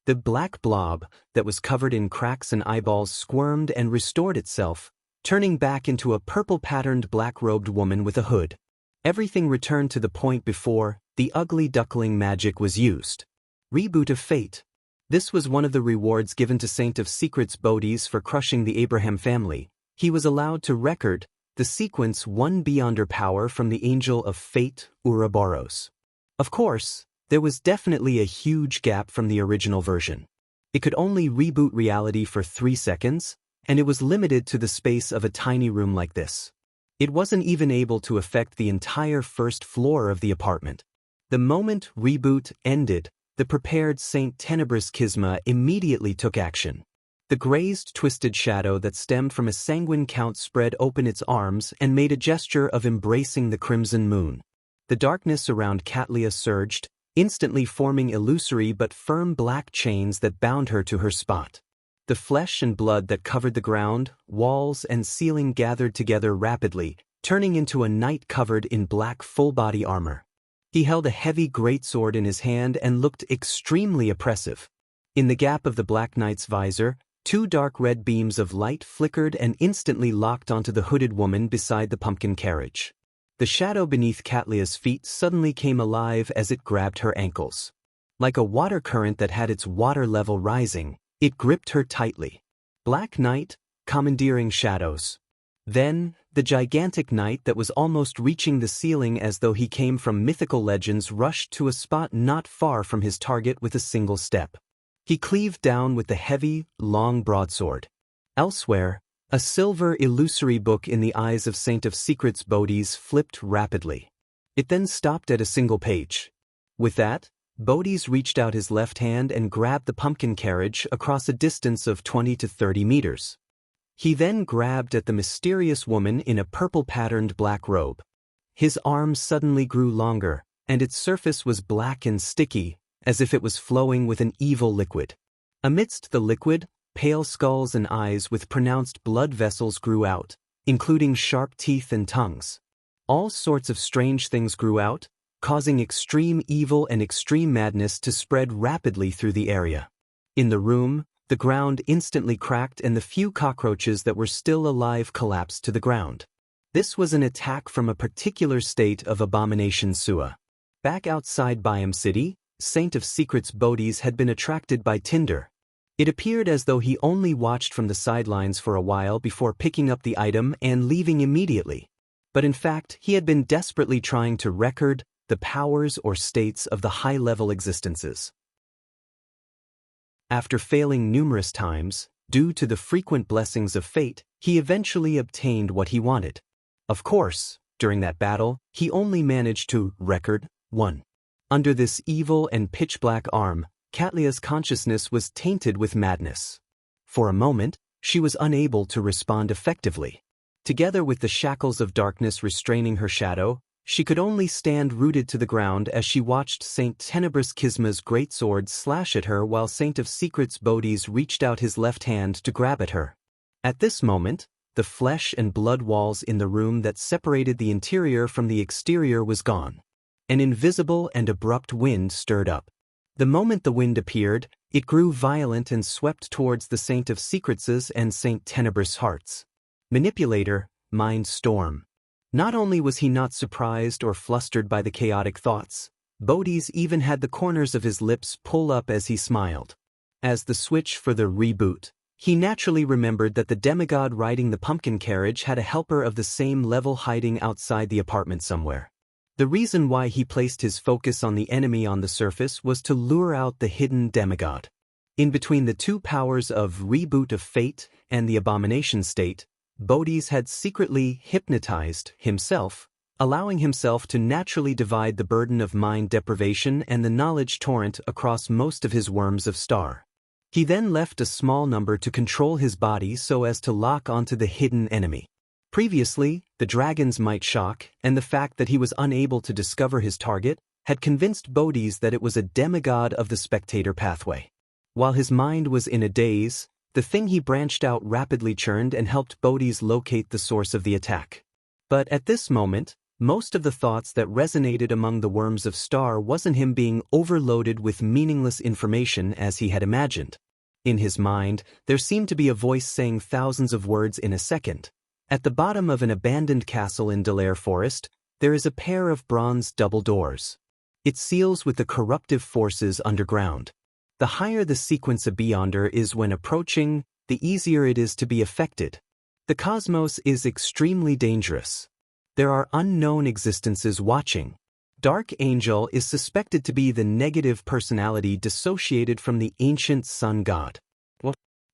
The black blob that was covered in cracks and eyeballs squirmed and restored itself, turning back into a purple-patterned black-robed woman with a hood. Everything returned to the point before the ugly duckling magic was used. Reboot of fate. This was one of the rewards given to Saint of Secrets Bodis for crushing the Abraham family. He was allowed to record the sequence 1 beyonder power from the Angel of Fate, Ouroboros. Of course, there was definitely a huge gap from the original version. It could only reboot reality for 3 seconds, and it was limited to the space of a tiny room like this. It wasn't even able to affect the entire first floor of the apartment. The moment reboot ended, the prepared Saint Tenebris Schisma immediately took action. The grazed, twisted shadow that stemmed from a sanguine count spread open its arms and made a gesture of embracing the crimson moon. The darkness around Catlia surged, instantly forming illusory but firm black chains that bound her to her spot. The flesh and blood that covered the ground, walls, and ceiling gathered together rapidly, turning into a knight covered in black full-body armor. He held a heavy greatsword in his hand and looked extremely oppressive. In the gap of the Black Knight's visor, 2 dark red beams of light flickered and instantly locked onto the hooded woman beside the pumpkin carriage. The shadow beneath Catlia's feet suddenly came alive as it grabbed her ankles. Like a water current that had its water level rising, it gripped her tightly. Black Knight, commandeering shadows. Then, the gigantic knight that was almost reaching the ceiling as though he came from mythical legends rushed to a spot not far from his target with a single step. He cleaved down with the heavy, long broadsword. Elsewhere, a silver illusory book in the eyes of Saint of Secrets Bodis flipped rapidly. It then stopped at a single page. With that, Bodis reached out his left hand and grabbed the pumpkin carriage across a distance of 20 to 30 meters. He then grabbed at the mysterious woman in a purple-patterned black robe. His arm suddenly grew longer, and its surface was black and sticky, as if it was flowing with an evil liquid. Amidst the liquid, pale skulls and eyes with pronounced blood vessels grew out, including sharp teeth and tongues. All sorts of strange things grew out, causing extreme evil and extreme madness to spread rapidly through the area. In the room, the ground instantly cracked and the few cockroaches that were still alive collapsed to the ground. This was an attack from a particular state of abomination Sua. Back outside Byam City, Saint of Secrets Bodis had been attracted by Tinder. It appeared as though he only watched from the sidelines for a while before picking up the item and leaving immediately. But in fact, he had been desperately trying to record the powers or states of the high-level existences. After failing numerous times, due to the frequent blessings of fate, he eventually obtained what he wanted. Of course, during that battle, he only managed to record 1. Under this evil and pitch-black arm, Catlia's consciousness was tainted with madness. For a moment, she was unable to respond effectively. Together with the shackles of darkness restraining her shadow, she could only stand rooted to the ground as she watched Saint Tenebris Schisma's greatsword slash at her while Saint of Secrets Bodis reached out his left hand to grab at her. At this moment, The flesh and blood walls in the room that separated the interior from the exterior was gone. An invisible and abrupt wind stirred up. The moment the wind appeared, it grew violent and swept towards the Saint of Secrets' and Saint Tenebris' hearts. Manipulator, mind storm. Not only was he not surprised or flustered by the chaotic thoughts, Bodhi's even had the corners of his lips pull up as he smiled. As the switch for the reboot, he naturally remembered that the demigod riding the pumpkin carriage had a helper of the same level hiding outside the apartment somewhere. The reason why he placed his focus on the enemy on the surface was to lure out the hidden demigod. In between the two powers of Reboot of Fate and the Abomination state, Bodhi's had secretly hypnotized himself, allowing himself to naturally divide the burden of mind deprivation and the knowledge torrent across most of his worms of star. He then left a small number to control his body so as to lock onto the hidden enemy. Previously, the dragon's might shock and the fact that he was unable to discover his target had convinced Bodhi's that it was a demigod of the spectator pathway. While his mind was in a daze, the thing he branched out rapidly churned and helped Bodhi's locate the source of the attack. But at this moment, most of the thoughts that resonated among the worms of star wasn't him being overloaded with meaningless information as he had imagined. In his mind, there seemed to be a voice saying thousands of words in a second. At the bottom of an abandoned castle in Delaire Forest, there is a pair of bronze double doors. It seals with the corruptive forces underground. The higher the sequence of beyonder is when approaching, the easier it is to be affected. The cosmos is extremely dangerous. There are unknown existences watching. Dark Angel is suspected to be the negative personality dissociated from the ancient sun god.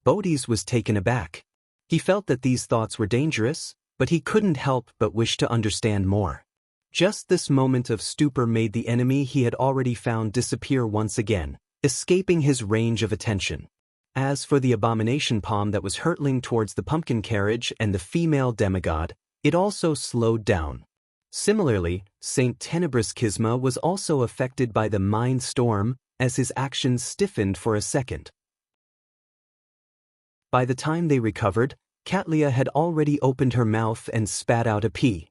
Bodhi's was taken aback. He felt that these thoughts were dangerous, but he couldn't help but wish to understand more. Just this moment of stupor made the enemy he had already found disappear once again, escaping his range of attention. As for the abomination palm that was hurtling towards the pumpkin carriage and the female demigod, it also slowed down. Similarly, Saint Tenebris' Kisma was also affected by the mind storm as his actions stiffened for a second. By the time they recovered, Katlia had already opened her mouth and spat out a pea.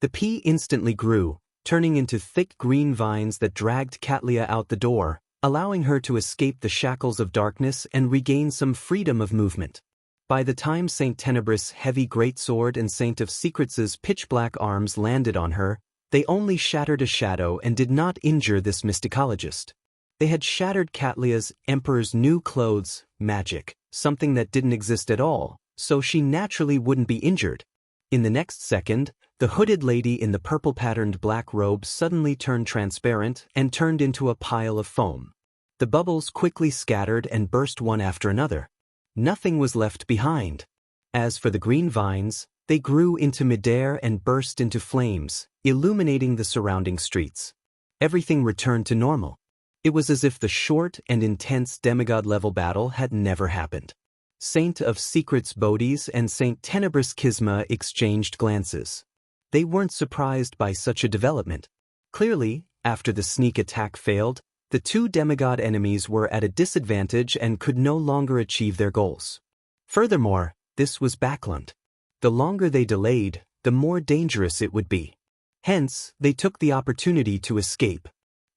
The pea instantly grew, turning into thick green vines that dragged Katlia out the door, allowing her to escape the shackles of darkness and regain some freedom of movement. By the time Saint Tenebris' heavy greatsword and Saint of Secrets' pitch-black arms landed on her, they only shattered a shadow and did not injure this mysticologist. They had shattered Katlia's Emperor's new clothes, magic, something that didn't exist at all, so she naturally wouldn't be injured. In the next second, the hooded lady in the purple-patterned black robe suddenly turned transparent and turned into a pile of foam. The bubbles quickly scattered and burst one after another. Nothing was left behind. As for the green vines, they grew into midair and burst into flames, illuminating the surrounding streets. Everything returned to normal. It was as if the short and intense demigod-level battle had never happened. Saint of Secrets Bodhi's and Saint Tenebris' Kisma exchanged glances. They weren't surprised by such a development. Clearly, after the sneak attack failed, the two demigod enemies were at a disadvantage and could no longer achieve their goals. Furthermore, this was Backland. The longer they delayed, the more dangerous it would be. Hence, they took the opportunity to escape.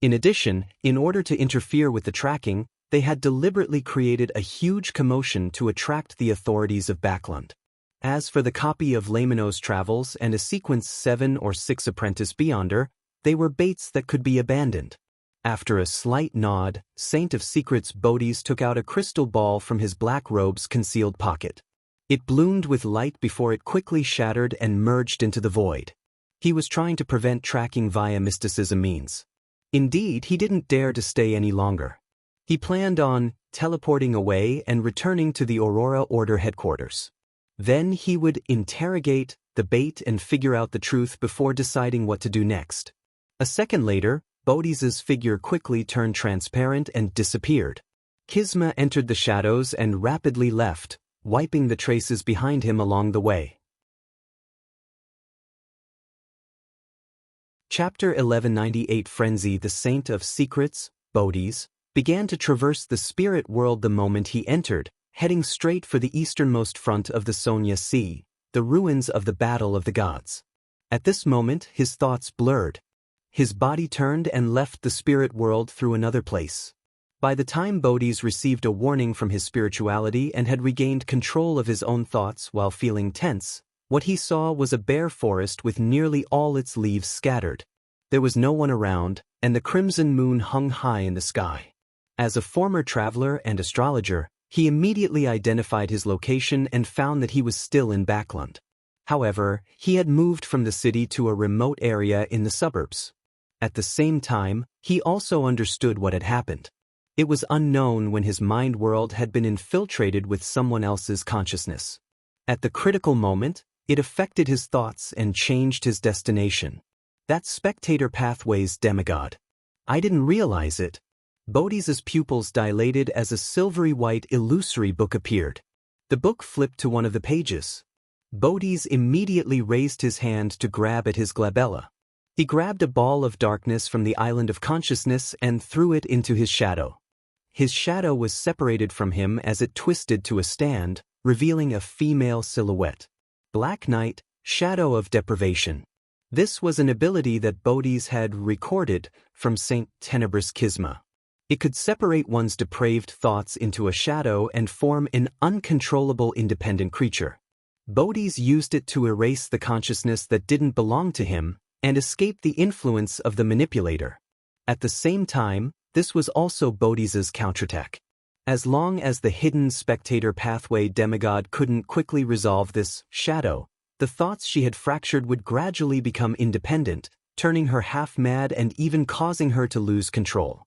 In addition, in order to interfere with the tracking, they had deliberately created a huge commotion to attract the authorities of Backland. As for the copy of Lamino's Travels and a sequence 7 or 6 Apprentice Beyonder, they were baits that could be abandoned. After a slight nod, Saint of Secrets Bodhi's took out a crystal ball from his black robe's concealed pocket. It bloomed with light before it quickly shattered and merged into the void. He was trying to prevent tracking via mysticism means. Indeed, he didn't dare to stay any longer. He planned on teleporting away and returning to the Aurora Order headquarters. Then he would interrogate the bait and figure out the truth before deciding what to do next. A second later, Bodhi's figure quickly turned transparent and disappeared. Kisma entered the shadows and rapidly left, wiping the traces behind him along the way. Chapter 1198 Frenzy. The Saint of Secrets, Bodhi's, began to traverse the spirit world the moment he entered, heading straight for the easternmost front of the Sonia Sea, the ruins of the Battle of the Gods. At this moment, his thoughts blurred. His body turned and left the spirit world through another place. By the time Bodhi's received a warning from his spirituality and had regained control of his own thoughts while feeling tense, what he saw was a bare forest with nearly all its leaves scattered. There was no one around, and the crimson moon hung high in the sky. As a former traveler and astrologer, he immediately identified his location and found that he was still in Backland. However, he had moved from the city to a remote area in the suburbs. At the same time, he also understood what had happened. It was unknown when his mind world had been infiltrated with someone else's consciousness. At the critical moment, it affected his thoughts and changed his destination. That spectator pathway's demigod. I didn't realize it. Bodhi's pupils dilated as a silvery white illusory book appeared. The book flipped to one of the pages. Bodhi's immediately raised his hand to grab at his glabella. He grabbed a ball of darkness from the island of consciousness and threw it into his shadow. His shadow was separated from him as it twisted to a stand, revealing a female silhouette. Black Night, Shadow of Deprivation. This was an ability that Bodhi's had recorded from Saint Tenebrous Schisma. It could separate one's depraved thoughts into a shadow and form an uncontrollable independent creature. Bodhi's used it to erase the consciousness that didn't belong to him and escape the influence of the manipulator. At the same time, this was also Bodhi's counterattack. As long as the hidden spectator pathway demigod couldn't quickly resolve this shadow, the thoughts she had fractured would gradually become independent, turning her half-mad and even causing her to lose control.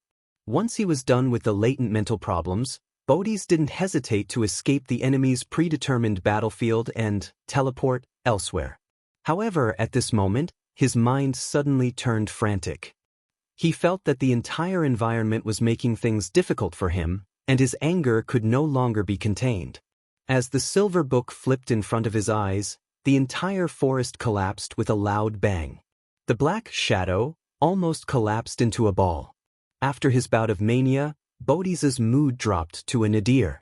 Once he was done with the latent mental problems, Bodhi's didn't hesitate to escape the enemy's predetermined battlefield and teleport elsewhere. However, at this moment, his mind suddenly turned frantic. He felt that the entire environment was making things difficult for him, and his anger could no longer be contained. As the silver book flipped in front of his eyes, the entire forest collapsed with a loud bang. The black shadow almost collapsed into a ball. After his bout of mania, Bodhi's mood dropped to a nadir.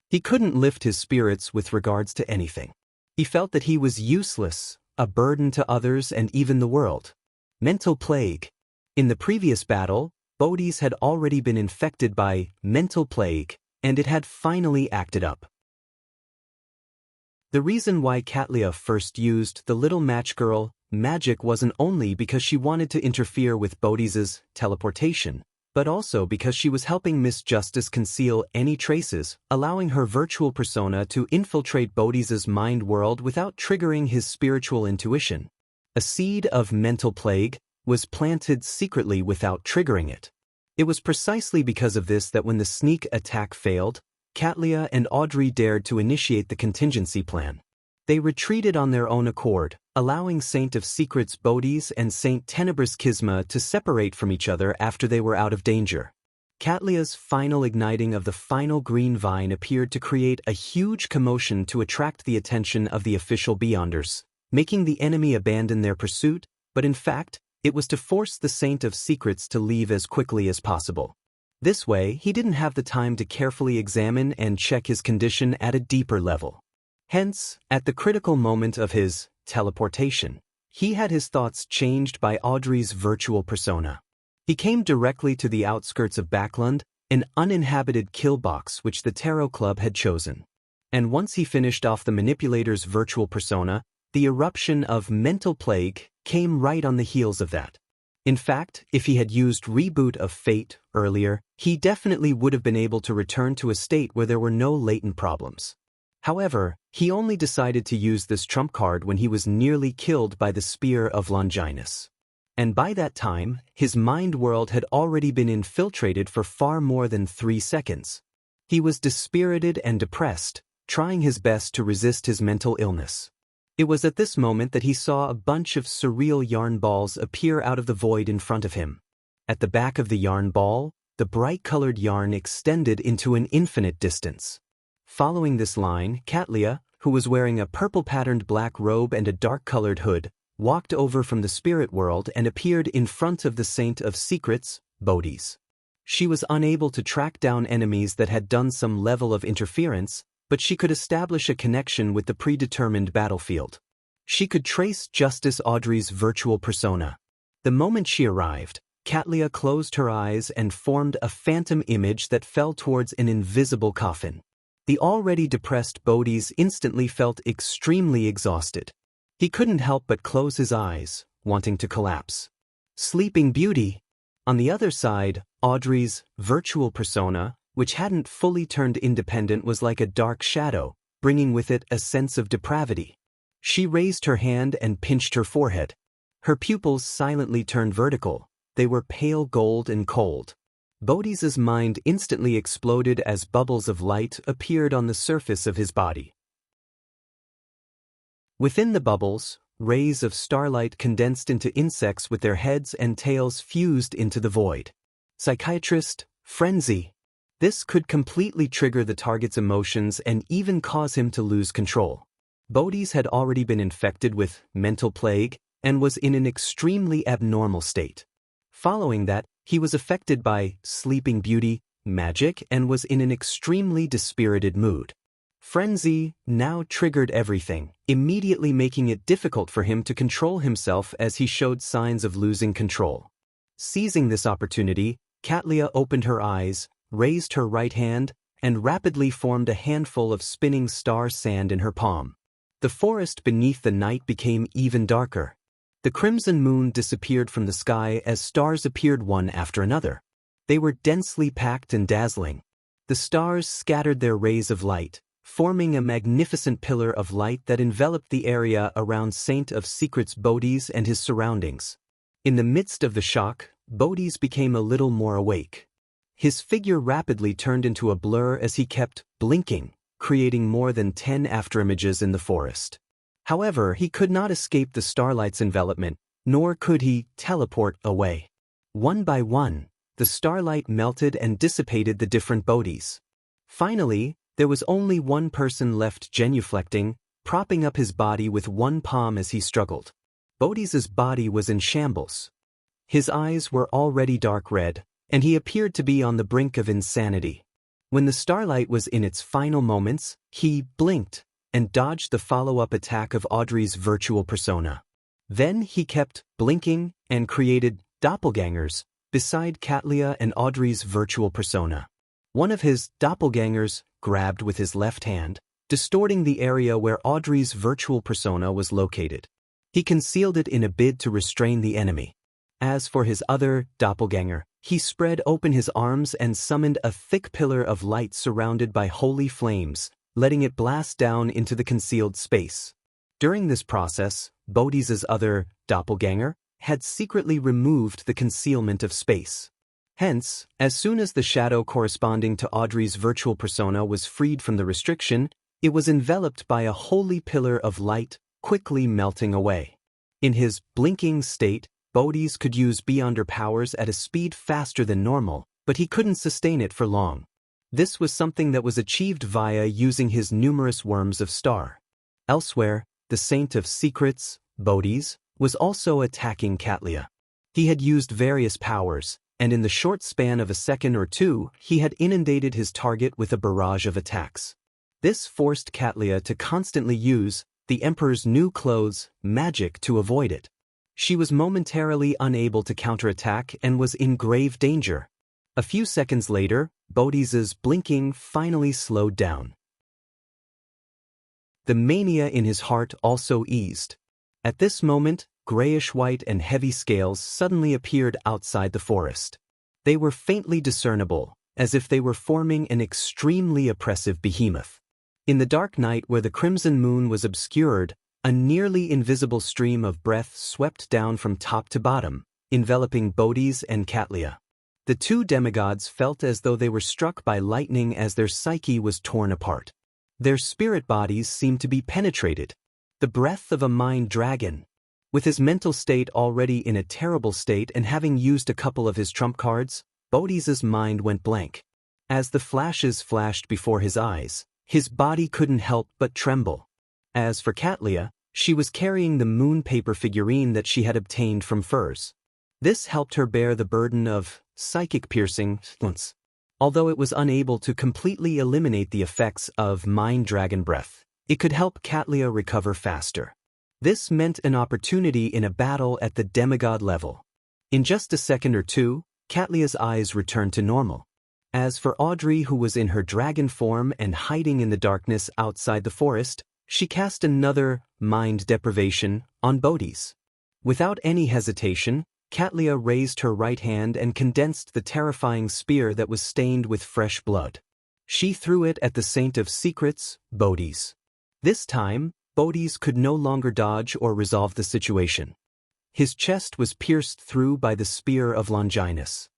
He couldn't lift his spirits with regards to anything. He felt that he was useless, a burden to others and even the world. Mental plague. In the previous battle, Bodhi's had already been infected by mental plague, and it had finally acted up. The reason why Katlia first used the little match girl magic wasn't only because she wanted to interfere with Bodhi's teleportation, but also because she was helping Miss Justice conceal any traces, allowing her virtual persona to infiltrate Bodhi's mind world without triggering his spiritual intuition. A seed of mental plague was planted secretly without triggering it. It was precisely because of this that when the sneak attack failed, Katlia and Audrey dared to initiate the contingency plan. They retreated on their own accord, allowing Saint of Secrets Bodhi's and Saint Tenebrous Schisma to separate from each other after they were out of danger. Katlia's final igniting of the final green vine appeared to create a huge commotion to attract the attention of the official Beyonders, making the enemy abandon their pursuit, but in fact, it was to force the Saint of Secrets to leave as quickly as possible. This way, he didn't have the time to carefully examine and check his condition at a deeper level. Hence, at the critical moment of his teleportation, he had his thoughts changed by Audrey's virtual persona. He came directly to the outskirts of Backland, an uninhabited kill box which the Tarot Club had chosen. And once he finished off the manipulator's virtual persona, the eruption of mental plague came right on the heels of that. In fact, if he had used Reboot of Fate earlier, he definitely would have been able to return to a state where there were no latent problems. However, he only decided to use this trump card when he was nearly killed by the Spear of Longinus. And by that time, his mind world had already been infiltrated for far more than 3 seconds. He was dispirited and depressed, trying his best to resist his mental illness. It was at this moment that he saw a bunch of surreal yarn balls appear out of the void in front of him. At the back of the yarn ball, the bright-colored yarn extended into an infinite distance. Following this line, Katlia, who was wearing a purple-patterned black robe and a dark-colored hood, walked over from the spirit world and appeared in front of the Saint of Secrets, Bodhi's. She was unable to track down enemies that had done some level of interference, but she could establish a connection with the predetermined battlefield. She could trace Justice Audrey's virtual persona. The moment she arrived, Katlia closed her eyes and formed a phantom image that fell towards an invisible coffin. The already depressed Bodis instantly felt extremely exhausted. He couldn't help but close his eyes, wanting to collapse. Sleeping Beauty. On the other side, Audrey's virtual persona, which hadn't fully turned independent, was like a dark shadow, bringing with it a sense of depravity. She raised her hand and pinched her forehead. Her pupils silently turned vertical. They were pale gold and cold. Bodhi's mind instantly exploded as bubbles of light appeared on the surface of his body. Within the bubbles, rays of starlight condensed into insects with their heads and tails fused into the void. Psychiatrist, frenzy. This could completely trigger the target's emotions and even cause him to lose control. Bodhi's had already been infected with mental plague and was in an extremely abnormal state. Following that, he was affected by Sleeping Beauty, magic, and was in an extremely dispirited mood. Frenzy now triggered everything, immediately making it difficult for him to control himself as he showed signs of losing control. Seizing this opportunity, Katlia opened her eyes, raised her right hand, and rapidly formed a handful of spinning star sand in her palm. The forest beneath the night became even darker. The crimson moon disappeared from the sky as stars appeared one after another. They were densely packed and dazzling. The stars scattered their rays of light, forming a magnificent pillar of light that enveloped the area around Saint of Secrets Bodis and his surroundings. In the midst of the shock, Bodis became a little more awake. His figure rapidly turned into a blur as he kept blinking, creating more than 10 afterimages in the forest. However, he could not escape the starlight's envelopment, nor could he teleport away. One by one, the starlight melted and dissipated the different Bodhis. Finally, there was only one person left genuflecting, propping up his body with one palm as he struggled. Bodhi's body was in shambles. His eyes were already dark red, and he appeared to be on the brink of insanity. When the starlight was in its final moments, he blinked and dodged the follow-up attack of Audrey's virtual persona. Then he kept blinking and created doppelgangers beside Katlia and Audrey's virtual persona. One of his doppelgangers grabbed with his left hand, distorting the area where Audrey's virtual persona was located. He concealed it in a bid to restrain the enemy. As for his other doppelganger, he spread open his arms and summoned a thick pillar of light surrounded by holy flames, letting it blast down into the concealed space. During this process, Bodhi's other doppelganger had secretly removed the concealment of space. Hence, as soon as the shadow corresponding to Audrey's virtual persona was freed from the restriction, it was enveloped by a holy pillar of light, quickly melting away. In his blinking state, Bodhi's could use Beyonder powers at a speed faster than normal, but he couldn't sustain it for long. This was something that was achieved via using his numerous worms of star. Elsewhere, the Saint of Secrets, Bodhi's, was also attacking Katlia. He had used various powers, and in the short span of a second or two, he had inundated his target with a barrage of attacks. This forced Katlia to constantly use the Emperor's new clothes magic to avoid it. She was momentarily unable to counterattack and was in grave danger. A few seconds later, Bodhi's blinking finally slowed down. The mania in his heart also eased. At this moment, grayish-white and heavy scales suddenly appeared outside the forest. They were faintly discernible, as if they were forming an extremely oppressive behemoth. In the dark night where the crimson moon was obscured, a nearly invisible stream of breath swept down from top to bottom, enveloping Bodhi's and Katlia. The two demigods felt as though they were struck by lightning as their psyche was torn apart. Their spirit bodies seemed to be penetrated. The breath of a mind dragon. With his mental state already in a terrible state and having used a couple of his trump cards, Bodhi's mind went blank. As the flashes flashed before his eyes, his body couldn't help but tremble. As for Katlia, she was carrying the moon paper figurine that she had obtained from Furs. This helped her bear the burden of psychic piercing once. Although it was unable to completely eliminate the effects of Mind Dragon Breath, it could help Katlia recover faster. This meant an opportunity in a battle at the demigod level. In just a second or two, Katlia's eyes returned to normal. As for Audrey, who was in her dragon form and hiding in the darkness outside the forest, she cast another mind deprivation on Bodhi's. Without any hesitation, Katlia raised her right hand and condensed the terrifying spear that was stained with fresh blood. She threw it at the Saint of Secrets, Bodhi's. This time, Bodhi's could no longer dodge or resolve the situation. His chest was pierced through by the spear of Longinus.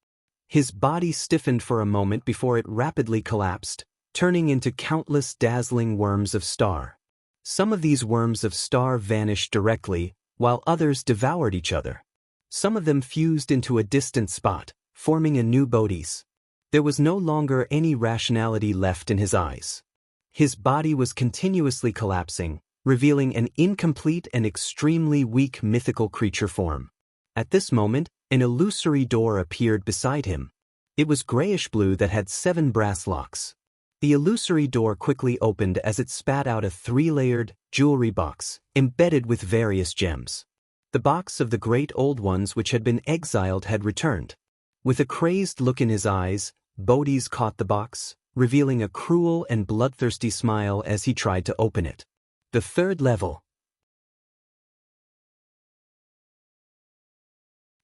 His body stiffened for a moment before it rapidly collapsed, turning into countless dazzling worms of star. Some of these worms of star vanished directly, while others devoured each other. Some of them fused into a distant spot, forming a new Bodhi's. There was no longer any rationality left in his eyes. His body was continuously collapsing, revealing an incomplete and extremely weak mythical creature form. At this moment, an illusory door appeared beside him. It was grayish-blue that had 7 brass locks. The illusory door quickly opened as it spat out a 3-layered jewelry box, embedded with various gems. The box of the great old ones which had been exiled had returned. With a crazed look in his eyes, Bodhi's caught the box, revealing a cruel and bloodthirsty smile as he tried to open it. The 3rd level.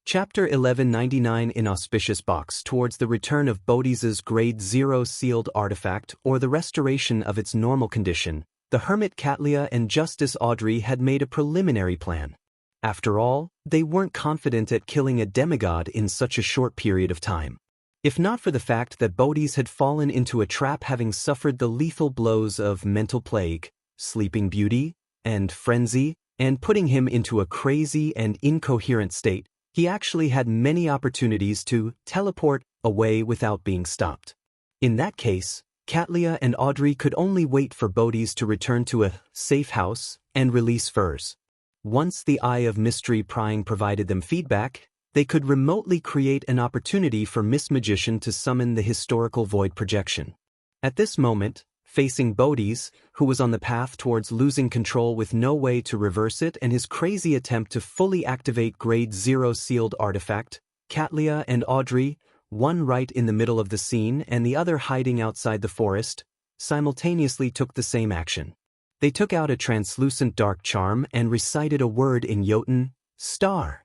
Chapter 1199 Inauspicious Box towards the return of Bodhi's Grade 0 sealed artifact or the restoration of its normal condition, the hermit Katlia and Justice Audrey had made a preliminary plan. After all, they weren't confident at killing a demigod in such a short period of time. If not for the fact that Bodhi's had fallen into a trap having suffered the lethal blows of mental plague, sleeping beauty, and frenzy, and putting him into a crazy and incoherent state, he actually had many opportunities to teleport away without being stopped. In that case, Katlia and Audrey could only wait for Bodhi's to return to a safe house and release furs. Once the Eye of Mystery prying provided them feedback, they could remotely create an opportunity for Miss Magician to summon the historical void projection. At this moment, facing Bodhi's, who was on the path towards losing control with no way to reverse it and his crazy attempt to fully activate Grade 0 sealed artifact, Katlia and Audrey, one right in the middle of the scene and the other hiding outside the forest, simultaneously took the same action. They took out a translucent dark charm and recited a word in Jotun, star.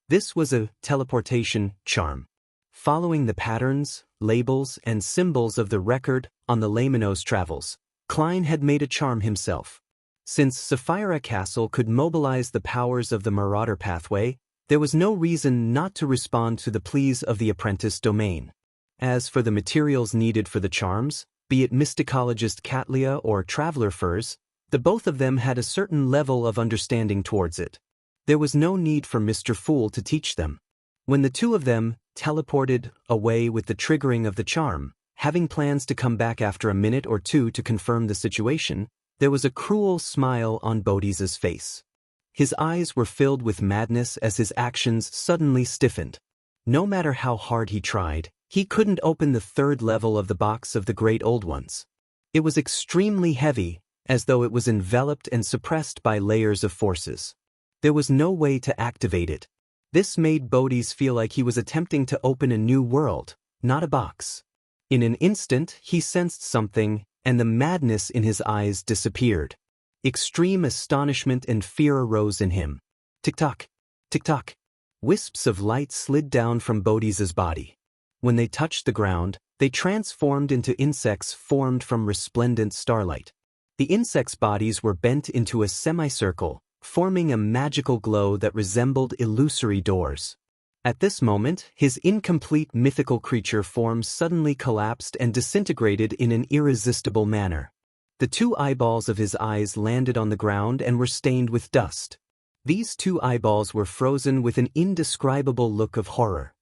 This was a teleportation charm. Following the patterns, labels, and symbols of the record on the Laymanos travels, Klein had made a charm himself. Since Sapphira Castle could mobilize the powers of the Marauder pathway, there was no reason not to respond to the pleas of the apprentice domain. As for the materials needed for the charms, be it mysticologist Katlia or traveler furs, the both of them had a certain level of understanding towards it. There was no need for Mr. Fool to teach them. When the two of them teleported away with the triggering of the charm, having plans to come back after a minute or two to confirm the situation, there was a cruel smile on Bodhi's face. His eyes were filled with madness as his actions suddenly stiffened. No matter how hard he tried, he couldn't open the 3rd level of the box of the Great Old Ones. It was extremely heavy, as though it was enveloped and suppressed by layers of forces. There was no way to activate it. This made Bodhi's feel like he was attempting to open a new world, not a box. In an instant, he sensed something, and the madness in his eyes disappeared. Extreme astonishment and fear arose in him. Tick-tock, tick-tock. Wisps of light slid down from Bodhi's body. When they touched the ground, they transformed into insects formed from resplendent starlight. The insects' bodies were bent into a semicircle, forming a magical glow that resembled illusory doors. At this moment, his incomplete mythical creature form suddenly collapsed and disintegrated in an irresistible manner. The 2 eyeballs of his eyes landed on the ground and were stained with dust. These 2 eyeballs were frozen with an indescribable look of horror.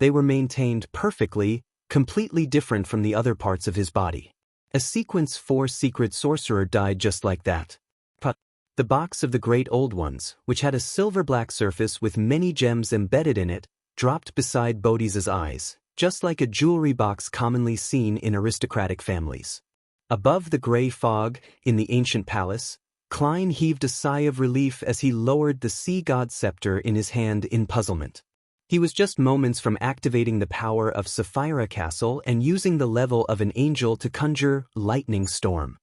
They were maintained perfectly, completely different from the other parts of his body. A Sequence 4 secret sorcerer died just like that. But the box of the Great Old Ones, which had a silver-black surface with many gems embedded in it, dropped beside Bodhi's eyes, just like a jewelry box commonly seen in aristocratic families. Above the gray fog, in the ancient palace, Klein heaved a sigh of relief as he lowered the sea god's scepter in his hand in puzzlement. He was just moments from activating the power of Sapphira Castle and using the level of an angel to conjure lightning storm.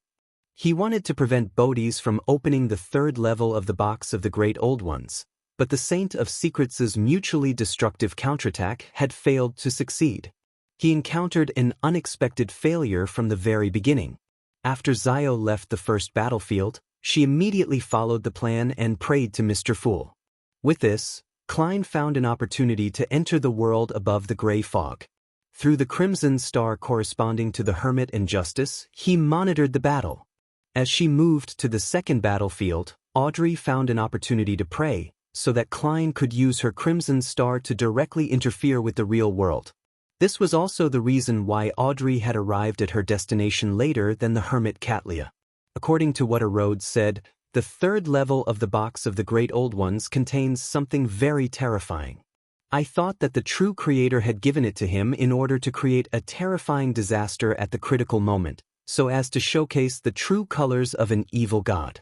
He wanted to prevent Bodhi's from opening the third level of the box of the Great Old Ones, but the Saint of Secrets' mutually destructive counterattack had failed to succeed. He encountered an unexpected failure from the very beginning. After Zio left the first battlefield, she immediately followed the plan and prayed to Mr. Fool. With this, Klein found an opportunity to enter the world above the gray fog. Through the crimson star corresponding to the Hermit and Justice, he monitored the battle. As she moved to the second battlefield, Audrey found an opportunity to pray, so that Klein could use her crimson star to directly interfere with the real world. This was also the reason why Audrey had arrived at her destination later than the Hermit Catlia. According to what Rhodes said, the third level of the box of the Great Old Ones contains something very terrifying. I thought that the true creator had given it to him in order to create a terrifying disaster at the critical moment, so as to showcase the true colors of an evil god.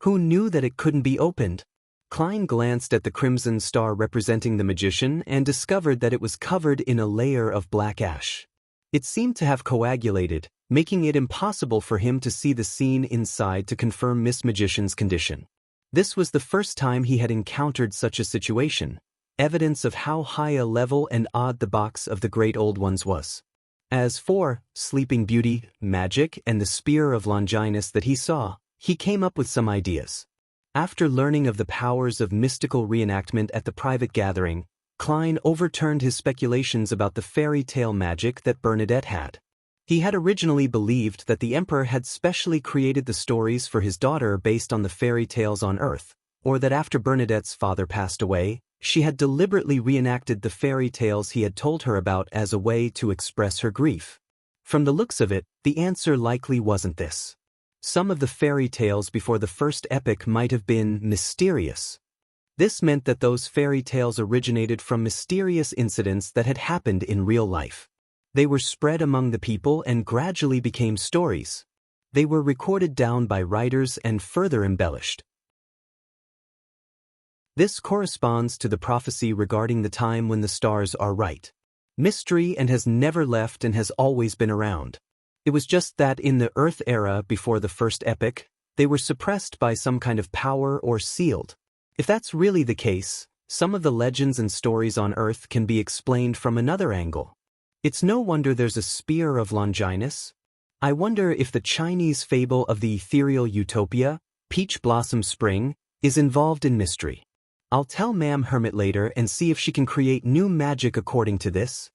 Who knew that it couldn't be opened? Klein glanced at the crimson star representing the magician and discovered that it was covered in a layer of black ash. It seemed to have coagulated, making it impossible for him to see the scene inside to confirm Miss Magician's condition. This was the first time he had encountered such a situation, evidence of how high a level and odd the box of the Great Old Ones was. As for Sleeping Beauty, magic, and the Spear of Longinus that he saw, he came up with some ideas. After learning of the powers of mystical reenactment at the private gathering, Klein overturned his speculations about the fairy tale magic that Bernadette had. He had originally believed that the Emperor had specially created the stories for his daughter based on the fairy tales on Earth, or that after Bernadette's father passed away, she had deliberately reenacted the fairy tales he had told her about as a way to express her grief. From the looks of it, the answer likely wasn't this. Some of the fairy tales before the first epic might have been mysterious. This meant that those fairy tales originated from mysterious incidents that had happened in real life. They were spread among the people and gradually became stories. They were recorded down by writers and further embellished. This corresponds to the prophecy regarding the time when the stars are right. Mystery and has never left and has always been around. It was just that in the Earth era before the first epic, they were suppressed by some kind of power or sealed. If that's really the case, some of the legends and stories on Earth can be explained from another angle. It's no wonder there's a Spear of Longinus. I wonder if the Chinese fable of the ethereal utopia, Peach Blossom Spring, is involved in mystery. I'll tell Ma'am Hermit later and see if she can create new magic according to this.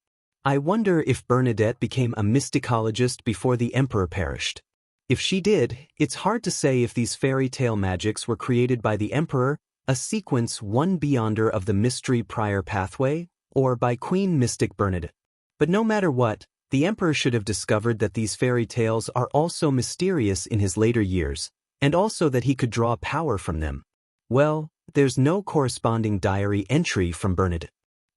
I wonder if Bernadette became a mysticologist before the Emperor perished. If she did, it's hard to say if these fairy tale magics were created by the Emperor, a sequence one beyonder of the mystery prior pathway, or by Queen Mystic Bernadette. But no matter what, the Emperor should have discovered that these fairy tales are also mysterious in his later years, and also that he could draw power from them. Well, there's no corresponding diary entry from Bernadette.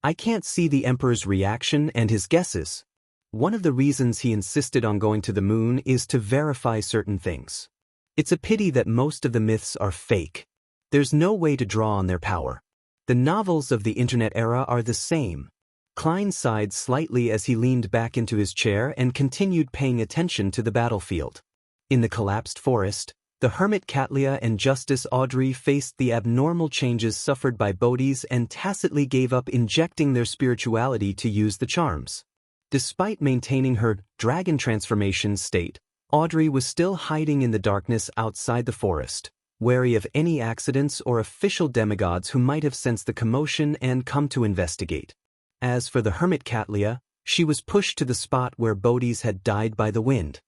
I can't see the Emperor's reaction and his guesses. One of the reasons he insisted on going to the moon is to verify certain things. It's a pity that most of the myths are fake. There's no way to draw on their power. The novels of the internet era are the same. Klein sighed slightly as he leaned back into his chair and continued paying attention to the battlefield. In the collapsed forest, the Hermit Catlia and Justice Audrey faced the abnormal changes suffered by Bodhi's and tacitly gave up injecting their spirituality to use the charms. Despite maintaining her dragon transformation state, Audrey was still hiding in the darkness outside the forest, wary of any accidents or official demigods who might have sensed the commotion and come to investigate. As for the Hermit Catlia, she was pushed to the spot where Bodhi's had died by the wind.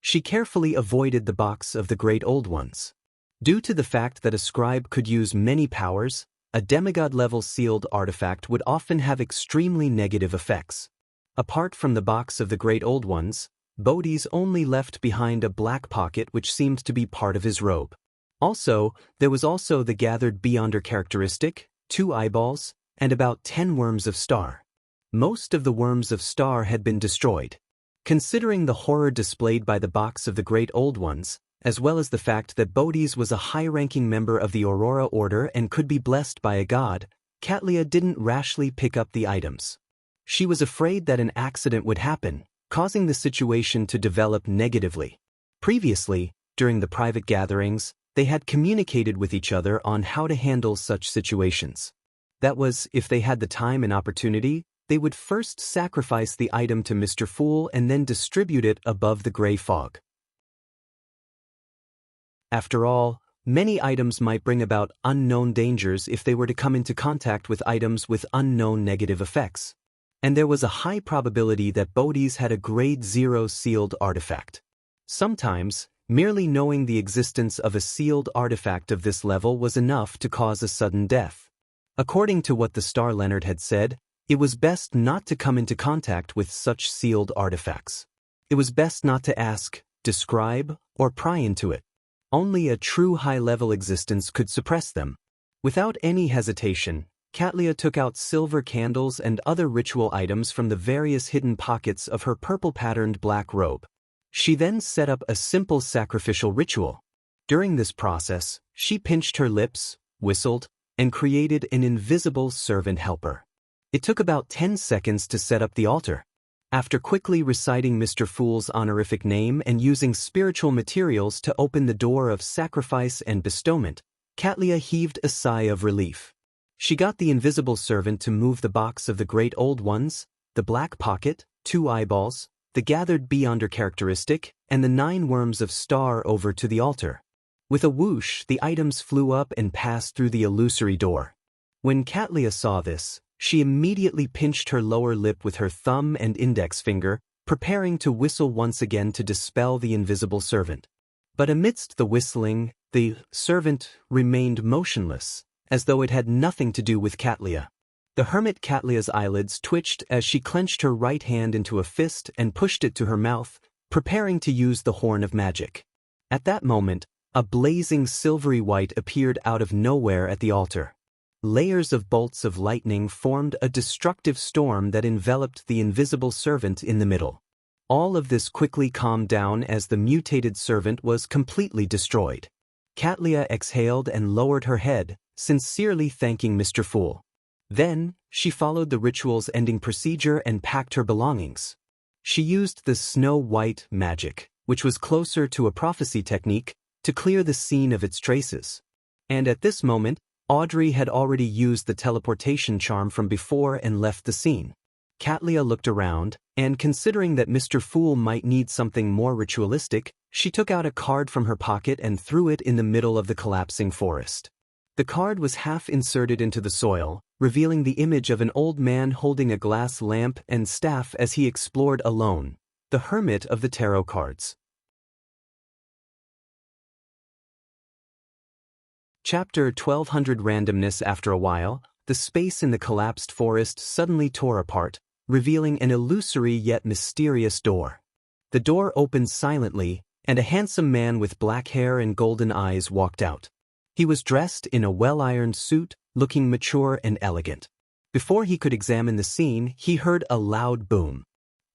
She carefully avoided the box of the Great Old Ones. Due to the fact that a scribe could use many powers, a demigod-level sealed artifact would often have extremely negative effects. Apart from the box of the Great Old Ones, Bodhi's only left behind a black pocket which seemed to be part of his robe. Also, there was also the gathered beyonder characteristic, 2 eyeballs, and about 10 worms of star. Most of the worms of Star had been destroyed. Considering the horror displayed by the box of the Great Old Ones, as well as the fact that Bodis was a high-ranking member of the Aurora Order and could be blessed by a god, Katlia didn't rashly pick up the items. She was afraid that an accident would happen, causing the situation to develop negatively. Previously, during the private gatherings, they had communicated with each other on how to handle such situations. That was, if they had the time and opportunity, they would first sacrifice the item to Mr. Fool and then distribute it above the gray fog. After all, many items might bring about unknown dangers if they were to come into contact with items with unknown negative effects. And there was a high probability that Bodis had a Grade 0 sealed artifact. Sometimes, merely knowing the existence of a sealed artifact of this level was enough to cause a sudden death. According to what the Star Leonard had said, it was best not to come into contact with such sealed artifacts. It was best not to ask, describe, or pry into it. Only a true high-level existence could suppress them. Without any hesitation, Katlia took out silver candles and other ritual items from the various hidden pockets of her purple-patterned black robe. She then set up a simple sacrificial ritual. During this process, she pinched her lips, whistled, and created an invisible servant helper. It took about 10 seconds to set up the altar. After quickly reciting Mr. Fool's honorific name and using spiritual materials to open the door of sacrifice and bestowment, Katlia heaved a sigh of relief. She got the invisible servant to move the box of the Great Old Ones, the black pocket, 2 eyeballs, the gathered beyonder characteristic, and the 9 worms of Star over to the altar. With a whoosh, the items flew up and passed through the illusory door. When Katlia saw this, she immediately pinched her lower lip with her thumb and index finger, preparing to whistle once again to dispel the invisible servant. But amidst the whistling, the servant remained motionless, as though it had nothing to do with Katlia. The hermit Katlia's eyelids twitched as she clenched her right hand into a fist and pushed it to her mouth, preparing to use the horn of magic. At that moment, a blazing silvery white appeared out of nowhere at the altar. Layers of bolts of lightning formed a destructive storm that enveloped the invisible servant in the middle. All of this quickly calmed down as the mutated servant was completely destroyed. Katlia exhaled and lowered her head, sincerely thanking Mr. Fool. Then, she followed the ritual's ending procedure and packed her belongings. She used the Snow White magic, which was closer to a prophecy technique, to clear the scene of its traces. And at this moment, Audrey had already used the teleportation charm from before and left the scene. Katlia looked around, and considering that Mr. Fool might need something more ritualistic, she took out a card from her pocket and threw it in the middle of the collapsing forest. The card was half inserted into the soil, revealing the image of an old man holding a glass lamp and staff as he explored alone, the hermit of the tarot cards. Chapter 1200 Randomness. After a while, the space in the collapsed forest suddenly tore apart, revealing an illusory yet mysterious door. The door opened silently, and a handsome man with black hair and golden eyes walked out. He was dressed in a well-ironed suit, looking mature and elegant. Before he could examine the scene, he heard a loud boom.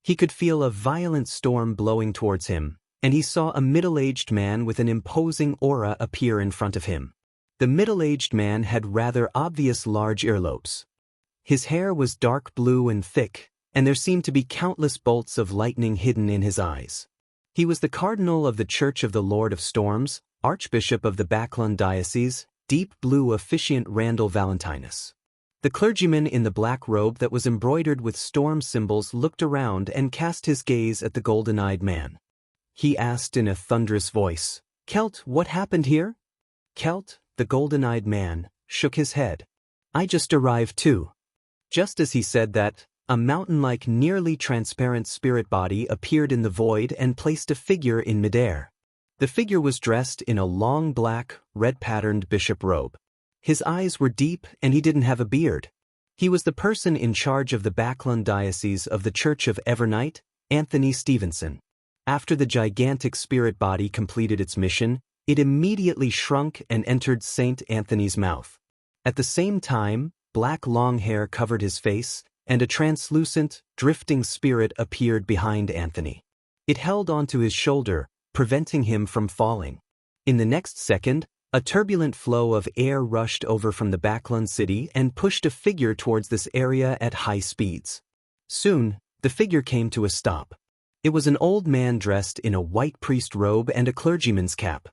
He could feel a violent storm blowing towards him, and he saw a middle-aged man with an imposing aura appear in front of him. The middle-aged man had rather obvious large earlobes. His hair was dark blue and thick, and there seemed to be countless bolts of lightning hidden in his eyes. He was the cardinal of the Church of the Lord of Storms, Archbishop of the Backlund Diocese, deep blue officiant Randall Valentinus. The clergyman in the black robe that was embroidered with storm symbols looked around and cast his gaze at the golden-eyed man. He asked in a thunderous voice, "Celt, what happened here?" Celt, the golden-eyed man, shook his head. "I just arrived too." Just as he said that, a mountain-like nearly transparent spirit body appeared in the void and placed a figure in midair. The figure was dressed in a long black, red-patterned bishop robe. His eyes were deep and he didn't have a beard. He was the person in charge of the Backlund Diocese of the Church of Evernight, Anthony Stevenson. After the gigantic spirit body completed its mission, it immediately shrunk and entered Saint Anthony's mouth. At the same time, black long hair covered his face, and a translucent, drifting spirit appeared behind Anthony. It held onto his shoulder, preventing him from falling. In the next second, a turbulent flow of air rushed over from the Backlund city and pushed a figure towards this area at high speeds. Soon, the figure came to a stop. It was an old man dressed in a white priest robe and a clergyman's cap.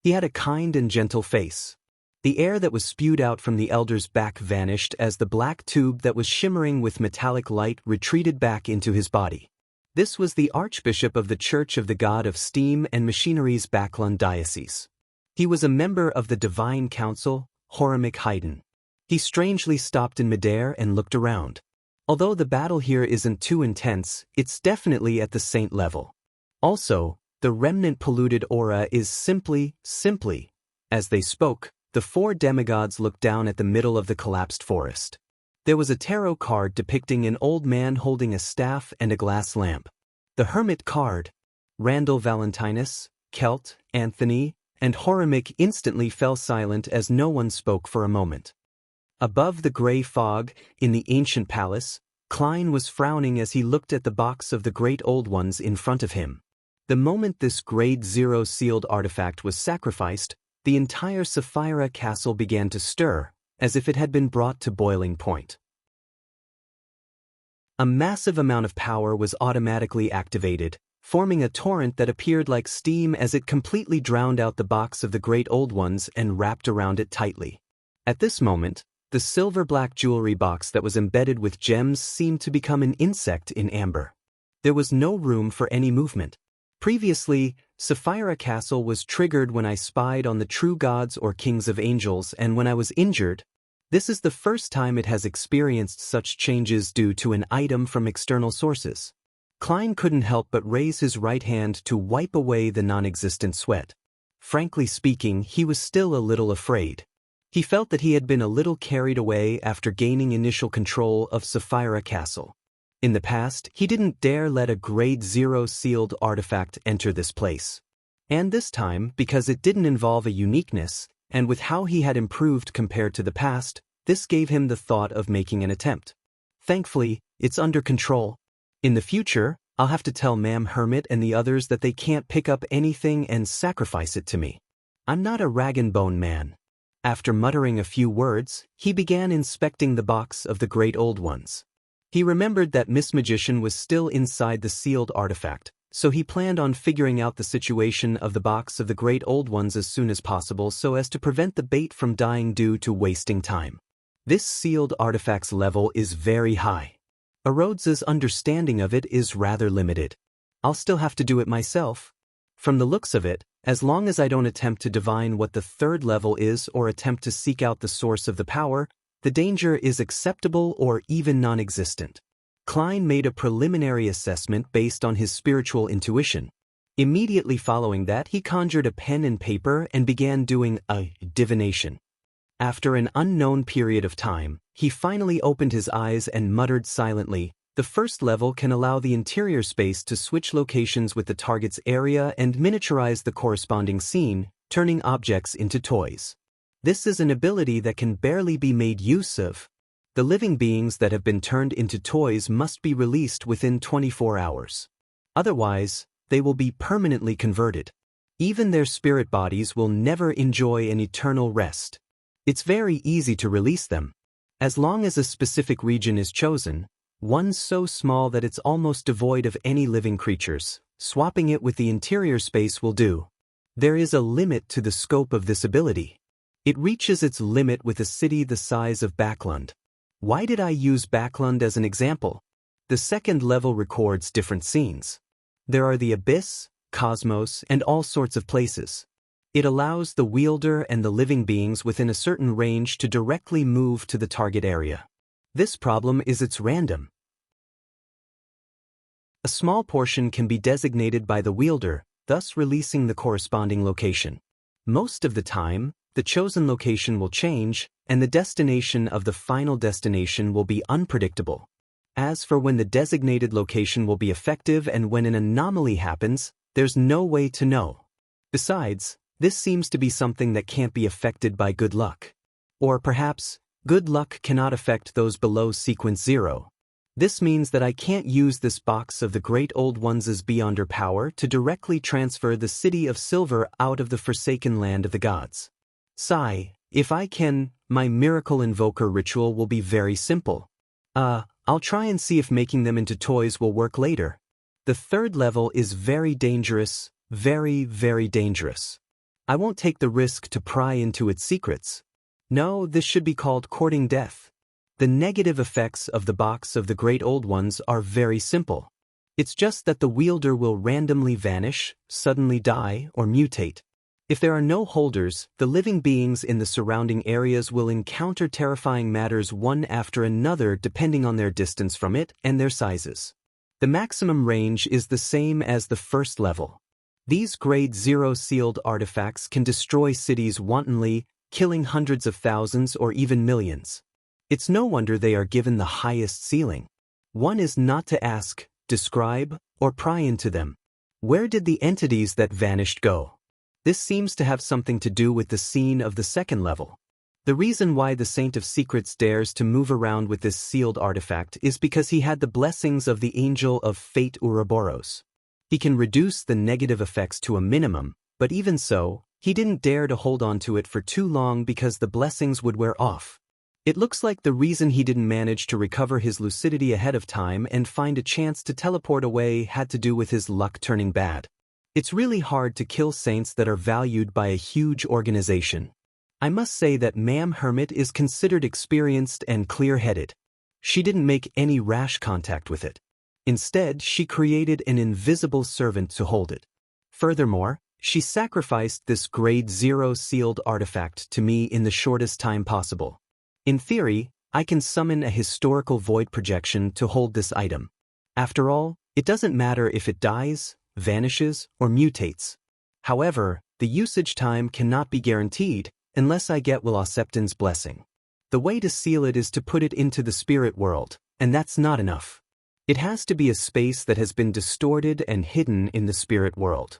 He had a kind and gentle face. The air that was spewed out from the elder's back vanished as the black tube that was shimmering with metallic light retreated back into his body. This was the Archbishop of the Church of the God of Steam and Machinery's Backlund Diocese. He was a member of the Divine Council, Horamic Haydn. He strangely stopped in midair and looked around. Although the battle here isn't too intense, it's definitely at the saint level. Also, the remnant polluted aura is simply. As they spoke, the four demigods looked down at the middle of the collapsed forest. There was a tarot card depicting an old man holding a staff and a glass lamp. The hermit card, Randall Valentinus, Celt, Anthony, and Horamic instantly fell silent as no one spoke for a moment. Above the gray fog, in the ancient palace, Klein was frowning as he looked at the box of the Great Old Ones in front of him. The moment this Grade 0 sealed artifact was sacrificed, the entire Sapphira castle began to stir, as if it had been brought to boiling point. A massive amount of power was automatically activated, forming a torrent that appeared like steam as it completely drowned out the box of the Great Old Ones and wrapped around it tightly. At this moment, the silver-black jewelry box that was embedded with gems seemed to become an insect in amber. There was no room for any movement. Previously, Sapphira Castle was triggered when I spied on the true gods or kings of angels and when I was injured. This is the first time it has experienced such changes due to an item from external sources. Klein couldn't help but raise his right hand to wipe away the non-existent sweat. Frankly speaking, he was still a little afraid. He felt that he had been a little carried away after gaining initial control of Sapphira Castle. In the past, he didn't dare let a Grade 0 sealed artifact enter this place. And this time, because it didn't involve a uniqueness, and with how he had improved compared to the past, this gave him the thought of making an attempt. Thankfully, it's under control. In the future, I'll have to tell Ma'am Hermit and the others that they can't pick up anything and sacrifice it to me. I'm not a rag and bone man. After muttering a few words, he began inspecting the box of the Great Old Ones. He remembered that Miss Magician was still inside the sealed artifact, so he planned on figuring out the situation of the box of the Great Old Ones as soon as possible so as to prevent the bait from dying due to wasting time. This sealed artifact's level is very high. Rhodes's understanding of it is rather limited. I'll still have to do it myself. From the looks of it, as long as I don't attempt to divine what the third level is or attempt to seek out the source of the power, the danger is acceptable or even non-existent. Klein made a preliminary assessment based on his spiritual intuition. Immediately following that, he conjured a pen and paper and began doing a divination. After an unknown period of time, he finally opened his eyes and muttered silently, "The first level can allow the interior space to switch locations with the target's area and miniaturize the corresponding scene, turning objects into toys. This is an ability that can barely be made use of. The living beings that have been turned into toys must be released within 24 hours. Otherwise, they will be permanently converted. Even their spirit bodies will never enjoy an eternal rest. It's very easy to release them. As long as a specific region is chosen, one so small that it's almost devoid of any living creatures, swapping it with the interior space will do. There is a limit to the scope of this ability. It reaches its limit with a city the size of Backlund. Why did I use Backlund as an example? The second level records different scenes. There are the abyss, cosmos, and all sorts of places. It allows the wielder and the living beings within a certain range to directly move to the target area. This problem is it's random. A small portion can be designated by the wielder, thus releasing the corresponding location. Most of the time, the chosen location will change, and the destination of the final destination will be unpredictable. As for when the designated location will be effective and when an anomaly happens, there's no way to know. Besides, this seems to be something that can't be affected by good luck. Or perhaps, good luck cannot affect those below sequence 0. This means that I can't use this box of the Great Old Ones' Beyonder power to directly transfer the City of Silver out of the forsaken land of the gods. Sigh, if I can, my miracle invoker ritual will be very simple. I'll try and see if making them into toys will work later. The third level is very dangerous, very, very dangerous. I won't take the risk to pry into its secrets. No, this should be called courting death. The negative effects of the box of the Great Old Ones are very simple. It's just that the wielder will randomly vanish, suddenly die, or mutate. If there are no holders, the living beings in the surrounding areas will encounter terrifying matters one after another depending on their distance from it and their sizes. The maximum range is the same as the first level. These Grade 0 sealed artifacts can destroy cities wantonly, killing hundreds of thousands or even millions. It's no wonder they are given the highest ceiling. One is not to ask, describe, or pry into them. Where did the entities that vanished go? This seems to have something to do with the scene of the second level. The reason why the Saint of Secrets dares to move around with this sealed artifact is because he had the blessings of the Angel of Fate Ouroboros. He can reduce the negative effects to a minimum, but even so, he didn't dare to hold on to it for too long because the blessings would wear off. It looks like the reason he didn't manage to recover his lucidity ahead of time and find a chance to teleport away had to do with his luck turning bad. It's really hard to kill saints that are valued by a huge organization. I must say that Ma'am Hermit is considered experienced and clear-headed. She didn't make any rash contact with it. Instead, she created an invisible servant to hold it. Furthermore, she sacrificed this Grade 0 sealed artifact to me in the shortest time possible. In theory, I can summon a historical void projection to hold this item. After all, it doesn't matter if it dies, vanishes, or mutates. However, the usage time cannot be guaranteed unless I get Will Septon's blessing. The way to seal it is to put it into the spirit world, and that's not enough. It has to be a space that has been distorted and hidden in the spirit world.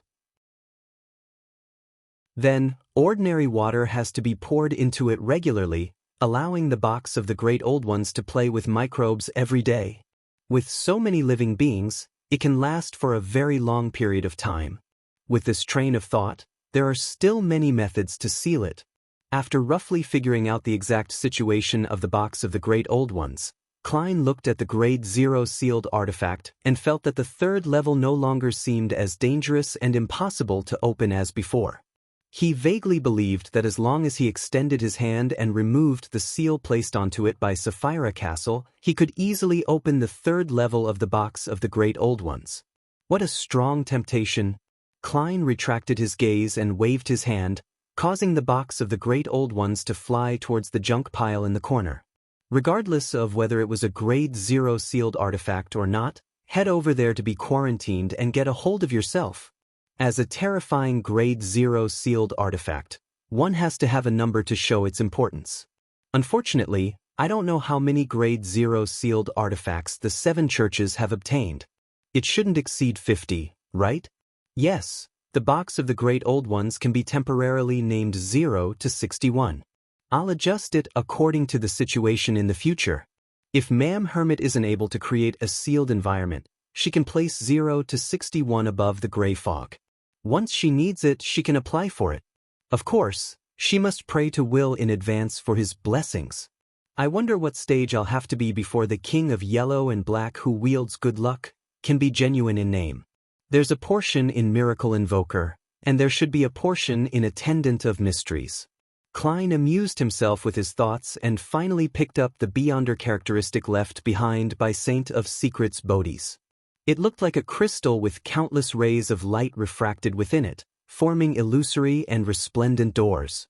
Then, ordinary water has to be poured into it regularly, allowing the box of the Great Old Ones to play with microbes every day. With so many living beings, it can last for a very long period of time. With this train of thought, there are still many methods to seal it. After roughly figuring out the exact situation of the box of the Great Old Ones, Klein looked at the Grade 0 sealed artifact and felt that the third level no longer seemed as dangerous and impossible to open as before. He vaguely believed that as long as he extended his hand and removed the seal placed onto it by Sapphira Castle, he could easily open the third level of the box of the Great Old Ones. What a strong temptation! Klein retracted his gaze and waved his hand, causing the box of the Great Old Ones to fly towards the junk pile in the corner. Regardless of whether it was a Grade 0 sealed artifact or not, head over there to be quarantined and get a hold of yourself. As a terrifying Grade 0 sealed artifact, one has to have a number to show its importance. Unfortunately, I don't know how many Grade 0 sealed artifacts the 7 churches have obtained. It shouldn't exceed 50, right? Yes, the box of the Great Old Ones can be temporarily named 0 to 61. I'll adjust it according to the situation in the future. If Ma'am Hermit isn't able to create a sealed environment, she can place 0 to 61 above the gray fog. Once she needs it, she can apply for it. Of course, she must pray to Will in advance for his blessings. I wonder what stage I'll have to be before the King of Yellow and Black who wields good luck can be genuine in name. There's a portion in Miracle Invoker, and there should be a portion in Attendant of Mysteries. Klein amused himself with his thoughts and finally picked up the Beyonder characteristic left behind by Saint of Secrets Bodhi's. It looked like a crystal with countless rays of light refracted within it, forming illusory and resplendent doors.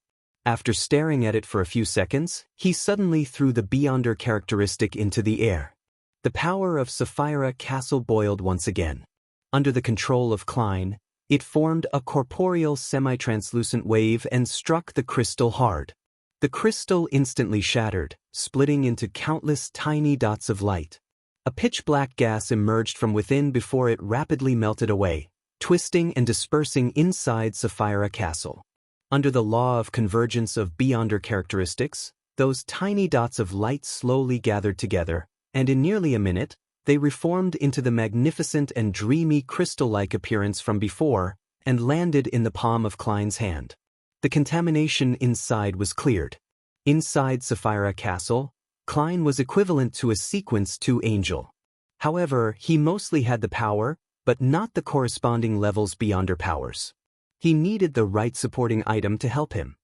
After staring at it for a few seconds, he suddenly threw the Beyonder characteristic into the air. The power of Sapphira Castle boiled once again. Under the control of Klein, it formed a corporeal semi-translucent wave and struck the crystal hard. The crystal instantly shattered, splitting into countless tiny dots of light. A pitch-black gas emerged from within before it rapidly melted away, twisting and dispersing inside Sapphira Castle. Under the law of convergence of Beyonder characteristics, those tiny dots of light slowly gathered together, and in nearly a minute, they reformed into the magnificent and dreamy crystal-like appearance from before and landed in the palm of Klein's hand. The contamination inside was cleared. Inside Sapphira Castle, Klein was equivalent to a Sequence 2 angel. However, he mostly had the power, but not the corresponding levels beyonder powers. He needed the right supporting item to help him.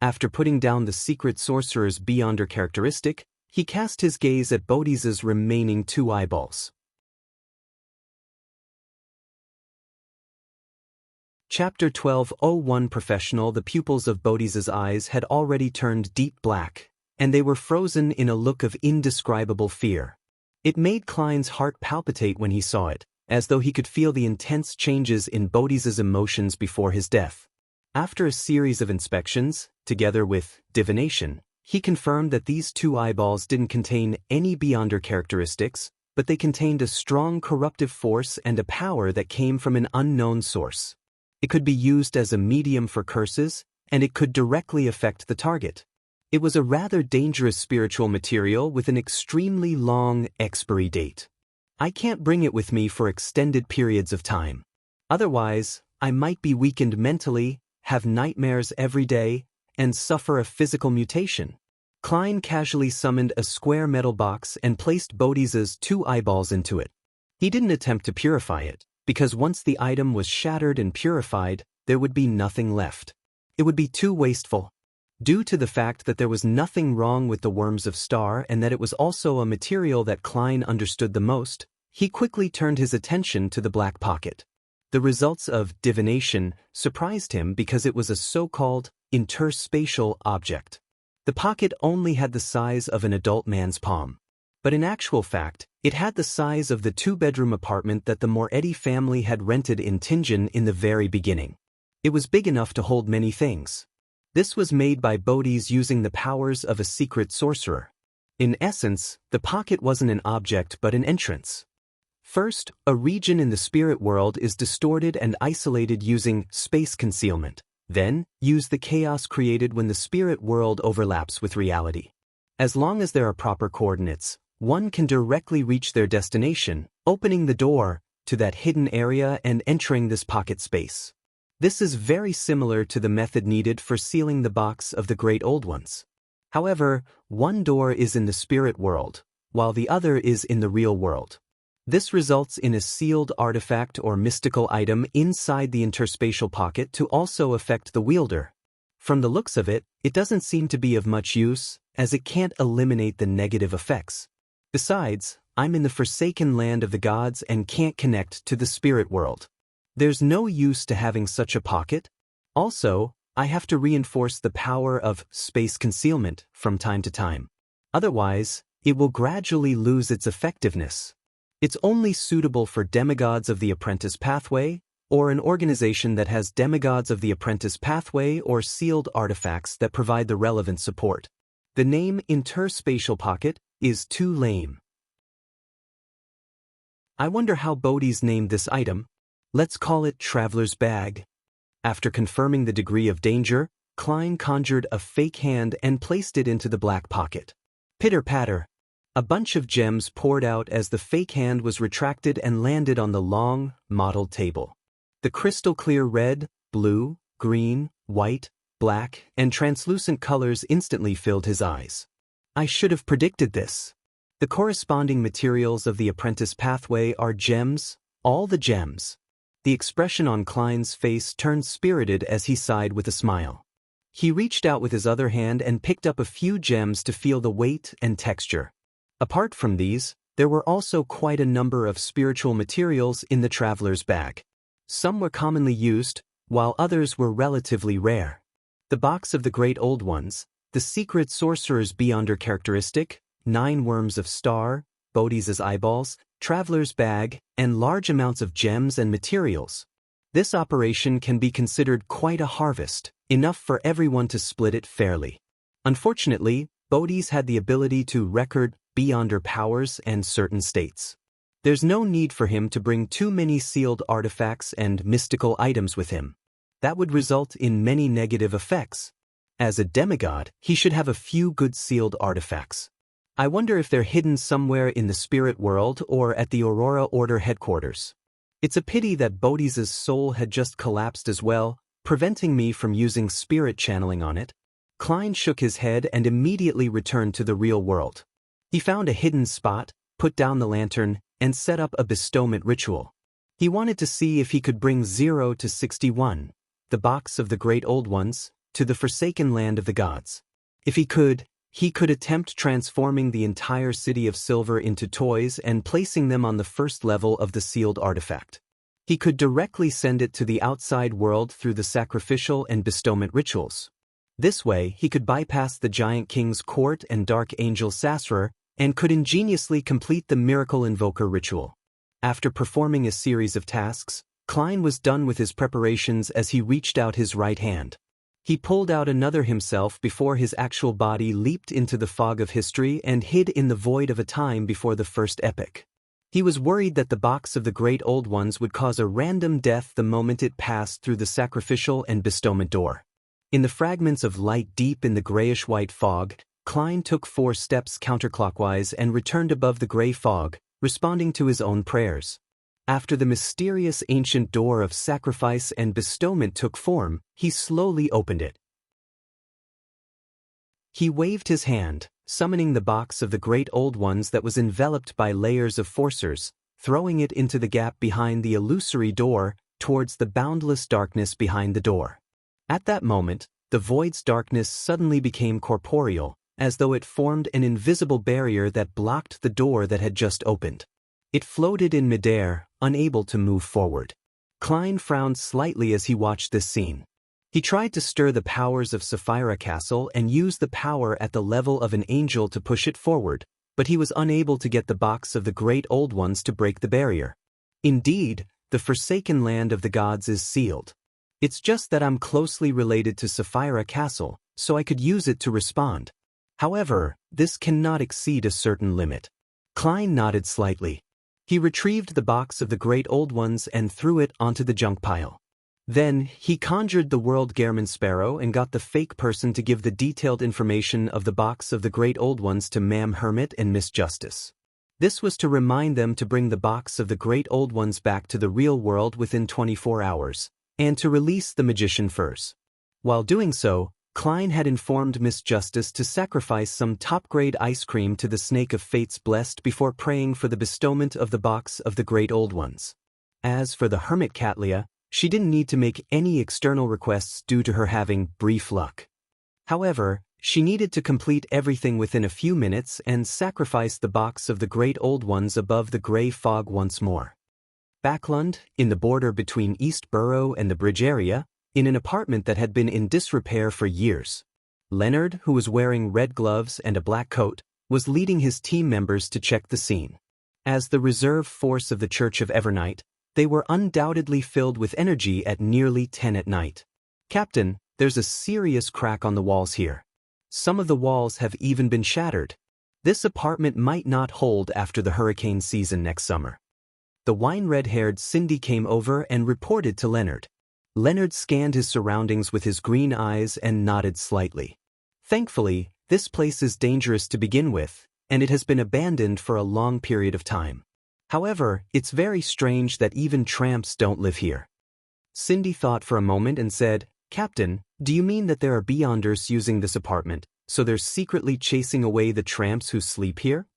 After putting down the secret sorcerer's beyonder characteristic, he cast his gaze at Bodhisa's remaining 2 eyeballs. Chapter 12:01 Professional. The pupils of Bodhisa's eyes had already turned deep black, and they were frozen in a look of indescribable fear. It made Klein's heart palpitate when he saw it, as though he could feel the intense changes in Bodhisa's emotions before his death. After a series of inspections, together with divination, he confirmed that these 2 eyeballs didn't contain any beyonder characteristics, but they contained a strong corruptive force and a power that came from an unknown source. It could be used as a medium for curses, and it could directly affect the target. It was a rather dangerous spiritual material with an extremely long expiry date. I can't bring it with me for extended periods of time. Otherwise, I might be weakened mentally, have nightmares every day, and suffer a physical mutation. Klein casually summoned a square metal box and placed Bodhisa's 2 eyeballs into it. He didn't attempt to purify it, because once the item was shattered and purified, there would be nothing left. It would be too wasteful. Due to the fact that there was nothing wrong with the Worms of Star and that it was also a material that Klein understood the most, he quickly turned his attention to the black pocket. The results of divination surprised him because it was a so-called interspatial object. The pocket only had the size of an adult man's palm. But in actual fact, it had the size of the 2-bedroom apartment that the Moretti family had rented in Tingen in the very beginning. It was big enough to hold many things. This was made by Bodhi's using the powers of a secret sorcerer. In essence, the pocket wasn't an object but an entrance. First, a region in the spirit world is distorted and isolated using space concealment. Then, use the chaos created when the spirit world overlaps with reality. As long as there are proper coordinates, one can directly reach their destination, opening the door to that hidden area and entering this pocket space. This is very similar to the method needed for sealing the box of the Great Old Ones. However, one door is in the spirit world, while the other is in the real world. This results in a sealed artifact or mystical item inside the interspatial pocket to also affect the wielder. From the looks of it, it doesn't seem to be of much use, as it can't eliminate the negative effects. Besides, I'm in the forsaken land of the gods and can't connect to the spirit world. There's no use to having such a pocket. Also, I have to reinforce the power of space concealment from time to time. Otherwise, it will gradually lose its effectiveness. It's only suitable for demigods of the apprentice pathway, or an organization that has demigods of the apprentice pathway or sealed artifacts that provide the relevant support. The name interspatial pocket is too lame. I wonder how Bodhi's named this item. Let's call it Traveler's Bag. After confirming the degree of danger, Klein conjured a fake hand and placed it into the black pocket. Pitter-patter. A bunch of gems poured out as the fake hand was retracted and landed on the long, mottled table. The crystal-clear red, blue, green, white, black, and translucent colors instantly filled his eyes. I should have predicted this. The corresponding materials of the apprentice pathway are gems, all the gems. The expression on Klein's face turned spirited as he sighed with a smile. He reached out with his other hand and picked up a few gems to feel the weight and texture. Apart from these, there were also quite a number of spiritual materials in the traveler's bag. Some were commonly used, while others were relatively rare. The box of the Great Old Ones, the secret sorcerer's beyonder characteristic, 9 worms of star, Bodhi's eyeballs, traveler's bag, and large amounts of gems and materials. This operation can be considered quite a harvest, enough for everyone to split it fairly. Unfortunately, Bodhi's had the ability to record beyonder powers and certain states. There's no need for him to bring too many sealed artifacts and mystical items with him. That would result in many negative effects. As a demigod, he should have a few good sealed artifacts. I wonder if they're hidden somewhere in the spirit world or at the Aurora Order headquarters. It's a pity that Bodhi's soul had just collapsed as well, preventing me from using spirit channeling on it. Klein shook his head and immediately returned to the real world. He found a hidden spot, put down the lantern, and set up a bestowment ritual. He wanted to see if he could bring 0 to 61, the box of the Great Old Ones, to the forsaken land of the gods. If he could attempt transforming the entire city of silver into toys and placing them on the first level of the sealed artifact. He could directly send it to the outside world through the sacrificial and bestowment rituals. This way, he could bypass the Giant King's court and Dark Angel Sasrer, and could ingeniously complete the Miracle Invoker ritual. After performing a series of tasks, Klein was done with his preparations as he reached out his right hand. He pulled out another himself before his actual body leaped into the fog of history and hid in the void of a time before the first epoch. He was worried that the box of the Great Old Ones would cause a random death the moment it passed through the sacrificial and bestowment door. In the fragments of light deep in the grayish-white fog, Klein took 4 steps counterclockwise and returned above the gray fog, responding to his own prayers. After the mysterious ancient door of sacrifice and bestowment took form, he slowly opened it. He waved his hand, summoning the box of the Great Old Ones that was enveloped by layers of forcers, throwing it into the gap behind the illusory door, towards the boundless darkness behind the door. At that moment, the void's darkness suddenly became corporeal, as though it formed an invisible barrier that blocked the door that had just opened. It floated in midair, unable to move forward. Klein frowned slightly as he watched this scene. He tried to stir the powers of Sapphira Castle and use the power at the level of an angel to push it forward, but he was unable to get the box of the Great Old Ones to break the barrier. Indeed, the forsaken land of the gods is sealed. It's just that I'm closely related to Sapphira Castle, so I could use it to respond. However, this cannot exceed a certain limit. Klein nodded slightly. He retrieved the box of the Great Old Ones and threw it onto the junk pile. Then, he conjured the World Gehrman Sparrow and got the fake person to give the detailed information of the box of the Great Old Ones to Ma'am Hermit and Miss Justice. This was to remind them to bring the box of the Great Old Ones back to the real world within 24 hours, and to release the magician furs. While doing so, Klein had informed Miss Justice to sacrifice some top-grade ice cream to the Snake of Fates blessed before praying for the bestowment of the box of the Great Old Ones. As for the hermit Catlia, she didn't need to make any external requests due to her having brief luck. However, she needed to complete everything within a few minutes and sacrifice the box of the Great Old Ones above the gray fog once more. Backlund, in the border between East Borough and the bridge area, in an apartment that had been in disrepair for years. Leonard, who was wearing red gloves and a black coat, was leading his team members to check the scene. As the reserve force of the Church of Evernight, they were undoubtedly filled with energy at nearly 10 at night. "Captain, there's a serious crack on the walls here. Some of the walls have even been shattered. This apartment might not hold after the hurricane season next summer." The wine-red-haired Cindy came over and reported to Leonard. Leonard scanned his surroundings with his green eyes and nodded slightly. Thankfully, this place is dangerous to begin with, and it has been abandoned for a long period of time. However, it's very strange that even tramps don't live here. Cindy thought for a moment and said, "Captain, do you mean that there are beyonders using this apartment, so they're secretly chasing away the tramps who sleep here?"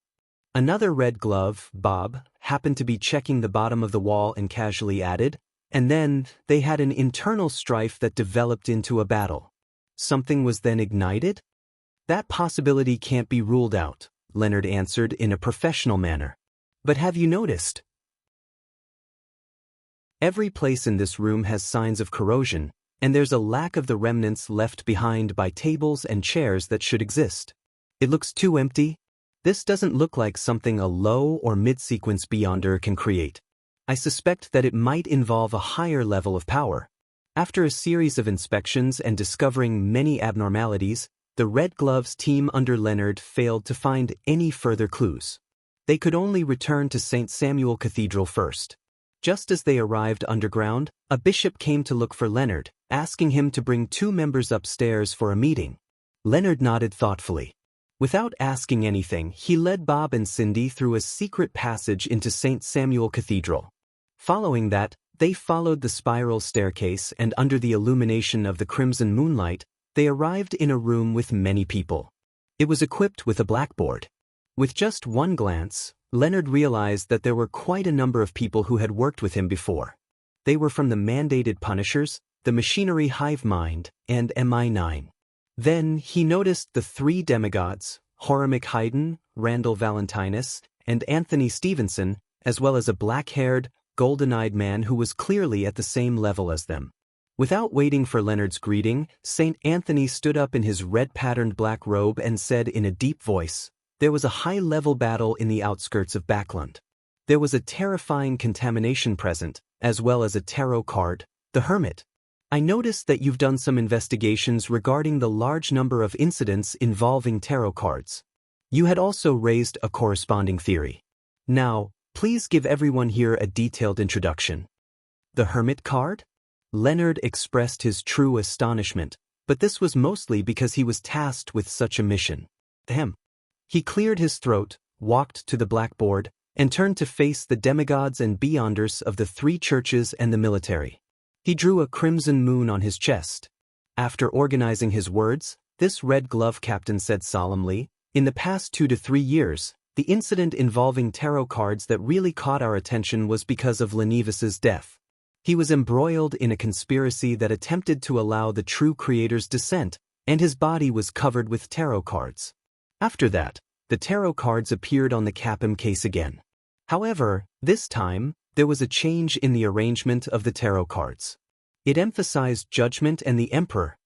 Another red glove, Bob, happened to be checking the bottom of the wall and casually added, "And then, they had an internal strife that developed into a battle. Something was then ignited?" "That possibility can't be ruled out," Leonard answered in a professional manner. "But have you noticed? Every place in this room has signs of corrosion, and there's a lack of the remnants left behind by tables and chairs that should exist. It looks too empty. This doesn't look like something a low or mid-sequence Beyonder can create. I suspect that it might involve a higher level of power." After a series of inspections and discovering many abnormalities, the Red Gloves team under Leonard failed to find any further clues. They could only return to St. Samuel Cathedral first. Just as they arrived underground, a bishop came to look for Leonard, asking him to bring 2 members upstairs for a meeting. Leonard nodded thoughtfully. Without asking anything, he led Bob and Cindy through a secret passage into St. Samuel Cathedral. Following that, they followed the spiral staircase, and under the illumination of the crimson moonlight, they arrived in a room with many people. It was equipped with a blackboard. With just one glance, Leonard realized that there were quite a number of people who had worked with him before. They were from the Mandated Punishers, the Machinery Hive Mind, and MI9. Then he noticed the three demigods, Horamic Haydn, Randall Valentinus, and Anthony Stevenson, as well as a black-haired, golden-eyed man who was clearly at the same level as them. Without waiting for Leonard's greeting, St. Anthony stood up in his red-patterned black robe and said in a deep voice, "There was a high-level battle in the outskirts of Backland. There was a terrifying contamination present, as well as a tarot card, the Hermit. I noticed that you've done some investigations regarding the large number of incidents involving tarot cards. You had also raised a corresponding theory. Now, please give everyone here a detailed introduction." The Hermit card? Leonard expressed his true astonishment, but this was mostly because he was tasked with such a mission. He cleared his throat, walked to the blackboard, and turned to face the demigods and beyonders of the three churches and the military. He drew a crimson moon on his chest. After organizing his words, this Red Glove captain said solemnly, "In the past 2 to 3 years, the incident involving tarot cards that really caught our attention was because of Lenevis's death. He was embroiled in a conspiracy that attempted to allow the true creator's descent, and his body was covered with tarot cards. After that, the tarot cards appeared on the Capim case again. However, this time, there was a change in the arrangement of the tarot cards. It emphasized Judgment and the Emperor.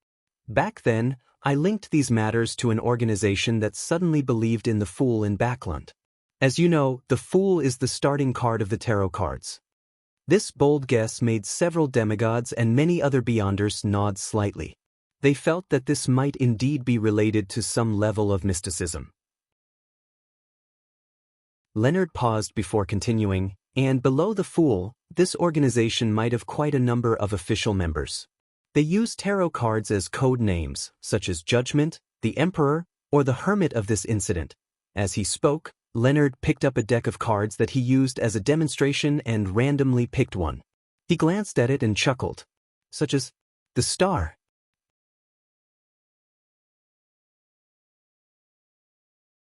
Back then, I linked these matters to an organization that suddenly believed in the Fool in Backland. As you know, the Fool is the starting card of the tarot cards." This bold guess made several demigods and many other beyonders nod slightly. They felt that this might indeed be related to some level of mysticism. Leonard paused before continuing, "And below the Fool, this organization might have quite a number of official members. They use tarot cards as code names, such as Judgment, the Emperor, or the Hermit of this incident." As he spoke, Leonard picked up a deck of cards that he used as a demonstration and randomly picked one. He glanced at it and chuckled. "Such as the Star."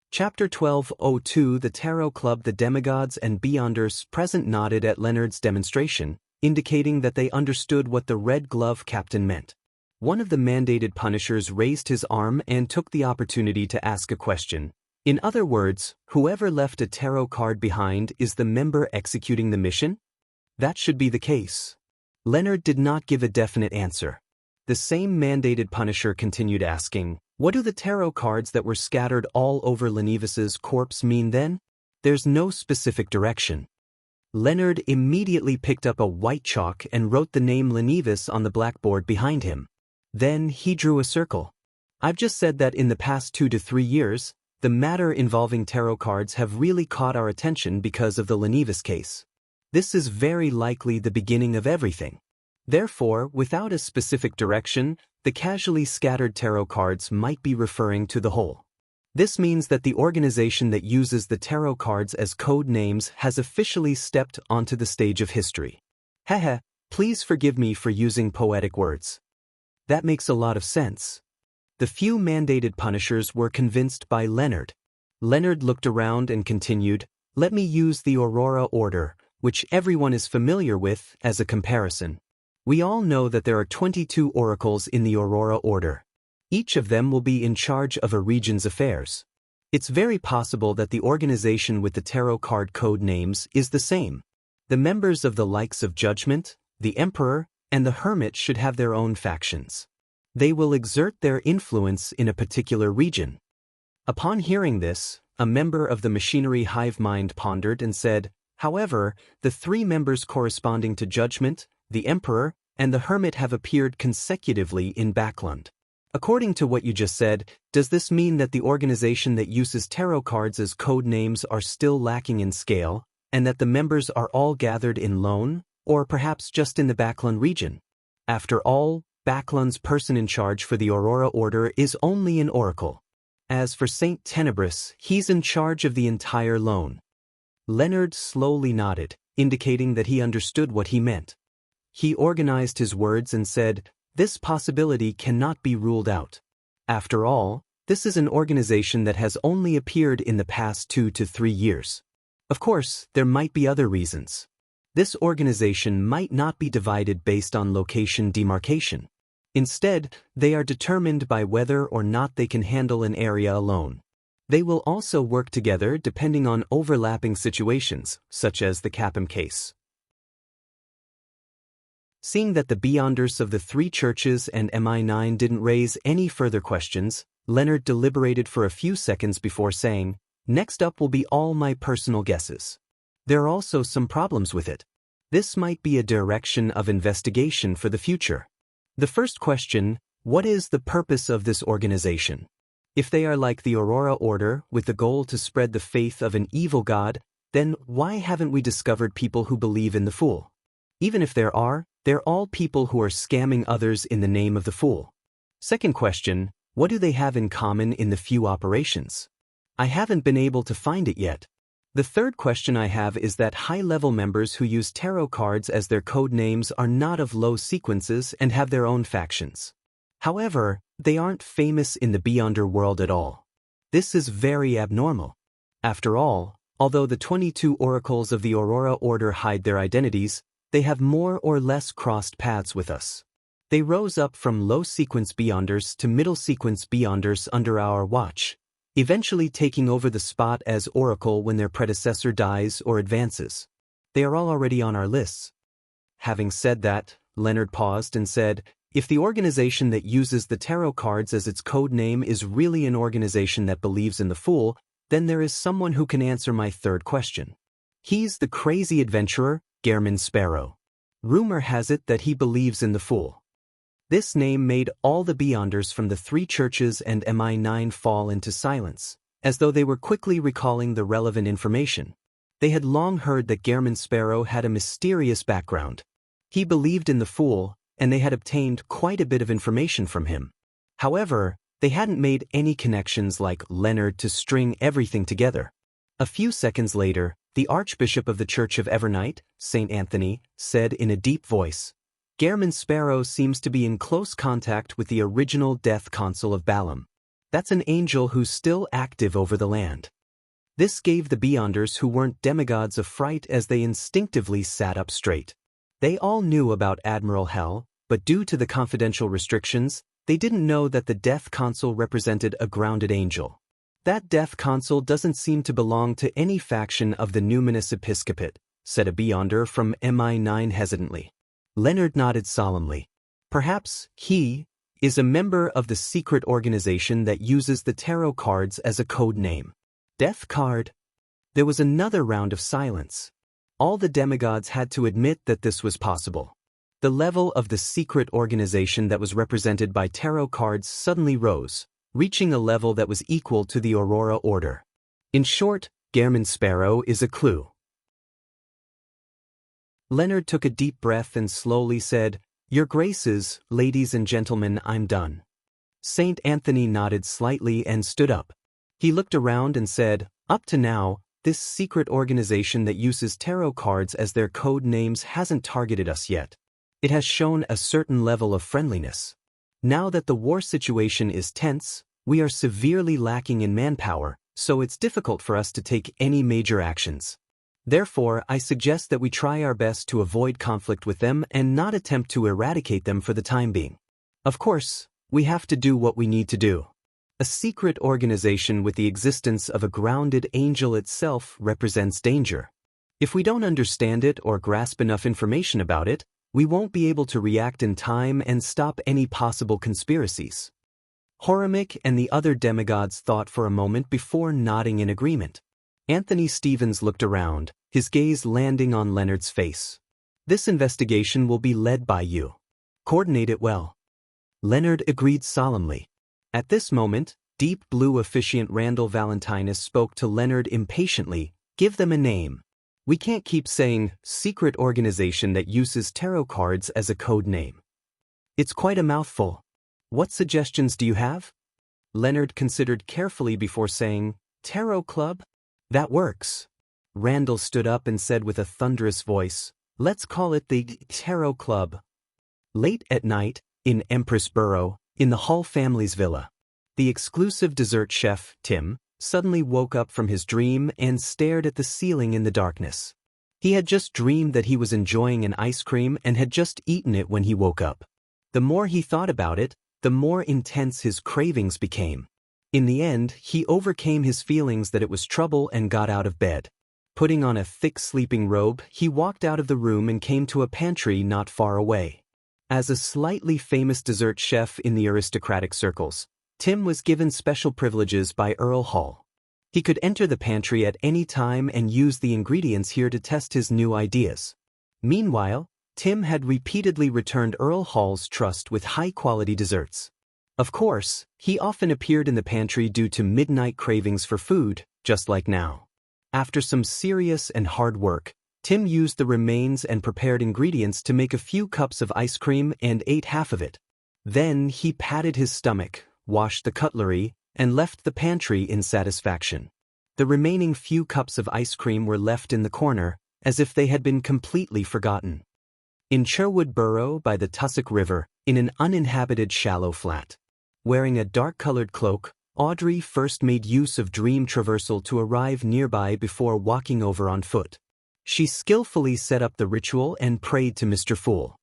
Chapter 12:02 The Tarot Club. The demigods and beyonders present nodded at Leonard's demonstration, indicating that they understood what the Red Glove captain meant. One of the Mandated Punishers raised his arm and took the opportunity to ask a question. In other words, whoever left a tarot card behind is the member executing the mission? That should be the case. Leonard did not give a definite answer. The same Mandated Punisher continued asking, "What do the tarot cards that were scattered all over Lenevis's corpse mean then?" "There's no specific direction." Leonard immediately picked up a white chalk and wrote the name Lenevis on the blackboard behind him. Then he drew a circle. "I've just said that in the past 2 to 3 years, the matter involving tarot cards have really caught our attention because of the Lenevis case. This is very likely the beginning of everything. Therefore, without a specific direction, the casually scattered tarot cards might be referring to the whole. This means that the organization that uses the tarot cards as code names has officially stepped onto the stage of history." Haha, please forgive me for using poetic words. That makes a lot of sense. The few Mandated Punishers were convinced by Leonard. Leonard looked around and continued, "Let me use the Aurora Order, which everyone is familiar with, as a comparison. We all know that there are 22 oracles in the Aurora Order. Each of them will be in charge of a region's affairs. It's very possible that the organization with the tarot card code names is the same. The members of the likes of Judgment, the Emperor, and the Hermit should have their own factions. They will exert their influence in a particular region." Upon hearing this, a member of the Machinery Hive Mind pondered and said, "However, the 3 members corresponding to Judgment, the Emperor, and the Hermit have appeared consecutively in Backland. According to what you just said, does this mean that the organization that uses tarot cards as code names are still lacking in scale, and that the members are all gathered in Lone, or perhaps just in the Backland region? After all, Backland's person in charge for the Aurora Order is only an oracle. As for Saint Tenebris, he's in charge of the entire loan. Leonard slowly nodded, indicating that he understood what he meant. He organized his words and said, "This possibility cannot be ruled out. After all, this is an organization that has only appeared in the past 2 to 3 years. Of course, there might be other reasons. This organization might not be divided based on location demarcation. Instead, they are determined by whether or not they can handle an area alone. They will also work together depending on overlapping situations, such as the Capam case." Seeing that the Beyonders of the 3 churches and MI9 didn't raise any further questions, Leonard deliberated for a few seconds before saying, "Next up will be all my personal guesses. There are also some problems with it. This might be a direction of investigation for the future. The first question, what is the purpose of this organization? If they are like the Aurora Order with the goal to spread the faith of an evil god, then why haven't we discovered people who believe in the Fool? Even if there are, they're all people who are scamming others in the name of the Fool. Second question, what do they have in common in the few operations? I haven't been able to find it yet. The third question I have is that high-level members who use tarot cards as their code names are not of low sequences and have their own factions. However, they aren't famous in the Beyonder world at all. This is very abnormal. After all, although the 22 oracles of the Aurora Order hide their identities, they have more or less crossed paths with us. They rose up from low-sequence Beyonders to middle-sequence Beyonders under our watch, eventually taking over the spot as Oracle when their predecessor dies or advances. They are all already on our lists." Having said that, Leonard paused and said, "If the organization that uses the tarot cards as its code name is really an organization that believes in the Fool, then there is someone who can answer my third question. He's the crazy adventurer, Gehrman Sparrow. Rumor has it that he believes in the Fool." This name made all the Beyonders from the 3 churches and MI9 fall into silence, as though they were quickly recalling the relevant information. They had long heard that Gehrman Sparrow had a mysterious background. He believed in the Fool, and they had obtained quite a bit of information from him. However, they hadn't made any connections like Leonard to string everything together. A few seconds later, the Archbishop of the Church of Evernight, St. Anthony, said in a deep voice, "Gehrman Sparrow seems to be in close contact with the original Death Consul of Balaam. That's an angel who's still active over the land." This gave the Beyonders who weren't demigods a fright as they instinctively sat up straight. They all knew about Admiral Hell, but due to the confidential restrictions, they didn't know that the Death Consul represented a grounded angel. "That Death Consul doesn't seem to belong to any faction of the Numinous Episcopate," said a Beyonder from MI9 hesitantly. Leonard nodded solemnly. "Perhaps he is a member of the secret organization that uses the tarot cards as a code name." Death card? There was another round of silence. All the demigods had to admit that this was possible. The level of the secret organization that was represented by tarot cards suddenly rose, reaching a level that was equal to the Aurora Order. In short, Gehrman Sparrow is a clue. Leonard took a deep breath and slowly said, "Your Graces, ladies and gentlemen, I'm done." St. Anthony nodded slightly and stood up. He looked around and said, "Up to now, this secret organization that uses tarot cards as their code names hasn't targeted us yet. It has shown a certain level of friendliness. Now that the war situation is tense, we are severely lacking in manpower, so it's difficult for us to take any major actions. Therefore, I suggest that we try our best to avoid conflict with them and not attempt to eradicate them for the time being. Of course, we have to do what we need to do. A secret organization with the existence of a grounded angel itself represents danger. If we don't understand it or grasp enough information about it, we won't be able to react in time and stop any possible conspiracies." Horimic and the other demigods thought for a moment before nodding in agreement. Anthony Stevens looked around, his gaze landing on Leonard's face. "This investigation will be led by you. Coordinate it well." Leonard agreed solemnly. At this moment, Deep Blue Officiant Randall Valentinus spoke to Leonard impatiently, "Give them a name. We can't keep saying, secret organization that uses tarot cards as a code name. It's quite a mouthful. What suggestions do you have?" Leonard considered carefully before saying, "Tarot Club? That works." Randall stood up and said with a thunderous voice, "Let's call it the Tarot Club." Late at night, in Empress Borough, in the Hall family's villa, the exclusive dessert chef, Tim, suddenly woke up from his dream and stared at the ceiling in the darkness. He had just dreamed that he was enjoying an ice cream and had just eaten it when he woke up. The more he thought about it, the more intense his cravings became. In the end, he overcame his feelings that it was trouble and got out of bed. Putting on a thick sleeping robe, he walked out of the room and came to a pantry not far away. As a slightly famous dessert chef in the aristocratic circles, Tim was given special privileges by Earl Hall. He could enter the pantry at any time and use the ingredients here to test his new ideas. Meanwhile, Tim had repeatedly returned Earl Hall's trust with high-quality desserts. Of course, he often appeared in the pantry due to midnight cravings for food, just like now. After some serious and hard work, Tim used the remains and prepared ingredients to make a few cups of ice cream and ate half of it. Then he patted his stomach, washed the cutlery, and left the pantry in satisfaction. The remaining few cups of ice cream were left in the corner, as if they had been completely forgotten. In Sherwood Borough by the Tussock River, in an uninhabited shallow flat. Wearing a dark-colored cloak, Audrey first made use of dream traversal to arrive nearby before walking over on foot. She skillfully set up the ritual and prayed to Mr. Fool.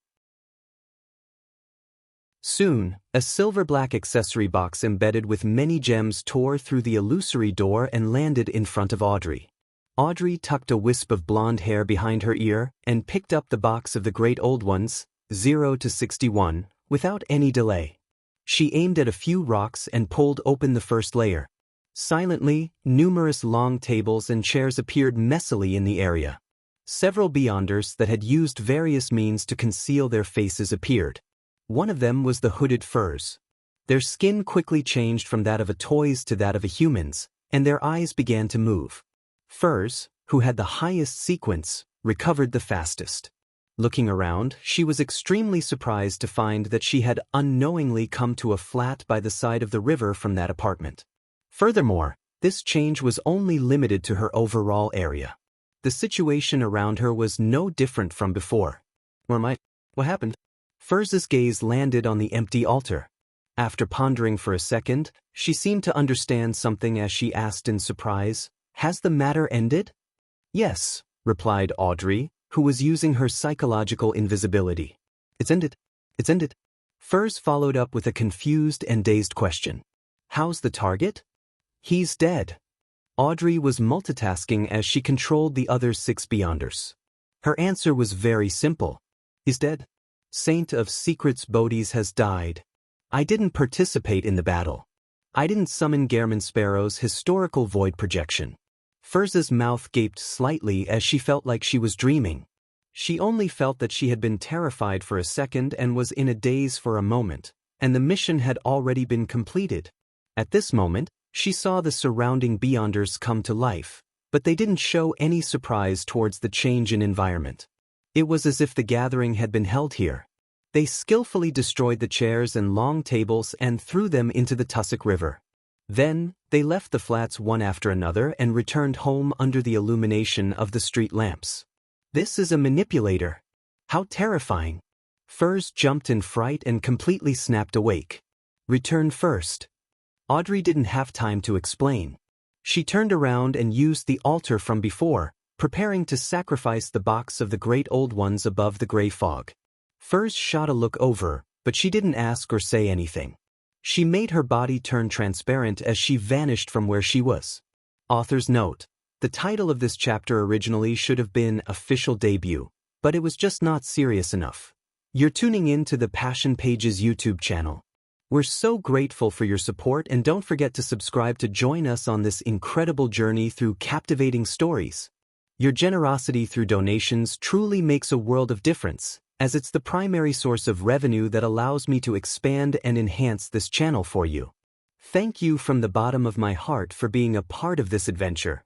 Soon, a silver-black accessory box embedded with many gems tore through the illusory door and landed in front of Audrey. Audrey tucked a wisp of blonde hair behind her ear and picked up the box of the Great Old Ones, 0 to 61, without any delay. She aimed at a few rocks and pulled open the first layer. Silently, numerous long tables and chairs appeared messily in the area. Several beyonders that had used various means to conceal their faces appeared. One of them was the hooded furs. Their skin quickly changed from that of a toy's to that of a human's, and their eyes began to move. Furs, who had the highest sequence, recovered the fastest. Looking around, she was extremely surprised to find that she had unknowingly come to a flat by the side of the river from that apartment. Furthermore, this change was only limited to her overall area. The situation around her was no different from before. What happened? Furs's gaze landed on the empty altar. After pondering for a second, she seemed to understand something as she asked in surprise, "Has the matter ended?" "Yes," replied Audrey, who was using her psychological invisibility. It's ended. It's ended." Furs followed up with a confused and dazed question. "How's the target?" "He's dead." Audrey was multitasking as she controlled the other 6 beyonders. Her answer was very simple. "He's dead. Saint of Secrets Bodis has died. I didn't participate in the battle. I didn't summon Gairman Sparrow's historical void projection." Furs's mouth gaped slightly as she felt like she was dreaming. She only felt that she had been terrified for a second and was in a daze for a moment, and the mission had already been completed. At this moment, she saw the surrounding beyonders come to life, but they didn't show any surprise towards the change in environment. It was as if the gathering had been held here. They skillfully destroyed the chairs and long tables and threw them into the Tussock River. Then, they left the flats one after another and returned home under the illumination of the street lamps. "This is a manipulator. How terrifying." Furs jumped in fright and completely snapped awake. "Return first." Audrey didn't have time to explain. She turned around and used the altar from before, preparing to sacrifice the box of the Great Old Ones above the gray fog. Furs shot a look over, but she didn't ask or say anything. She made her body turn transparent as she vanished from where she was. Author's note: the title of this chapter originally should have been Official Debut, but it was just not serious enough. You're tuning in to the Passion Pages YouTube channel. We're so grateful for your support, and don't forget to subscribe to join us on this incredible journey through captivating stories. Your generosity through donations truly makes a world of difference, as it's the primary source of revenue that allows me to expand and enhance this channel for you. Thank you from the bottom of my heart for being a part of this adventure.